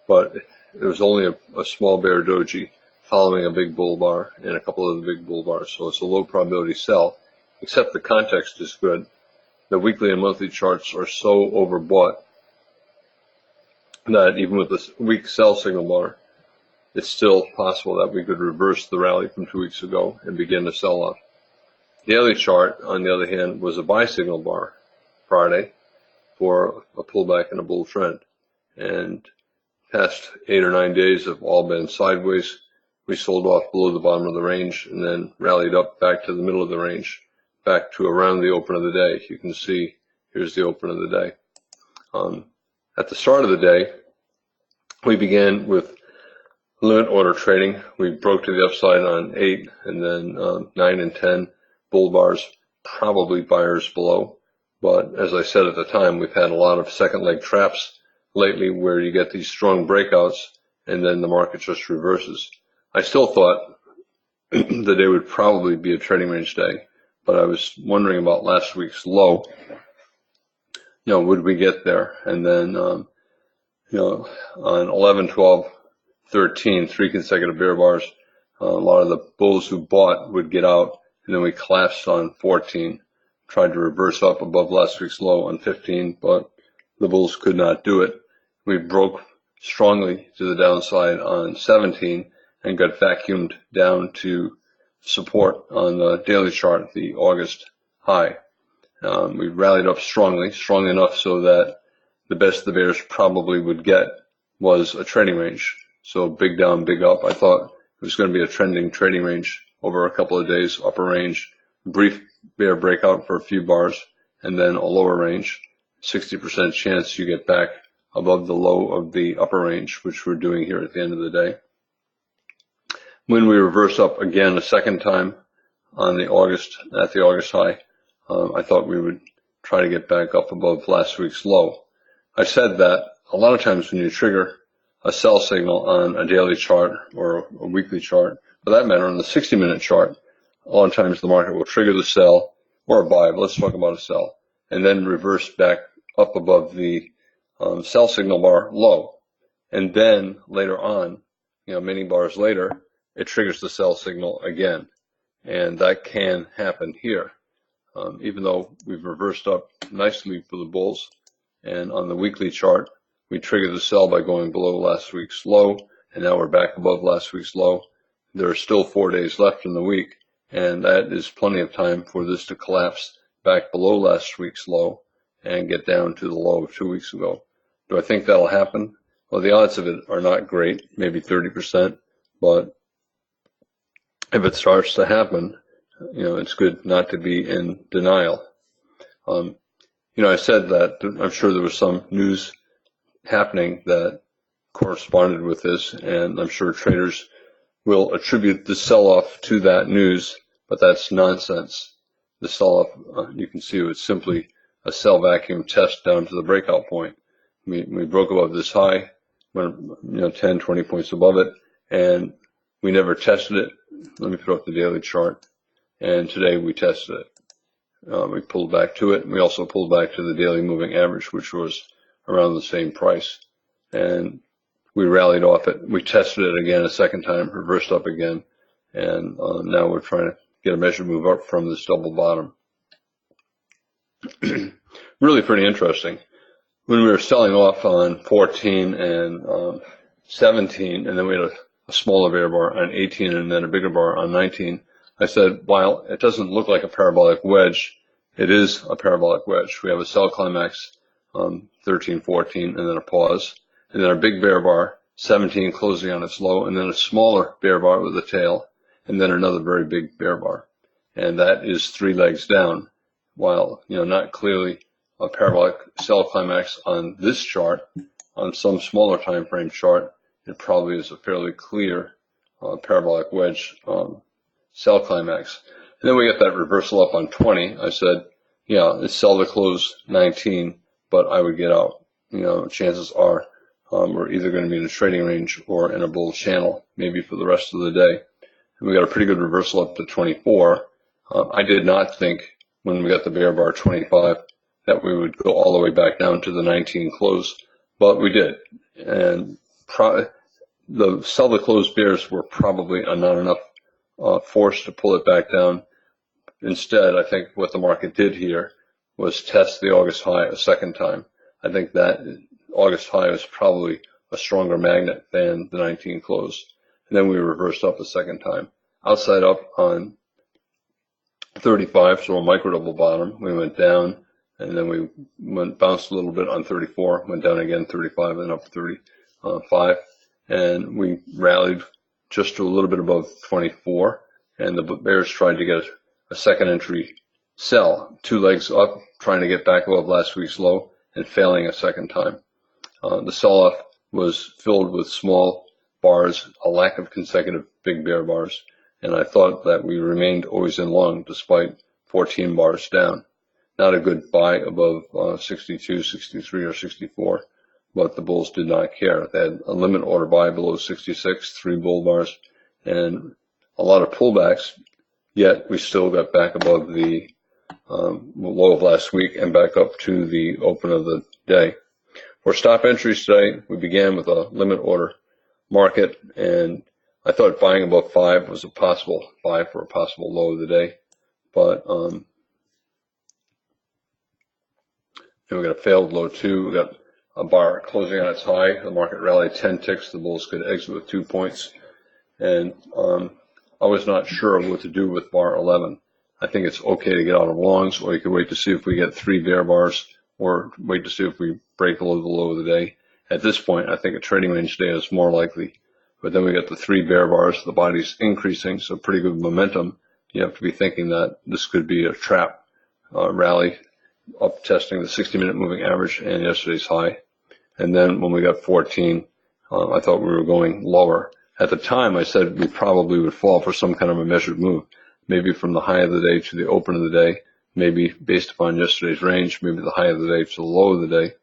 but it was only a small bear doji following a big bull bar and a couple of the big bull bars, so it's a low probability sell, except the context is good. The weekly and monthly charts are so overbought that even with this weak sell signal bar, it's still possible that we could reverse the rally from 2 weeks ago and begin to sell off. The daily chart, on the other hand, was a buy signal bar Friday for a pullback and a bull trend. And past 8 or 9 days have all been sideways. We sold off below the bottom of the range and then rallied up back to the middle of the range, back to around the open of the day. You can see, here's the open of the day. At the start of the day, we began with limit order trading. We broke to the upside on 8 and then 9 and 10 bull bars, probably buyers below. But as I said at the time, we've had a lot of second leg traps lately where you get these strong breakouts and then the market just reverses. I still thought the day would probably be a trading range day, but I was wondering about last week's low. Would we get there? And then, on 11, 12, 13, 3 consecutive bear bars, a lot of the bulls who bought would get out, and then we collapsed on 14, tried to reverse up above last week's low on 15, but the bulls could not do it. We broke strongly to the downside on 17 and got vacuumed down to support on the daily chart, the August high. We rallied up strong enough so that the best the bears probably would get was a trading range. So big down, big up. I thought it was going to be a trending trading range over a couple of days, upper range, brief bear breakout for a few bars, and then a lower range. 60% chance you get back above the low of the upper range, which we're doing here at the end of the day. When we reverse up again a second time at the August high, I thought we would try to get back up above last week's low. I said that a lot of times when you trigger a sell signal on a daily chart or a weekly chart. For that matter, on the 60-minute chart, a lot of times the market will trigger the sell or a buy, but let's talk about a sell, and then reverse back up above the sell signal bar low. And then later on, many bars later, it triggers the sell signal again. And that can happen here. Even though we've reversed up nicely for the bulls, and on the weekly chart, we triggered the sell by going below last week's low, and now we're back above last week's low. There are still 4 days left in the week, and that is plenty of time for this to collapse back below last week's low and get down to the low of 2 weeks ago. Do I think that'll happen? Well, the odds of it are not great, maybe 30%, but if it starts to happen, it's good not to be in denial. I said that I'm sure there was some news happening that corresponded with this, and I'm sure traders will attribute the sell-off to that news, but that's nonsense. The sell-off, you can see, was simply a sell vacuum test down to the breakout point. We broke above this high, went 10, 20 points above it, and we never tested it. Let me put up the daily chart, and today we tested it. We pulled back to it, and we also pulled back to the daily moving average, which was around the same price, and we rallied off it. We tested it again a second time, reversed up again, and now we're trying to get a measured move up from this double bottom. Really pretty interesting. When we were selling off on 14 and 17, and then we had a smaller bear bar on 18 and then a bigger bar on 19, I said, while it doesn't look like a parabolic wedge, it is a parabolic wedge. We have a sell climax 13, 14, and then a pause, and then a big bear bar, 17 closing on its low, and then a smaller bear bar with a tail, and then another very big bear bar. And that is 3 legs down, while not clearly a parabolic sell climax on this chart. On some smaller time frame chart, it probably is a fairly clear parabolic wedge sell climax. And then we get that reversal up on 20. I said, it's sell to close 19, but I would get out. Chances are we're either going to be in a trading range or in a bull channel, maybe for the rest of the day. And we got a pretty good reversal up to 24. I did not think when we got the bear bar 25 that we would go all the way back down to the 19 close, but we did. And the sell to close bears were probably not enough force to pull it back down. Instead, I think what the market did here was test the August high a second time. I think that August high was probably a stronger magnet than the 19 close. And then we reversed up a second time. Outside up on 35, so a micro double bottom, we went down, and then we bounced a little bit on 34, went down again 35, and up 35, and we rallied just to a little bit above 24, and the bears tried to get a second entry sell, 2 legs up, trying to get back above last week's low, and failing a second time. The sell-off was filled with small bars, a lack of consecutive big bear bars, and I thought that we remained always in long despite 14 bars down. Not a good buy above 62, 63, or 64, but the bulls did not care. They had a limit order buy below 66, 3 bull bars, and a lot of pullbacks, yet we still got back above the low of last week and back up to the open of the day. For stop entries today, we began with a limit order market, and I thought buying above 5 was a possible buy for a possible low of the day, but we got a failed low 2. We got a bar closing on its high. The market rallied 10 ticks. The bulls could exit with 2 points, and I was not sure what to do with bar 11. I think it's okay to get out of longs, or you can wait to see if we get 3 bear bars, or wait to see if we break below the low of the day. At this point, I think a trading range day is more likely. But then we got the 3 bear bars, the body's increasing, so pretty good momentum. You have to be thinking that this could be a trap rally, up testing the 60-minute moving average and yesterday's high. And then when we got 14, I thought we were going lower. At the time, I said we probably would fall for some kind of a measured move, maybe from the high of the day to the open of the day, maybe based upon yesterday's range, maybe the high of the day to the low of the day.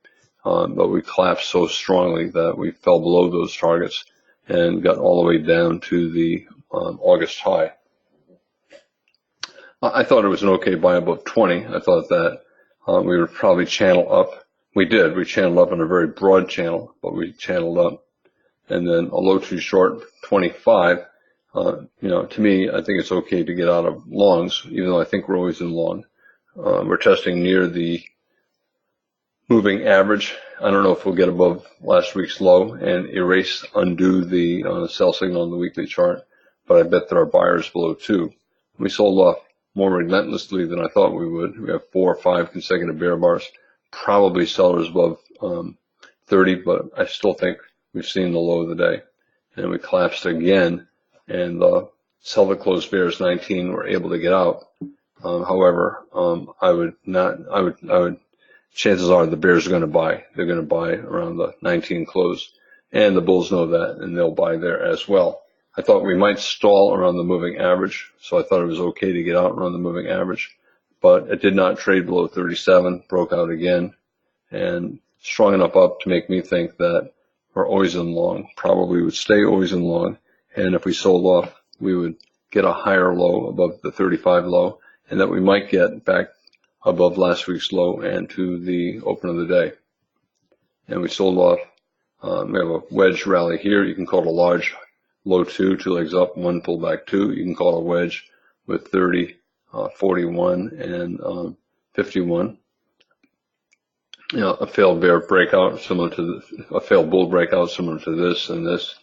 but we collapsed so strongly that we fell below those targets and got all the way down to the August high. I thought it was an okay buy above 20. I thought that we would probably channel up. We did. We channeled up in a very broad channel, but we channeled up. And then a low too short, 25. To me, I think it's okay to get out of longs, even though I think we're always in long. We're testing near the moving average. I don't know if we'll get above last week's low and undo the sell signal on the weekly chart, but I bet that our buyer is below 2. We sold off more relentlessly than I thought we would. We have 4 or 5 consecutive bear bars, probably sellers above 30, but I still think we've seen the low of the day. And we collapsed again, and sell the closed bears 19 were able to get out. However, chances are the bears are going to buy. They're going to buy around the 19 close, and the bulls know that, and they'll buy there as well. I thought we might stall around the moving average, so I thought it was okay to get out around the moving average, but it did not trade below 37, broke out again, and strong enough up to make me think that we're always in long, probably would stay always in long, and if we sold off, we would get a higher low above the 35 low, and that we might get back above last week's low and to the open of the day. And we sold off. We have a wedge rally here. You can call it a large low 2 legs up, 1 pullback 2. You can call it a wedge with 30, 41, and 51. A failed bear breakout similar to a failed bull breakout similar to this and this,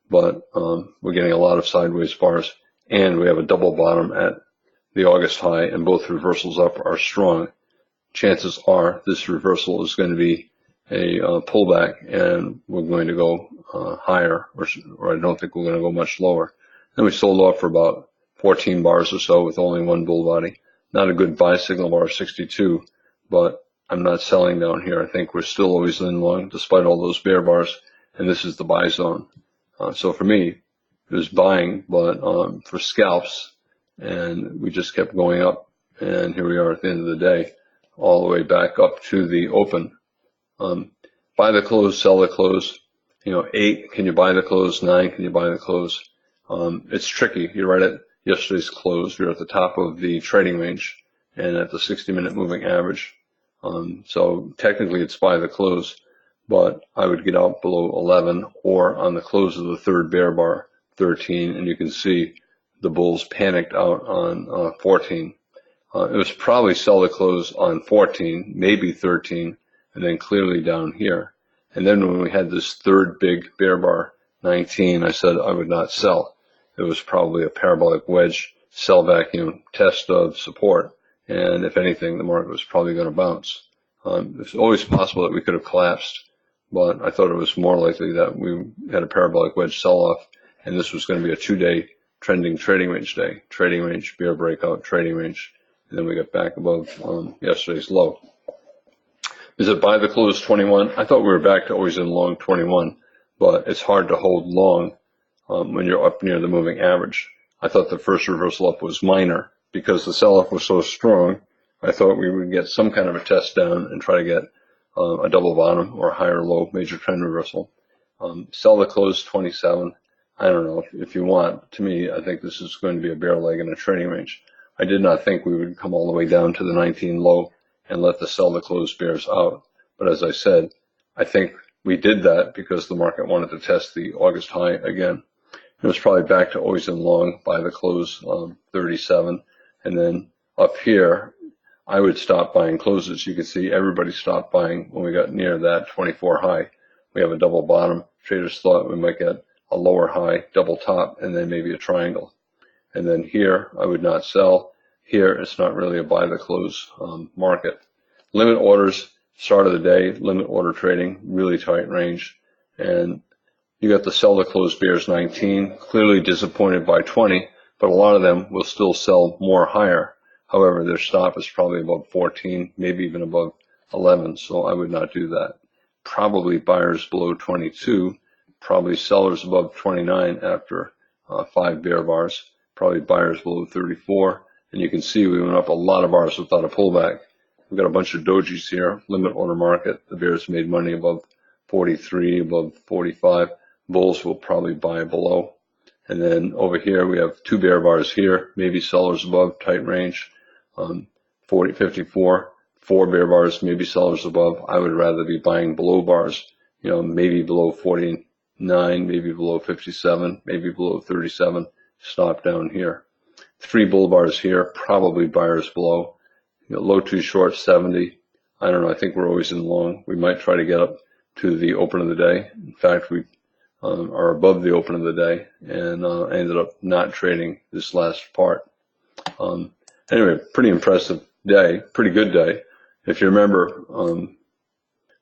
but we're getting a lot of sideways bars, and we have a double bottom at the August high, and both reversals up are strong. Chances are this reversal is going to be a pullback, and we're going to go higher, or I don't think we're going to go much lower. Then we sold off for about 14 bars or so with only 1 bull body. Not a good buy signal bar 62, but I'm not selling down here. I think we're still always in long despite all those bear bars, and this is the buy zone. So for me, it was buying, but for scalps, and we just kept going up, and here we are at the end of the day, all the way back up to the open. Buy the close, sell the close. 8, can you buy the close? 9, can you buy the close? It's tricky. You're right at yesterday's close. You're at the top of the trading range and at the 60-minute moving average. So technically it's buy the close, but I would get out below 11 or on the close of the third bear bar, 13, and you can see the bulls panicked out on 14. It was probably sell the close on 14, maybe 13, and then clearly down here. And then when we had this third big bear bar, 19, I said I would not sell. It was probably a parabolic wedge sell vacuum test of support. And if anything, the market was probably going to bounce. It's always possible that we could have collapsed, but I thought it was more likely that we had a parabolic wedge sell-off, and this was going to be a 2-day trending trading range day. Trading range, bear breakout, trading range, and then we got back above yesterday's low. Is it buy the close 21? I thought we were back to always in long 21, but it's hard to hold long when you're up near the moving average. I thought the first reversal up was minor because the sell-off was so strong. I thought we would get some kind of a test down and try to get a double bottom or a higher low major trend reversal. Sell the close 27. I don't know if you want. To me, I think this is going to be a bear leg in a trading range. I did not think we would come all the way down to the 19 low and let the sell the close bears out. But as I said, I think we did that because the market wanted to test the August high again. It was probably back to always in long by the close 37. And then up here, I would stop buying closes. You can see everybody stopped buying when we got near that 24 high. We have a double bottom. Traders thought we might get a lower high, double top, and then maybe a triangle. And then here, I would not sell. Here, it's not really a buy the close market. Limit orders, start of the day, limit order trading, really tight range. And you got the sell the close bears 19, clearly disappointed by 20, but a lot of them will still sell more higher. However, their stop is probably above 14, maybe even above 11, so I would not do that. Probably buyers below 22, probably sellers above 29 after 5 bear bars, probably buyers below 34. And you can see we went up a lot of bars without a pullback. We've got a bunch of dojis here, limit order market. The bears made money above 43, above 45. Bulls will probably buy below. And then over here, we have two bear bars here, maybe sellers above, tight range, 40, 54, four bear bars, maybe sellers above. I would rather be buying below bars, maybe below 49, maybe below 57, maybe below 37, stop down here. Three bull bars here, probably buyers below. Low too short, 70. I don't know, I think we're always in long. We might try to get up to the open of the day. In fact, we are above the open of the day, and I ended up not trading this last part. Anyway, pretty impressive day, pretty good day. If you remember,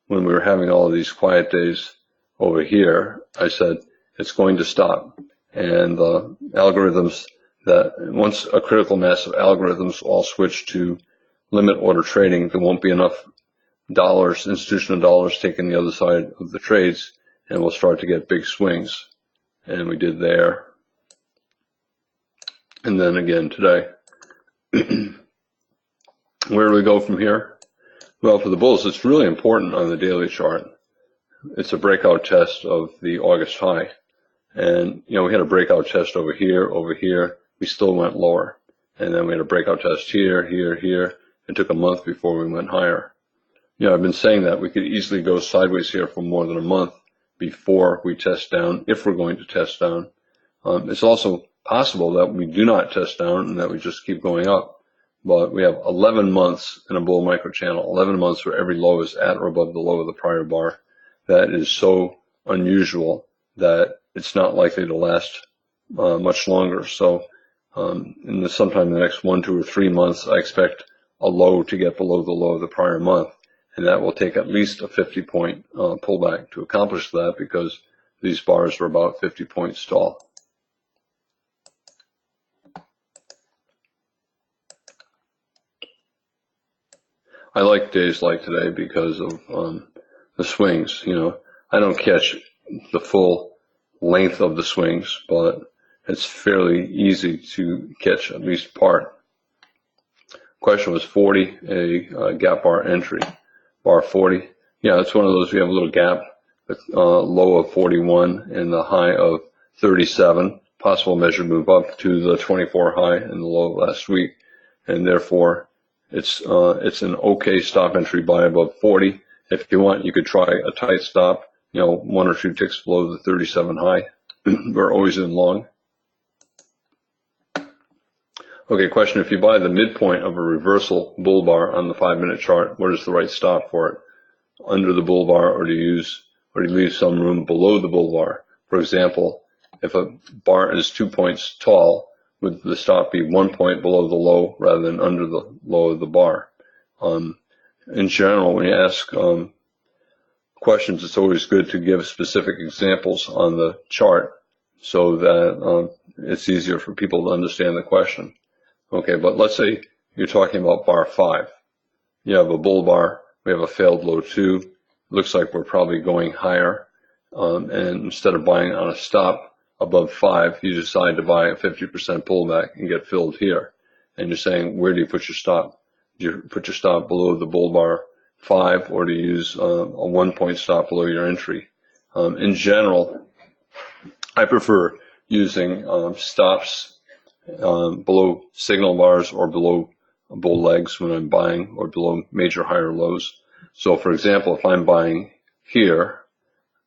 when we were having all of these quiet days over here, I said it's going to stop. And algorithms that once a critical mass of algorithms all switch to limit order trading, there won't be enough dollars, institutional dollars, taking the other side of the trades, and we'll start to get big swings. And we did there. And then again today. Where do we go from here? Well, for the bulls, it's really important on the daily chart. It's a breakout test of the August high. And, we had a breakout test over here. We still went lower. And then we had a breakout test here. It took a month before we went higher. I've been saying that we could easily go sideways here for more than a month before we test down, if we're going to test down. It's also possible that we do not test down and that we just keep going up. But we have 11 months in a bull micro channel, 11 months where every low is at or above the low of the prior bar. That is so unusual that it's not likely to last much longer. So sometime in the next 1, 2, or 3 months, I expect a low to get below the low of the prior month. And that will take at least a 50-point pullback to accomplish that, because these bars are about 50 points tall. I like days like today because of the swings. I don't catch the full length of the swings, but it's fairly easy to catch at least part. Question was 40, a gap bar entry. Bar 40. Yeah, it's one of those, we have a little gap, low of 41 and the high of 37. Possible measure move up to the 24 high and the low of last week. And therefore, it's an okay stop entry buy above 40. If you want, you could try a tight stop, 1 or 2 ticks below the 37 high. We're always in long. Okay, question, if you buy the midpoint of a reversal bull bar on the 5-minute chart, what is the right stop for it? Under the bull bar, or do you leave some room below the bull bar? For example, if a bar is 2 points tall, would the stop be 1 point below the low rather than under the low of the bar? In general, when you ask questions, it's always good to give specific examples on the chart so that it's easier for people to understand the question. Okay, but let's say you're talking about bar 5. You have a bull bar, we have a failed low 2. Looks like we're probably going higher. And instead of buying on a stop above 5, you decide to buy a 50% pullback and get filled here. And you're saying, where do you put your stop? Do you put your stop below the bull bar 5, or do you use a 1-point stop below your entry? In general, I prefer using stops below signal bars or below bull legs when I'm buying, or below major higher lows. So for example, if I'm buying here,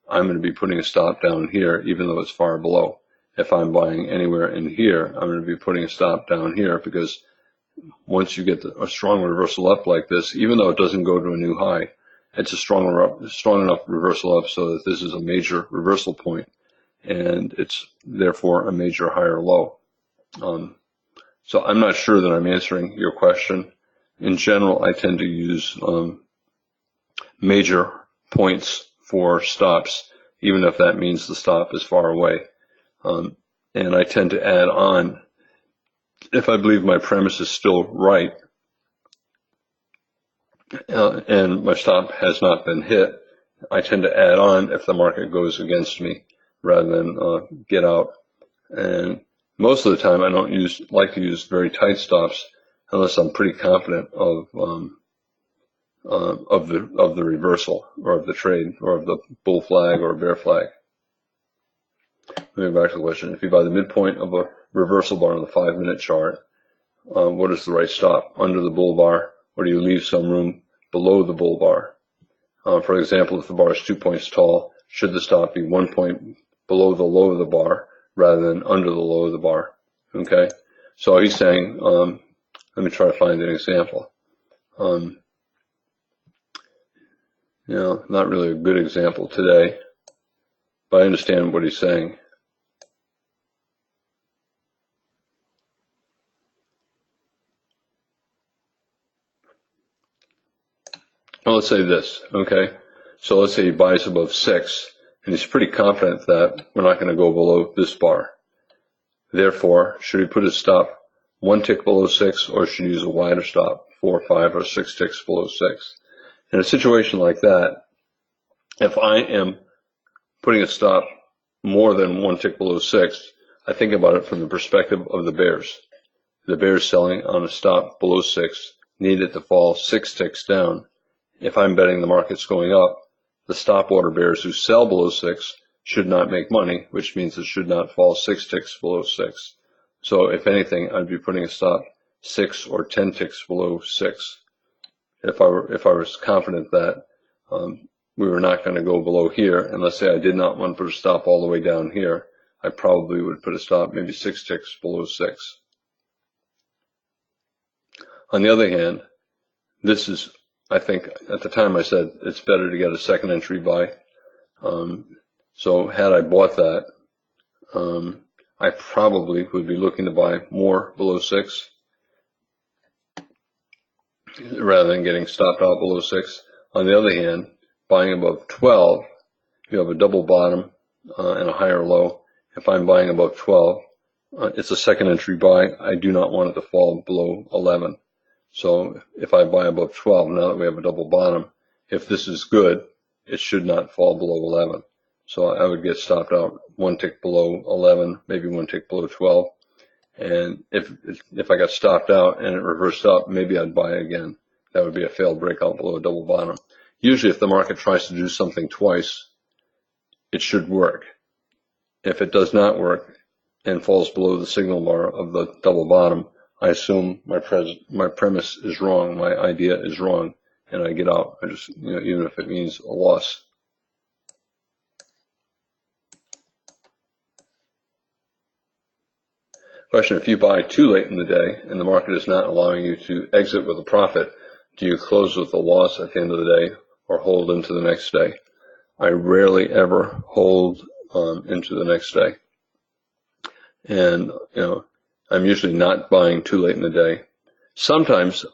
I'm going to be putting a stop down here, even though it's far below. If I'm buying anywhere in here, I'm going to be putting a stop down here, because once you get a strong reversal up like this, even though it doesn't go to a new high, it's a strong enough reversal up so that this is a major reversal point, and it's therefore a major higher low. So I'm not sure that I'm answering your question. In general, I tend to use major points for stops, even if that means the stop is far away. And I tend to add on, if I believe my premise is still right, and my stop has not been hit, I tend to add on if the market goes against me rather than get out. And most of the time, I don't like to use very tight stops unless I'm pretty confident of of the reversal or of the trade or of the bull flag or bear flag. Let me go back to the question. If you buy the midpoint of a reversal bar on the 5-minute chart, what is the right stop? Under the bull bar, or do you leave some room below the bull bar? For example, if the bar is 2 points tall, should the stop be 1 point below the low of the bar rather than under the low of the bar? Okay, so he's saying, let me try to find an example. Not really a good example today, but I understand what he's saying. Well, let's say this, okay? So let's say he buys above 6, and he's pretty confident that we're not going to go below this bar. Therefore, should he put his stop 1 tick below 6, or should he use a wider stop, 4, 5, or 6 ticks below 6? In a situation like that, if I am putting a stop more than 1 tick below 6, I think about it from the perspective of the bears. The bears selling on a stop below 6 need it to fall 6 ticks down. If I'm betting the market's going up, the stop order bears who sell below 6 should not make money, which means it should not fall 6 ticks below 6. So if anything, I'd be putting a stop 6 or 10 ticks below 6. If I was confident that we were not going to go below here, and let's say I did not want to put a stop all the way down here, I probably would put a stop maybe 6 ticks below 6. On the other hand, this is, I think at the time I said it's better to get a second entry buy. So had I bought that, I probably would be looking to buy more below 6 rather than getting stopped out below 6. On the other hand, buying above 12, you have a double bottom and a higher low. If I'm buying above 12, it's a second entry buy. I do not want it to fall below 11. So if I buy above 12, now that we have a double bottom, if this is good, it should not fall below 11. So I would get stopped out 1 tick below 11, maybe 1 tick below 12. And if I got stopped out and it reversed up, maybe I'd buy again. That would be a failed breakout below a double bottom. Usually if the market tries to do something twice, it should work. If it does not work and falls below the signal bar of the double bottom, I assume my premise is wrong, my idea is wrong, and I get out. I just, even if it means a loss. Question: if you buy too late in the day and the market is not allowing you to exit with a profit, do you close with a loss at the end of the day or hold into the next day? I rarely ever hold into the next day, and I'm usually not buying too late in the day. Sometimes,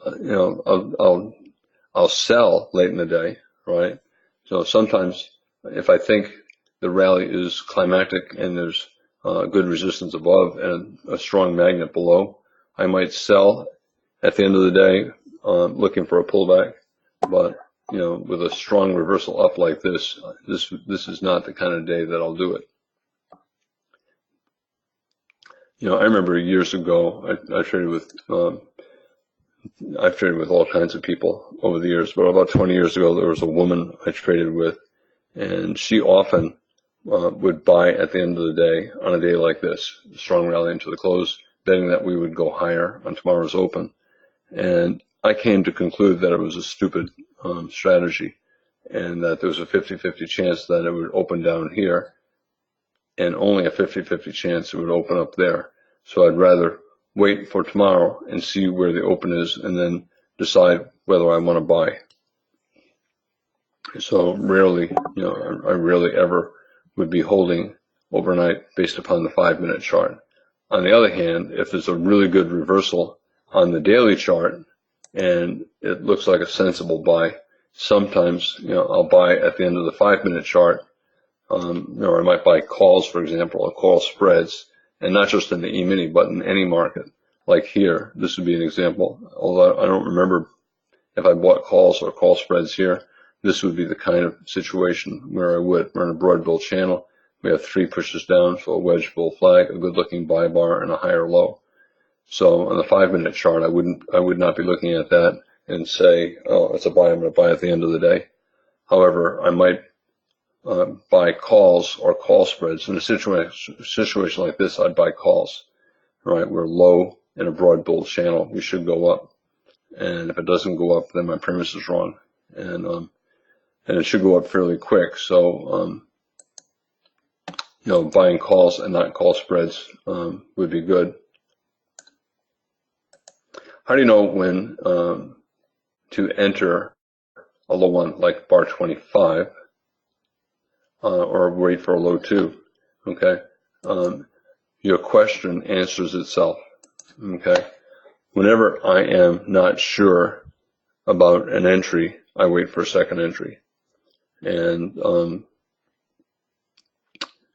I'll sell late in the day, right? So sometimes if I think the rally is climactic and there's good resistance above and a strong magnet below, I might sell at the end of the day, looking for a pullback. But, with a strong reversal up like this is not the kind of day that I'll do it. I remember years ago, I've traded with all kinds of people over the years, but about 20 years ago, there was a woman I traded with, and she often would buy at the end of the day on a day like this, a strong rally into the close, betting that we would go higher on tomorrow's open. And I came to conclude that it was a stupid strategy, and that there was a 50-50 chance that it would open down here, and only a 50-50 chance it would open up there. So I'd rather wait for tomorrow and see where the open is and then decide whether I want to buy. So rarely, I rarely ever would be holding overnight based upon the 5-minute chart. On the other hand, if there's a really good reversal on the daily chart and it looks like a sensible buy, sometimes, I'll buy at the end of the 5-minute chart. Or I might buy calls, for example, or call spreads, and not just in the E-mini, but in any market. Like here, this would be an example. Although I don't remember if I bought calls or call spreads here, this would be the kind of situation where I would. We're in a broad bull channel. We have 3 pushes down, so a wedge bull flag, a good-looking buy bar, and a higher low. So on the 5-minute chart, I would not be looking at that and say, oh, it's a buy, I'm going to buy at the end of the day. However, I might buy calls or call spreads. In a situation like this, I'd buy calls, right? We're low in a broad bull channel. We should go up. And if it doesn't go up, then my premise is wrong. And it should go up fairly quick. So, buying calls and not call spreads would be good. How do you know when to enter a low one like bar 25 or wait for a low 2? Okay, your question answers itself. Okay, whenever I am not sure about an entry, I wait for a second entry, and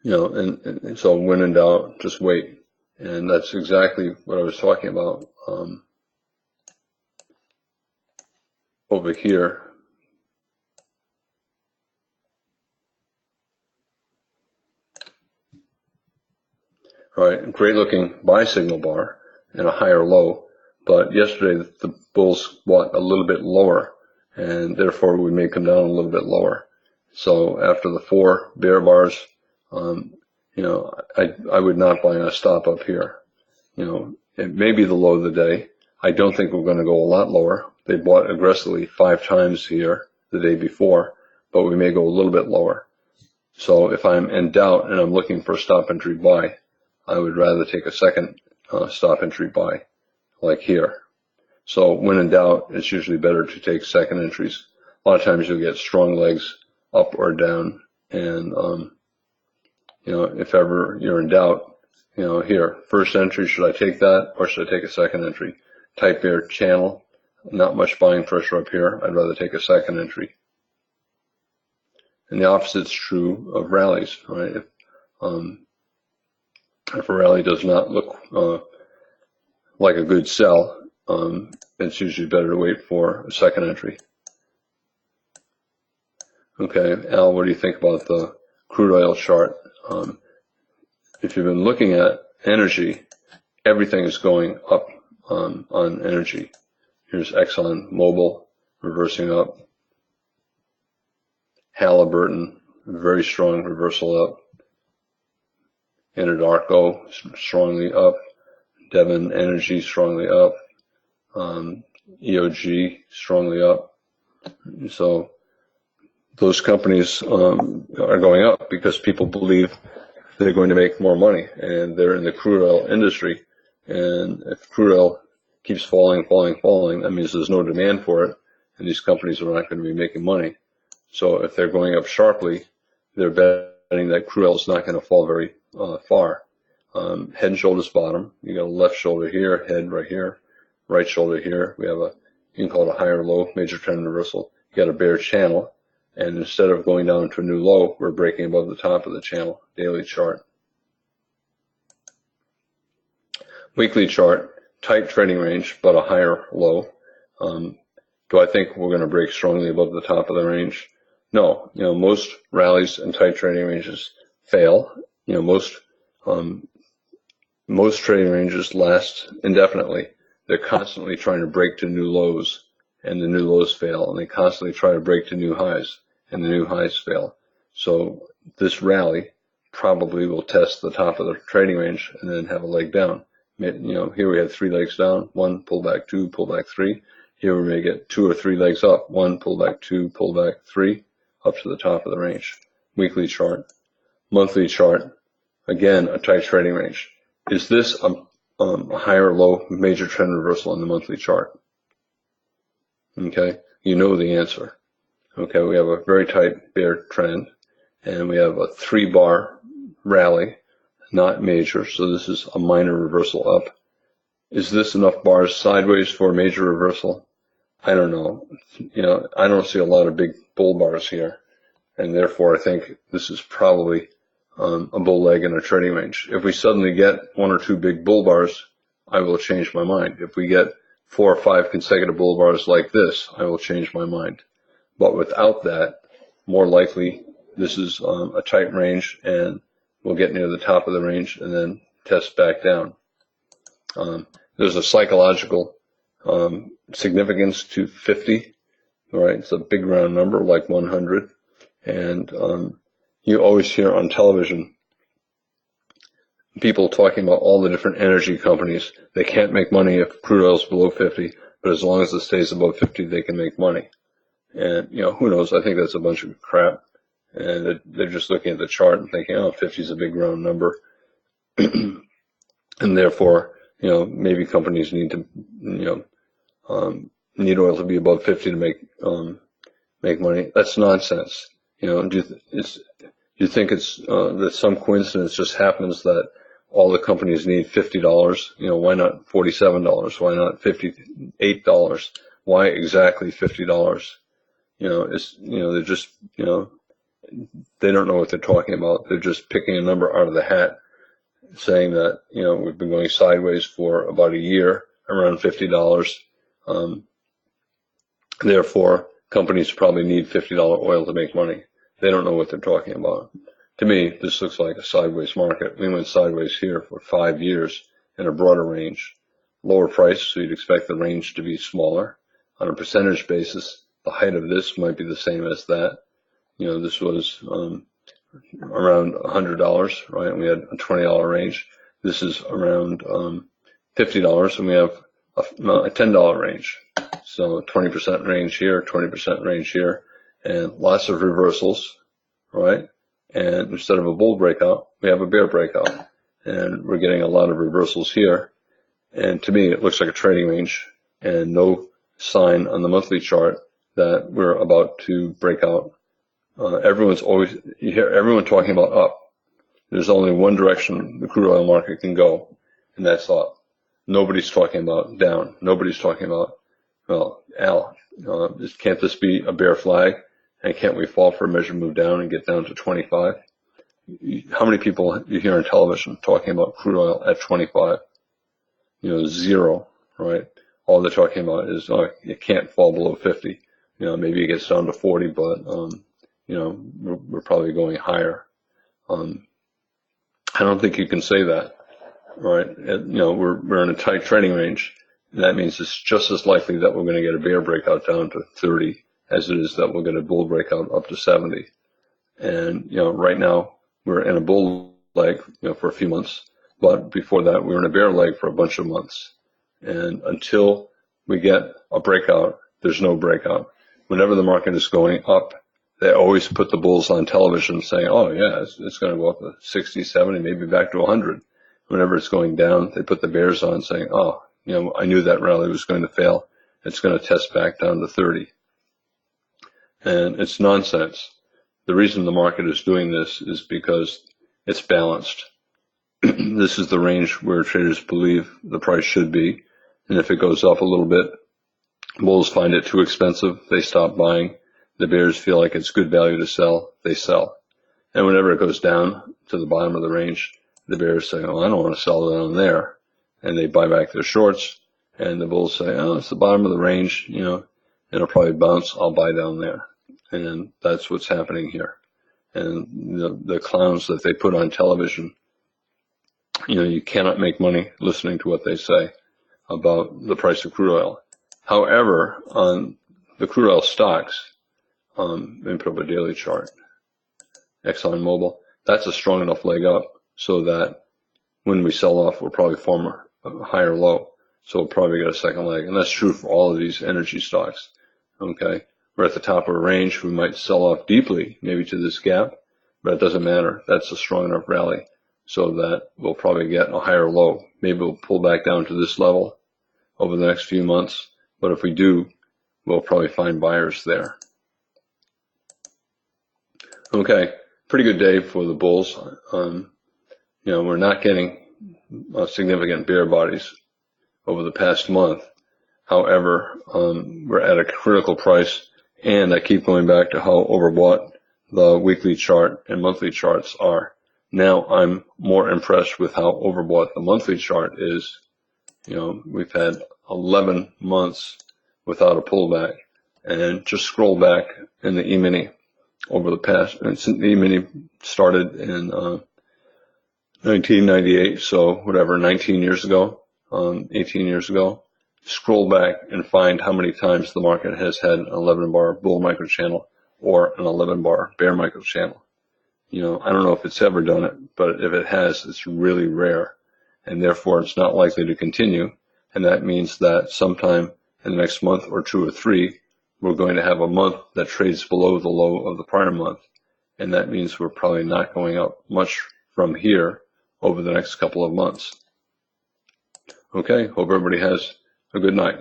and so when in doubt, just wait. And that's exactly what I was talking about over here. All right, great looking buy signal bar and a higher low, but yesterday the bulls bought a little bit lower, and therefore we may come down a little bit lower. So after the 4 bear bars, I would not buy a stop up here. It may be the low of the day. I don't think we're going to go a lot lower. They bought aggressively 5 times here the day before, but we may go a little bit lower. So if I'm in doubt and I'm looking for a stop entry buy, I would rather take a second stop entry buy, like here. So when in doubt, it's usually better to take second entries. A lot of times you'll get strong legs up or down, and if ever you're in doubt, here, first entry, should I take that or should I take a second entry? Tight bear channel, not much buying pressure up here. I'd rather take a second entry. And the opposite's true of rallies, right? If a rally does not look like a good sell, it's usually better to wait for a second entry. Okay, Al, what do you think about the crude oil chart? If you've been looking at energy, everything is going up on energy. Here's Exxon Mobil reversing up. Halliburton, very strong reversal up. Anadarko strongly up. Devon Energy strongly up. EOG strongly up. So those companies are going up because people believe they're going to make more money, and they're in the crude oil industry. And if crude oil keeps falling, that means there's no demand for it, and these companies are not going to be making money. So if they're going up sharply, they're betting that crude oil is not going to fall very far. Head and shoulders bottom. You got a left shoulder here, head right here, right shoulder here. We have you can call it a higher low, major trend reversal. You got a bear channel, and instead of going down to a new low, we're breaking above the top of the channel. Daily chart. Weekly chart, tight trading range, but a higher low. Do I think we're going to break strongly above the top of the range? No. Most rallies and tight trading ranges fail. Most trading ranges last indefinitely. They're constantly trying to break to new lows, and the new lows fail, and they constantly try to break to new highs, and the new highs fail. So this rally probably will test the top of the trading range and then have a leg down. Here we had 3 legs down, 1, pull back 2, pull back 3. Here we may get 2 or 3 legs up, 1, pull back 2, pull back 3, up to the top of the range. Weekly chart. Monthly chart, again, a tight trading range. Is this a higher low major trend reversal on the monthly chart? Okay, you know the answer. Okay, we have a very tight bear trend, and we have a 3-bar rally, not major, so this is a minor reversal up. Is this enough bars sideways for a major reversal? I don't know. I don't see a lot of big bull bars here, and therefore I think this is probably a bull leg in a trading range. If we suddenly get 1 or 2 big bull bars, I will change my mind. If we get 4 or 5 consecutive bull bars like this, I will change my mind. But without that, more likely this is a tight range, and we'll get near the top of the range and then test back down. There's a psychological significance to 50, right? It's a big round number like 100. And you always hear on television people talking about all the different energy companies. They can't make money if crude oil is below 50, but as long as it stays above 50, they can make money. And, who knows? I think that's a bunch of crap. And they're just looking at the chart and thinking, oh, 50 is a big round number. And therefore, maybe companies need to, need oil to be above 50 to make money. That's nonsense. Do you think it's that some coincidence just happens that all the companies need $50? Why not $47? Why not $58? Why exactly $50? They're just, they don't know what they're talking about. They're just picking a number out of the hat, saying that, we've been going sideways for about a year around $50. Therefore, companies probably need $50 oil to make money. They don't know what they're talking about. To me, this looks like a sideways market. We went sideways here for 5 years in a broader range. Lower price, so you'd expect the range to be smaller. On a percentage basis, the height of this might be the same as that. This was around $100, right? And we had a $20 range. This is around $50, and we have a $10 range. So 20% range here, 20% range here, and lots of reversals, right? And instead of a bull breakout, we have a bear breakout. And we're getting a lot of reversals here. And to me, it looks like a trading range and no sign on the monthly chart that we're about to break out. You hear everyone talking about up. There's only one direction the crude oil market can go, and that's up. Nobody's talking about down. Nobody's talking about, well, Al, can't this be a bear flag? And can't we fall for a measure move down and get down to 25? How many people you hear on television talking about crude oil at 25? Zero, right? All they're talking about is, it can't fall below 50. Maybe it gets down to 40, but, we're probably going higher. I don't think you can say that, right? We're in a tight trading range, and that means it's just as likely that we're going to get a bear breakout down to 30 as it is that we'll get a bull breakout up to 70. And, right now we're in a bull leg, for a few months, but before that we were in a bear leg for a bunch of months. And until we get a breakout, there's no breakout. Whenever the market is going up, they always put the bulls on television saying, oh yeah, it's going to go up to 60, 70, maybe back to 100. Whenever it's going down, they put the bears on saying, oh, I knew that rally was going to fail. It's going to test back down to 30. And it's nonsense. The reason the market is doing this is because it's balanced. This is the range where traders believe the price should be. And if it goes up a little bit, bulls find it too expensive. They stop buying. The bears feel like it's good value to sell. They sell. And whenever it goes down to the bottom of the range, the bears say, oh, I don't want to sell down there. And they buy back their shorts. And the bulls say, oh, it's the bottom of the range. It'll probably bounce. I'll buy down there. And that's what's happening here. And the clowns that they put on television, you cannot make money listening to what they say about the price of crude oil. However, on the crude oil stocks, let me put up a daily chart. ExxonMobil, that's a strong enough leg up so that when we sell off, we'll probably form a higher low. So we'll probably get a second leg. And that's true for all of these energy stocks. Okay. We're at the top of a range. We might sell off deeply, maybe to this gap, but it doesn't matter. That's a strong enough rally so that we'll probably get a higher low. Maybe we'll pull back down to this level over the next few months. But if we do, we'll probably find buyers there. Okay. Pretty good day for the bulls. We're not getting significant bear bodies over the past month. However, we're at a critical price, and I keep going back to how overbought the weekly chart and monthly charts are. Now I'm more impressed with how overbought the monthly chart is. We've had 11 months without a pullback, and just scroll back in the E-mini over the past, and since the E-mini started in 1998, so whatever, 19 years ago, 18 years ago, scroll back and find how many times the market has had an 11 bar bull microchannel or an 11 bar bear microchannel. You know, I don't know if it's ever done it, but if it has, it's really rare, and therefore it's not likely to continue. And that means that sometime in the next month or 2 or 3, we're going to have a month that trades below the low of the prior month. And that means we're probably not going up much from here over the next couple of months. Okay, hope everybody has a good night.